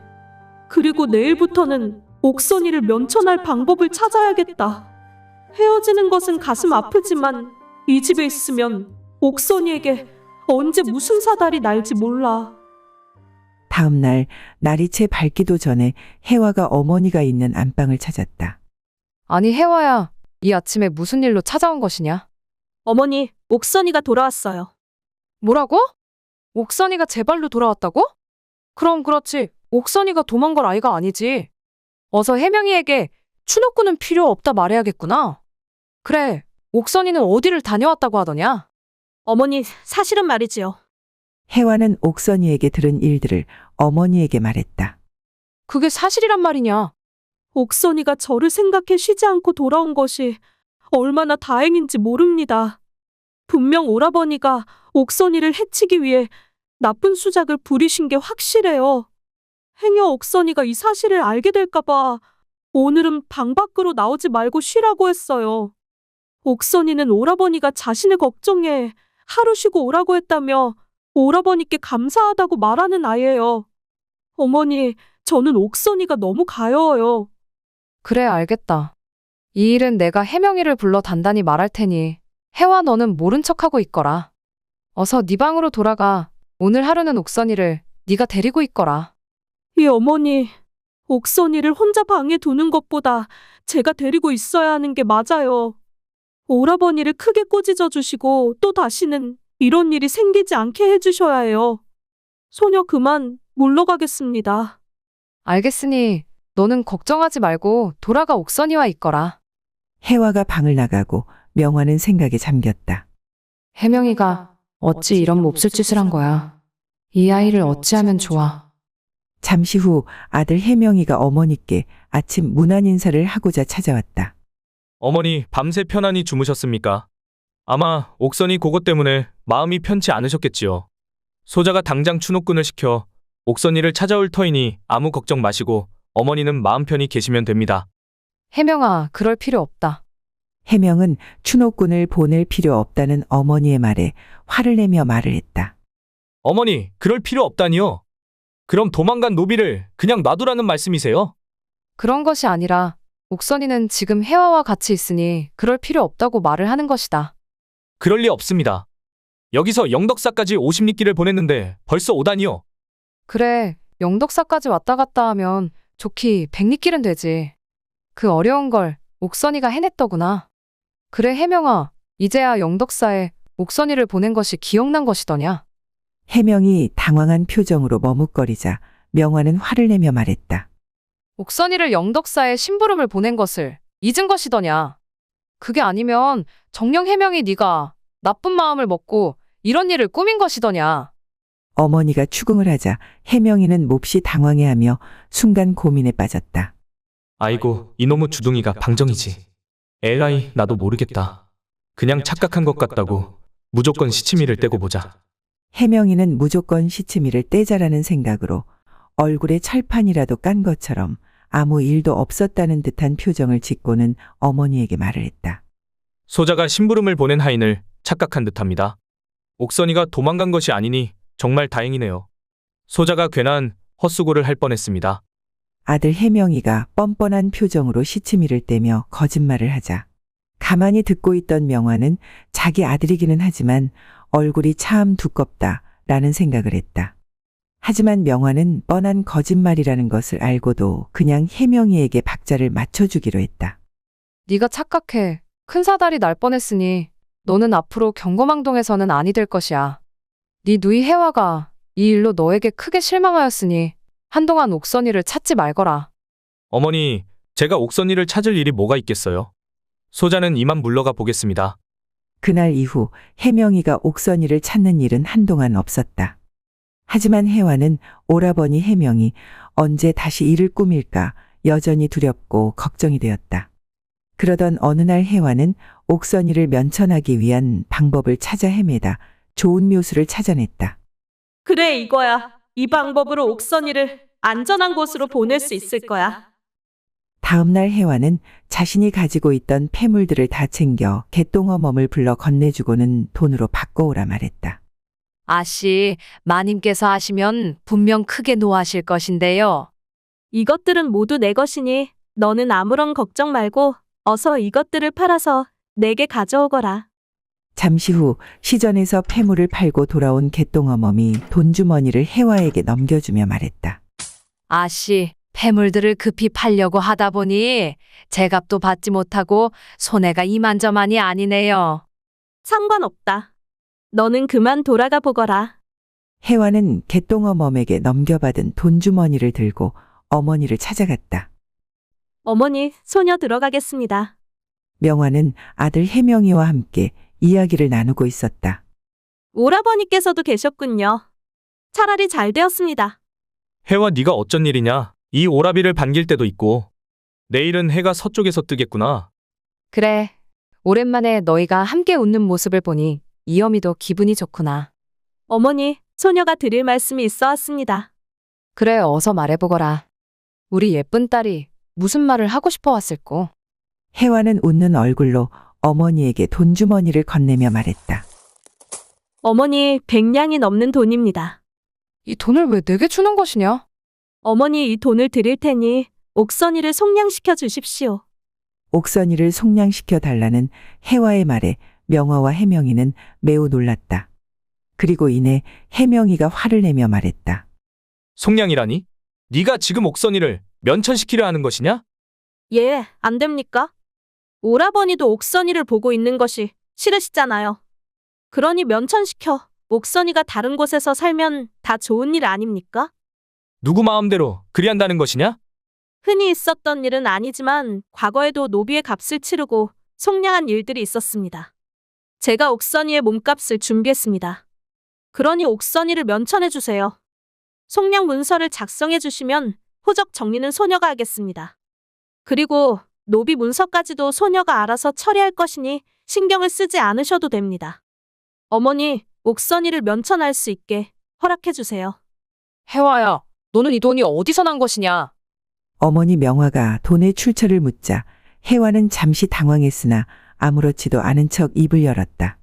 그리고 내일부터는 옥선이를 면천할 방법을 찾아야겠다. 헤어지는 것은 가슴 아프지만 이 집에 있으면 옥선이에게 언제 무슨 사달이 날지 몰라. 다음 날 날이 채 밝기도 전에 혜화가 어머니가 있는 안방을 찾았다. 아니, 혜화야, 이 아침에 무슨 일로 찾아온 것이냐? 어머니, 옥선이가 돌아왔어요. 뭐라고? 옥선이가 제 발로 돌아왔다고? 그럼 그렇지. 옥선이가 도망갈 아이가 아니지. 어서 혜명이에게 추노꾼은 필요 없다 말해야겠구나. 그래, 옥선이는 어디를 다녀왔다고 하더냐? 어머니, 사실은 말이지요. 혜화는 옥선이에게 들은 일들을 어머니에게 말했다. 그게 사실이란 말이냐? 옥선이가 저를 생각해 쉬지 않고 돌아온 것이 얼마나 다행인지 모릅니다. 분명 오라버니가 옥선이를 해치기 위해 나쁜 수작을 부리신 게 확실해요. 행여 옥선이가 이 사실을 알게 될까봐 오늘은 방 밖으로 나오지 말고 쉬라고 했어요. 옥선이는 오라버니가 자신을 걱정해 하루 쉬고 오라고 했다며 오라버니께 감사하다고 말하는 아이예요. 어머니, 저는 옥선이가 너무 가여워요. 그래, 알겠다. 이 일은 내가 혜명이를 불러 단단히 말할 테니 혜화 너는 모른 척하고 있거라. 어서 네 방으로 돌아가. 오늘 하루는 옥선이를 네가 데리고 있거라. 이 어머니, 옥선이를 혼자 방에 두는 것보다 제가 데리고 있어야 하는 게 맞아요. 오라버니를 크게 꾸짖어 주시고 또 다시는 이런 일이 생기지 않게 해주셔야 해요. 소녀 그만 물러가겠습니다. 알겠으니 너는 걱정하지 말고 돌아가 옥선이와 있거라. 혜화가 방을 나가고 명화는 생각에 잠겼다. 혜명이가 어찌 이런 몹쓸 짓을 한 거야. 이 아이를 어찌하면 좋아. 잠시 후 아들 혜명이가 어머니께 아침 문안 인사를 하고자 찾아왔다. 어머니, 밤새 편안히 주무셨습니까? 아마 옥선이 그것 때문에 마음이 편치 않으셨겠지요. 소자가 당장 추노꾼을 시켜 옥선이를 찾아올 터이니 아무 걱정 마시고 어머니는 마음 편히 계시면 됩니다. 혜명아, 그럴 필요 없다. 혜명은 추노꾼을 보낼 필요 없다는 어머니의 말에 화를 내며 말을 했다. 어머니, 그럴 필요 없다니요? 그럼 도망간 노비를 그냥 놔두라는 말씀이세요? 그런 것이 아니라 옥선이는 지금 혜화와 같이 있으니 그럴 필요 없다고 말을 하는 것이다. 그럴 리 없습니다. 여기서 영덕사까지 50리길을 보냈는데 벌써 5단이요. 그래, 영덕사까지 왔다 갔다 하면 좋기 100리길은 되지. 그 어려운 걸 옥선이가 해냈더구나. 그래, 혜명아, 이제야 영덕사에 옥선이를 보낸 것이 기억난 것이더냐. 혜명이 당황한 표정으로 머뭇거리자 명화는 화를 내며 말했다. 옥선이를 영덕사에 심부름을 보낸 것을 잊은 것이더냐. 그게 아니면 정녕 혜명이 네가 나쁜 마음을 먹고 이런 일을 꾸민 것이더냐. 어머니가 추궁을 하자 혜명이는 몹시 당황해하며 순간 고민에 빠졌다. 아이고, 이놈의 주둥이가 방정이지. 에라이, 나도 모르겠다. 그냥 착각한 것 같다고 무조건 시치미를 떼고 보자. 혜명이는 무조건 시치미를 떼자라는 생각으로 얼굴에 철판이라도 깐 것처럼 아무 일도 없었다는 듯한 표정을 짓고는 어머니에게 말을 했다. 소자가 심부름을 보낸 하인을 착각한 듯합니다. 옥선이가 도망간 것이 아니니 정말 다행이네요. 소자가 괜한 헛수고를 할 뻔했습니다. 아들 혜명이가 뻔뻔한 표정으로 시치미를 떼며 거짓말을 하자 가만히 듣고 있던 명화는 자기 아들이기는 하지만 얼굴이 참 두껍다라는 생각을 했다. 하지만 명화는 뻔한 거짓말이라는 것을 알고도 그냥 혜명이에게 박자를 맞춰주기로 했다. 네가 착각해 큰 사달이 날 뻔했으니 너는 앞으로 경거망동에서는 아니 될 것이야. 네 누이 혜화가 이 일로 너에게 크게 실망하였으니 한동안 옥선이를 찾지 말거라. 어머니, 제가 옥선이를 찾을 일이 뭐가 있겠어요? 소자는 이만 물러가 보겠습니다. 그날 이후 해명이가 옥선이를 찾는 일은 한동안 없었다. 하지만 해와는 오라버니 해명이 언제 다시 일을 꾸밀까 여전히 두렵고 걱정이 되었다. 그러던 어느 날 해와는 옥선이를 면천하기 위한 방법을 찾아 헤매다 좋은 묘수를 찾아냈다. 그래, 이거야. 이 방법으로 옥선이를 안전한 곳으로 보낼 수 있을 거야. 다음 날 해와는 자신이 가지고 있던 폐물들을 다 챙겨 개똥어멈을 불러 건네주고는 돈으로 바꿔오라 말했다. 아씨, 마님께서 하시면 분명 크게 노하실 것인데요. 이것들은 모두 내 것이니 너는 아무런 걱정 말고 어서 이것들을 팔아서 내게 가져오거라. 잠시 후 시전에서 폐물을 팔고 돌아온 개똥어멈이 돈주머니를 해와에게 넘겨주며 말했다. 아씨, 폐물들을 급히 팔려고 하다 보니 제값도 받지 못하고 손해가 이만저만이 아니네요. 상관없다. 너는 그만 돌아가 보거라. 해와는 개똥어멈에게 넘겨받은 돈주머니를 들고 어머니를 찾아갔다. 어머니, 소녀 들어가겠습니다. 명화는 아들 해명이와 함께 이야기를 나누고 있었다. 오라버니께서도 계셨군요. 차라리 잘 되었습니다. 해와 네가 어쩐 일이냐? 이 오라비를 반길 때도 있고. 내일은 해가 서쪽에서 뜨겠구나. 그래, 오랜만에 너희가 함께 웃는 모습을 보니 이 어미도 기분이 좋구나. 어머니, 소녀가 드릴 말씀이 있어 왔습니다. 그래, 어서 말해보거라. 우리 예쁜 딸이 무슨 말을 하고 싶어 왔을꼬? 해와는 웃는 얼굴로 어머니에게 돈주머니를 건네며 말했다. 어머니, 100냥이 넘는 돈입니다. 이 돈을 왜 내게 주는 것이냐? 어머니, 이 돈을 드릴 테니 옥선이를 속량시켜 주십시오. 옥선이를 속량시켜 달라는 해와의 말에 명화와 해명이는 매우 놀랐다. 그리고 이내 해명이가 화를 내며 말했다. 속량이라니? 네가 지금 옥선이를 면천시키려 하는 것이냐? 예, 안 됩니까? 오라버니도 옥선이를 보고 있는 것이 싫으시잖아요. 그러니 면천시켜 옥선이가 다른 곳에서 살면 다 좋은 일 아닙니까? 누구 마음대로 그리한다는 것이냐? 흔히 있었던 일은 아니지만 과거에도 노비의 값을 치르고 속량한 일들이 있었습니다. 제가 옥선이의 몸값을 준비했습니다. 그러니 옥선이를 면천해 주세요. 속량 문서를 작성해 주시면 호적 정리는 소녀가 하겠습니다. 그리고 노비 문서까지도 소녀가 알아서 처리할 것이니 신경을 쓰지 않으셔도 됩니다. 어머니, 옥선이를 면천할 수 있게 허락해 주세요. 해와야, 너는 이 돈이 어디서 난 것이냐? 어머니 명화가 돈의 출처를 묻자 해와는 잠시 당황했으나 아무렇지도 않은 척 입을 열었다.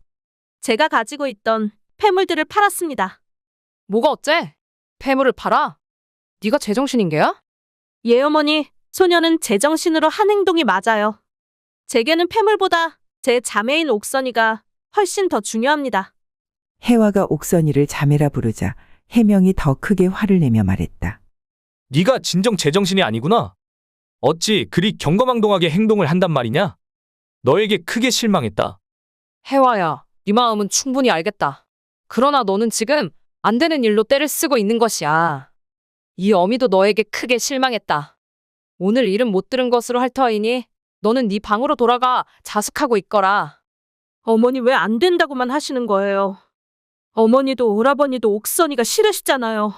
제가 가지고 있던 폐물들을 팔았습니다. 뭐가 어째? 폐물을 팔아? 네가 제정신인 게야? 예, 어머니, 소녀는 제정신으로 한 행동이 맞아요. 제게는 폐물보다 제 자매인 옥선이가 훨씬 더 중요합니다. 해와가 옥선이를 자매라 부르자 해명이 더 크게 화를 내며 말했다. 네가 진정 제정신이 아니구나. 어찌 그리 경거망동하게 행동을 한단 말이냐? 너에게 크게 실망했다. 해와야, 네 마음은 충분히 알겠다. 그러나 너는 지금 안 되는 일로 때를 쓰고 있는 것이야. 이 어미도 너에게 크게 실망했다. 오늘 일은 못 들은 것으로 할 터이니 너는 네 방으로 돌아가 자숙하고 있거라. 어머니, 왜 안 된다고만 하시는 거예요? 어머니도 오라버니도 옥선이가 싫으시잖아요.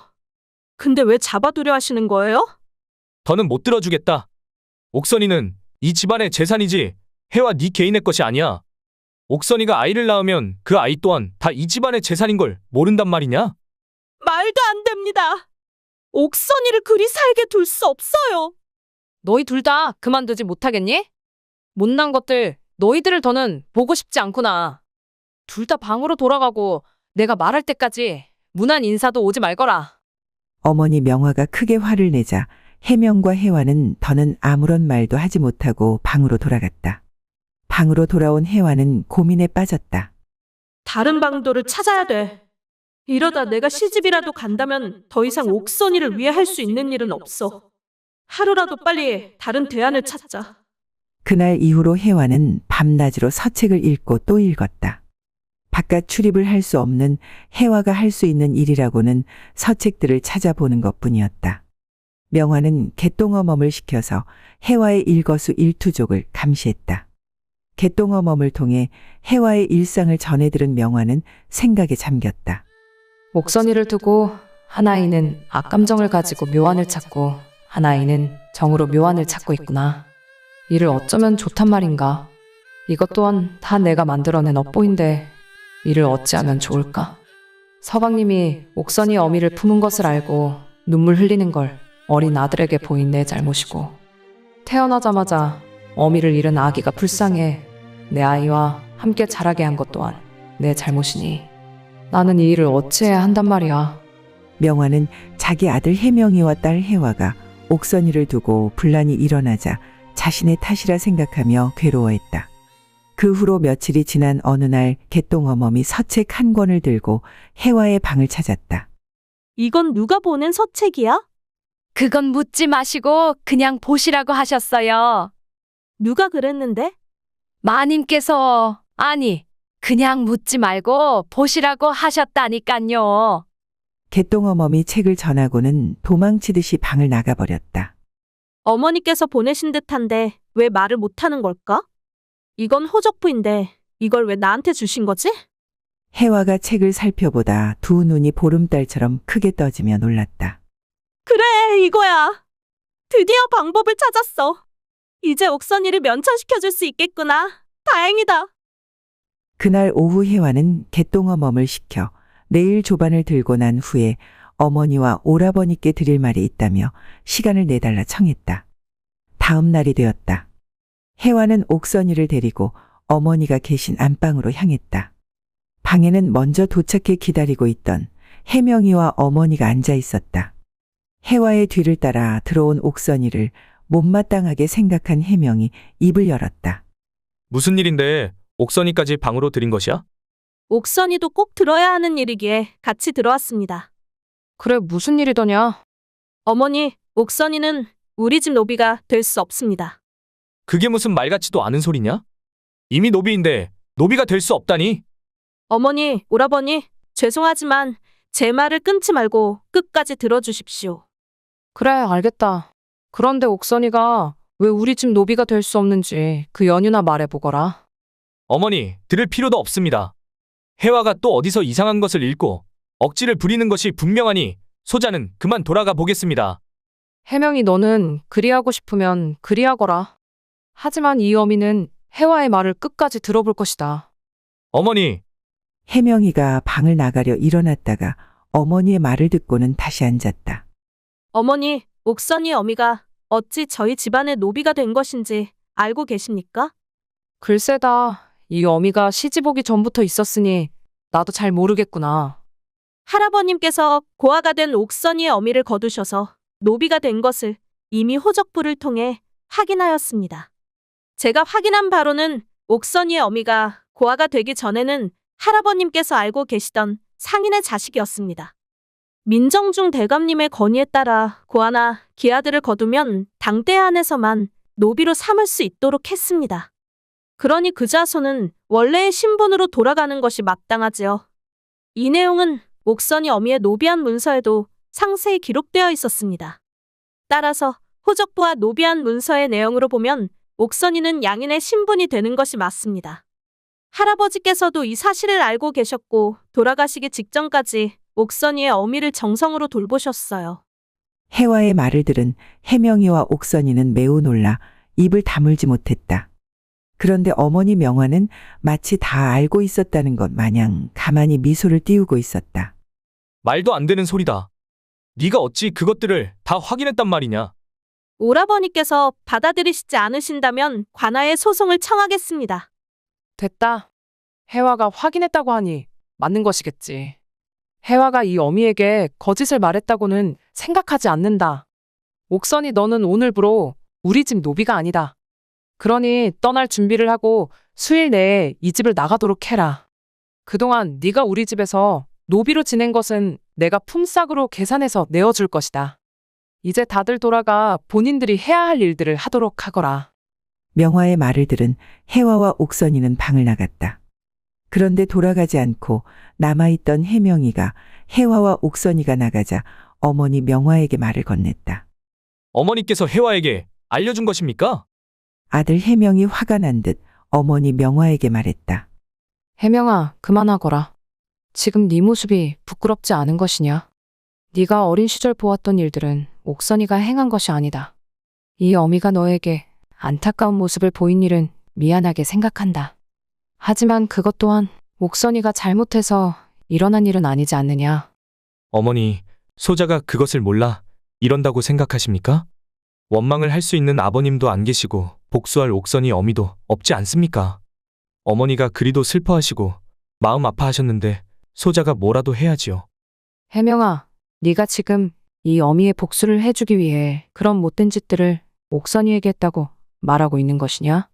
근데 왜 잡아두려 하시는 거예요? 더는 못 들어주겠다. 옥선이는 이 집안의 재산이지 해와 네 개인의 것이 아니야. 옥선이가 아이를 낳으면 그 아이 또한 다 이 집안의 재산인 걸 모른단 말이냐? 말도 안 됩니다. 옥선이를 그리 살게 둘 수 없어요. 너희 둘 다 그만두지 못하겠니? 못난 것들, 너희들을 더는 보고 싶지 않구나. 둘 다 방으로 돌아가고 내가 말할 때까지 무난 인사도 오지 말거라. 어머니 명화가 크게 화를 내자 해명과 해와는 더는 아무런 말도 하지 못하고 방으로 돌아갔다. 방으로 돌아온 해와는 고민에 빠졌다. 다른 방도를 찾아야 돼. 이러다 내가 시집이라도 간다면 더 이상 옥선이를 위해 할 수 있는 일은 없어. 하루라도 빨리 다른 대안을 찾자. 그날 이후로 해와는 밤낮으로 서책을 읽고 또 읽었다. 바깥 출입을 할 수 없는 해와가 할 수 있는 일이라고는 서책들을 찾아보는 것뿐이었다. 명화는 개똥어멈을 시켜서 해와의 일거수일투족을 감시했다. 개똥어멈을 통해 해와의 일상을 전해 들은 명화는 생각에 잠겼다. 옥선이를 두고 한 아이는 악감정을 가지고 묘안을 찾고 한 아이는 정으로 묘안을 찾고 있구나. 이를 어쩌면 좋단 말인가. 이것 또한 다 내가 만들어낸 업보인데 이를 어찌하면 좋을까? 서방님이 옥선이 어미를 품은 것을 알고 눈물 흘리는 걸 어린 아들에게 보인 내 잘못이고, 태어나자마자 어미를 잃은 아기가 불쌍해 내 아이와 함께 자라게 한 것 또한 내 잘못이니 나는 이 일을 어찌해야 한단 말이야. 명화는 자기 아들 해명이와 딸 해화가 옥선이를 두고 분란이 일어나자 자신의 탓이라 생각하며 괴로워했다. 그 후로 며칠이 지난 어느 날 개똥어멈이 서책 한 권을 들고 해화의 방을 찾았다. 이건 누가 보낸 서책이야? 그건 묻지 마시고 그냥 보시라고 하셨어요. 누가 그랬는데? 마님께서, 아니, 그냥 묻지 말고 보시라고 하셨다니깐요. 개똥어멈이 책을 전하고는 도망치듯이 방을 나가버렸다. 어머니께서 보내신 듯한데 왜 말을 못하는 걸까? 이건 호적부인데 이걸 왜 나한테 주신 거지? 해화가 책을 살펴보다 두 눈이 보름달처럼 크게 떠지며 놀랐다. 그래, 이거야. 드디어 방법을 찾았어. 이제 옥선이를 면천시켜줄 수 있겠구나. 다행이다. 그날 오후 해화는 개똥어멈을 시켜 내일 조반을 들고 난 후에 어머니와 오라버니께 드릴 말이 있다며 시간을 내달라 청했다. 다음 날이 되었다. 해화는 옥선이를 데리고 어머니가 계신 안방으로 향했다. 방에는 먼저 도착해 기다리고 있던 해명이와 어머니가 앉아 있었다. 해화의 뒤를 따라 들어온 옥선이를 못마땅하게 생각한 해명이 입을 열었다. 무슨 일인데 옥선이까지 방으로 들인 것이야? 옥선이도 꼭 들어야 하는 일이기에 같이 들어왔습니다. 그래, 무슨 일이더냐? 어머니, 옥선이는 우리 집 노비가 될 수 없습니다. 그게 무슨 말 같지도 않은 소리냐? 이미 노비인데 노비가 될 수 없다니. 어머니, 오라버니, 죄송하지만 제 말을 끊지 말고 끝까지 들어주십시오. 그래, 알겠다. 그런데 옥선이가 왜 우리 집 노비가 될 수 없는지 그 연유나 말해보거라. 어머니, 들을 필요도 없습니다. 해화가 또 어디서 이상한 것을 읽고 억지를 부리는 것이 분명하니 소자는 그만 돌아가 보겠습니다. 해명이 너는 그리하고 싶으면 그리하거라. 하지만 이 어미는 해화의 말을 끝까지 들어볼 것이다. 어머니, 해명이가 방을 나가려 일어났다가 어머니의 말을 듣고는 다시 앉았다. 어머니, 옥선이 어미가 어찌 저희 집안의 노비가 된 것인지 알고 계십니까? 글쎄다, 이 어미가 시집 오기 전부터 있었으니 나도 잘 모르겠구나. 할아버님께서 고아가 된 옥선이의 어미를 거두셔서 노비가 된 것을 이미 호적부를 통해 확인하였습니다. 제가 확인한 바로는 옥선이의 어미가 고아가 되기 전에는 할아버님께서 알고 계시던 상인의 자식이었습니다. 민정중 대감님의 건의에 따라 고아나 기아들을 거두면 당대 안에서만 노비로 삼을 수 있도록 했습니다. 그러니 그 자손은 원래의 신분으로 돌아가는 것이 마땅하지요. 이 내용은 옥선이 어미의 노비한 문서에도 상세히 기록되어 있었습니다. 따라서 호적부와 노비한 문서의 내용으로 보면 옥선이는 양인의 신분이 되는 것이 맞습니다. 할아버지께서도 이 사실을 알고 계셨고 돌아가시기 직전까지 옥선이의 어미를 정성으로 돌보셨어요. 해화의 말을 들은 해명이와 옥선이는 매우 놀라 입을 다물지 못했다. 그런데 어머니 명화는 마치 다 알고 있었다는 것 마냥 가만히 미소를 띄우고 있었다. 말도 안 되는 소리다. 네가 어찌 그것들을 다 확인했단 말이냐? 오라버니께서 받아들이시지 않으신다면 관아에 소송을 청하겠습니다. 됐다. 해화가 확인했다고 하니 맞는 것이겠지. 해화가 이 어미에게 거짓을 말했다고는 생각하지 않는다. 옥선이 너는 오늘부로 우리 집 노비가 아니다. 그러니 떠날 준비를 하고 수일 내에 이 집을 나가도록 해라. 그동안 네가 우리 집에서 노비로 지낸 것은 내가 품삯으로 계산해서 내어줄 것이다. 이제 다들 돌아가 본인들이 해야 할 일들을 하도록 하거라. 명화의 말을 들은 해화와 옥선이는 방을 나갔다. 그런데 돌아가지 않고 남아있던 해명이가 해화와 옥선이가 나가자 어머니 명화에게 말을 건넸다. 어머니께서 해화에게 알려준 것입니까? 아들 해명이 화가 난 듯 어머니 명화에게 말했다. 혜명아, 그만하거라. 지금 네 모습이 부끄럽지 않은 것이냐? 네가 어린 시절 보았던 일들은 옥선이가 행한 것이 아니다. 이 어미가 너에게 안타까운 모습을 보인 일은 미안하게 생각한다. 하지만 그것 또한 옥선이가 잘못해서 일어난 일은 아니지 않느냐? 어머니, 소자가 그것을 몰라 이런다고 생각하십니까? 원망을 할 수 있는 아버님도 안 계시고 복수할 옥선이 어미도 없지 않습니까? 어머니가 그리도 슬퍼하시고 마음 아파하셨는데 소자가 뭐라도 해야지요. 혜명아, 네가 지금 이 어미의 복수를 해주기 위해 그런 못된 짓들을 옥선이에게 했다고 말하고 있는 것이냐?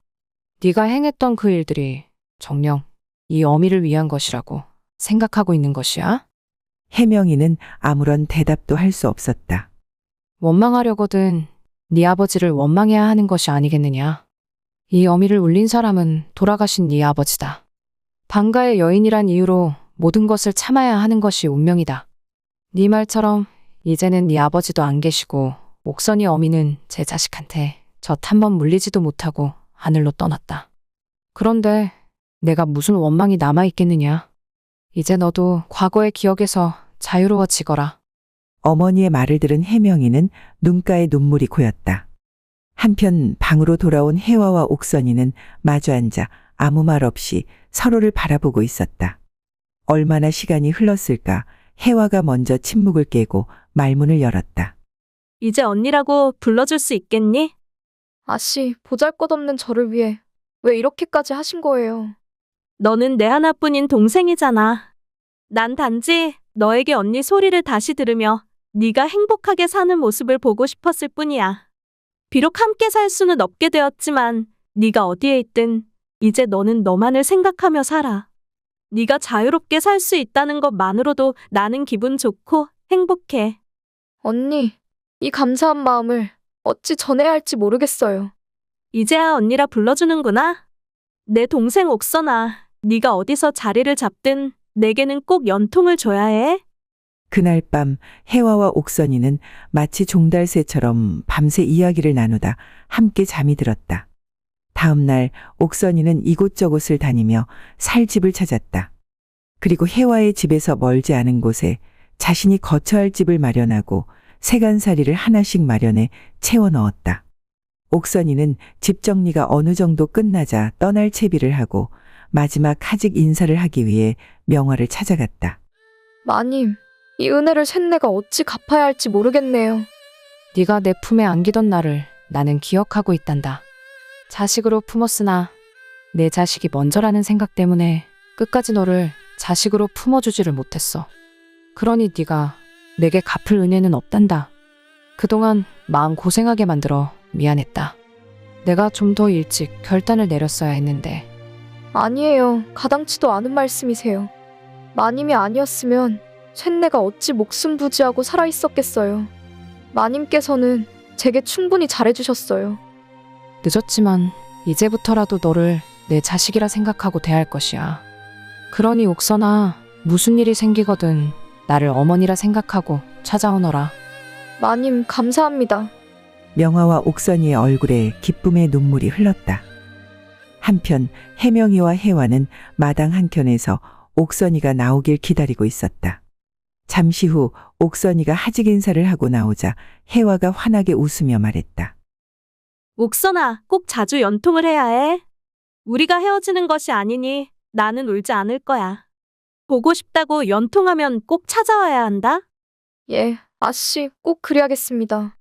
네가 행했던 그 일들이 정녕 이 어미를 위한 것이라고 생각하고 있는 것이야? 혜명이는 아무런 대답도 할 수 없었다. 원망하려거든 네 아버지를 원망해야 하는 것이 아니겠느냐? 이 어미를 울린 사람은 돌아가신 네 아버지다. 방가의 여인이란 이유로 모든 것을 참아야 하는 것이 운명이다. 네 말처럼 이제는 네 아버지도 안 계시고 옥선이 어미는 제 자식한테 젖 한 번 물리지도 못하고 하늘로 떠났다. 그런데 내가 무슨 원망이 남아있겠느냐? 이제 너도 과거의 기억에서 자유로워지거라. 어머니의 말을 들은 혜명이는 눈가에 눈물이 고였다. 한편 방으로 돌아온 혜화와 옥선이는 마주 앉아 아무 말 없이 서로를 바라보고 있었다. 얼마나 시간이 흘렀을까 혜화가 먼저 침묵을 깨고 말문을 열었다. 이제 언니라고 불러줄 수 있겠니? 아씨, 보잘것없는 저를 위해 왜 이렇게까지 하신 거예요? 너는 내 하나뿐인 동생이잖아. 난 단지 너에게 언니 소리를 다시 들으며 네가 행복하게 사는 모습을 보고 싶었을 뿐이야. 비록 함께 살 수는 없게 되었지만 네가 어디에 있든 이제 너는 너만을 생각하며 살아. 네가 자유롭게 살 수 있다는 것만으로도 나는 기분 좋고 행복해. 언니, 이 감사한 마음을 어찌 전해야 할지 모르겠어요. 이제야 언니라 불러주는구나. 내 동생 옥선아, 네가 어디서 자리를 잡든 내게는 꼭 연통을 줘야 해. 그날 밤 혜화와 옥선이는 마치 종달새처럼 밤새 이야기를 나누다 함께 잠이 들었다. 다음 날 옥선이는 이곳저곳을 다니며 살 집을 찾았다. 그리고 혜화의 집에서 멀지 않은 곳에 자신이 거처할 집을 마련하고 세간살이를 하나씩 마련해 채워 넣었다. 옥선이는 집 정리가 어느 정도 끝나자 떠날 채비를 하고 마지막 하직 인사를 하기 위해 명화를 찾아갔다. 마님, 이 은혜를 쇳내가 어찌 갚아야 할지 모르겠네요. 네가 내 품에 안기던 나를 나는 기억하고 있단다. 자식으로 품었으나 내 자식이 먼저라는 생각 때문에 끝까지 너를 자식으로 품어주지를 못했어. 그러니 네가 내게 갚을 은혜는 없단다. 그동안 마음 고생하게 만들어 미안했다. 내가 좀 더 일찍 결단을 내렸어야 했는데. 아니에요. 가당치도 않은 말씀이세요. 마님이 아니었으면 쇳내가 어찌 목숨 부지하고 살아있었겠어요. 마님께서는 제게 충분히 잘해주셨어요. 늦었지만 이제부터라도 너를 내 자식이라 생각하고 대할 것이야. 그러니 옥선아, 무슨 일이 생기거든 나를 어머니라 생각하고 찾아오너라. 마님, 감사합니다. 명화와 옥선이의 얼굴에 기쁨의 눈물이 흘렀다. 한편 혜명이와 혜화는 마당 한켠에서 옥선이가 나오길 기다리고 있었다. 잠시 후 옥선이가 하직 인사를 하고 나오자 혜화가 환하게 웃으며 말했다. 옥선아, 꼭 자주 연통을 해야 해. 우리가 헤어지는 것이 아니니 나는 울지 않을 거야. 보고 싶다고 연통하면 꼭 찾아와야 한다. 예, 아씨, 꼭 그리하겠습니다.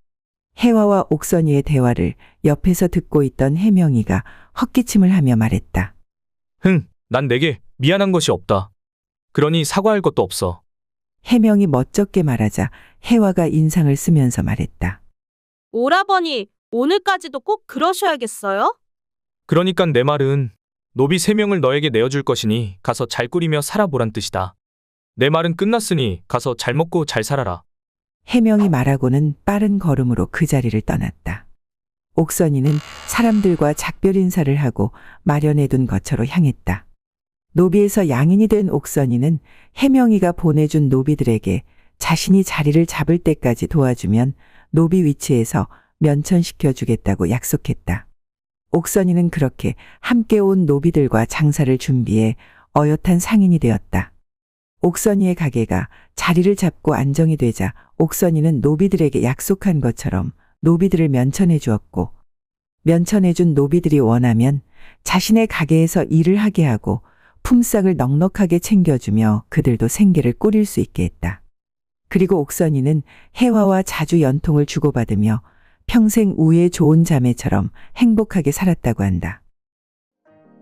혜화와 옥선이의 대화를 옆에서 듣고 있던 혜명이가 헛기침을 하며 말했다. 난 내게 미안한 것이 없다. 그러니 사과할 것도 없어. 혜명이 멋쩍게 말하자 혜화가 인상을 쓰면서 말했다. 오라버니, 오늘까지도 꼭 그러셔야겠어요? 그러니깐 내 말은 노비 3명을 너에게 내어줄 것이니 가서 잘 꾸리며 살아보란 뜻이다. 내 말은 끝났으니 가서 잘 먹고 잘 살아라. 혜명이 말하고는 빠른 걸음으로 그 자리를 떠났다. 옥선이는 사람들과 작별 인사를 하고 마련해둔 거처로 향했다. 노비에서 양인이 된 옥선이는 혜명이가 보내준 노비들에게 자신이 자리를 잡을 때까지 도와주면 노비 위치에서 면천시켜 주겠다고 약속했다. 옥선이는 그렇게 함께 온 노비들과 장사를 준비해 어엿한 상인이 되었다. 옥선이의 가게가 자리를 잡고 안정이 되자 옥선이는 노비들에게 약속한 것처럼 노비들을 면천해 주었고, 면천해 준 노비들이 원하면 자신의 가게에서 일을 하게 하고 품삯을 넉넉하게 챙겨주며 그들도 생계를 꾸릴 수 있게 했다. 그리고 옥선이는 혜화와 자주 연통을 주고받으며 평생 우애 좋은 자매처럼 행복하게 살았다고 한다.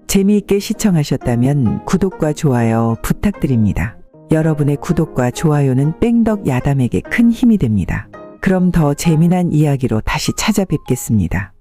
재미있게 시청하셨다면 구독과 좋아요 부탁드립니다. 여러분의 구독과 좋아요는 뺑덕 야담에게 큰 힘이 됩니다. 그럼 더 재미난 이야기로 다시 찾아뵙겠습니다.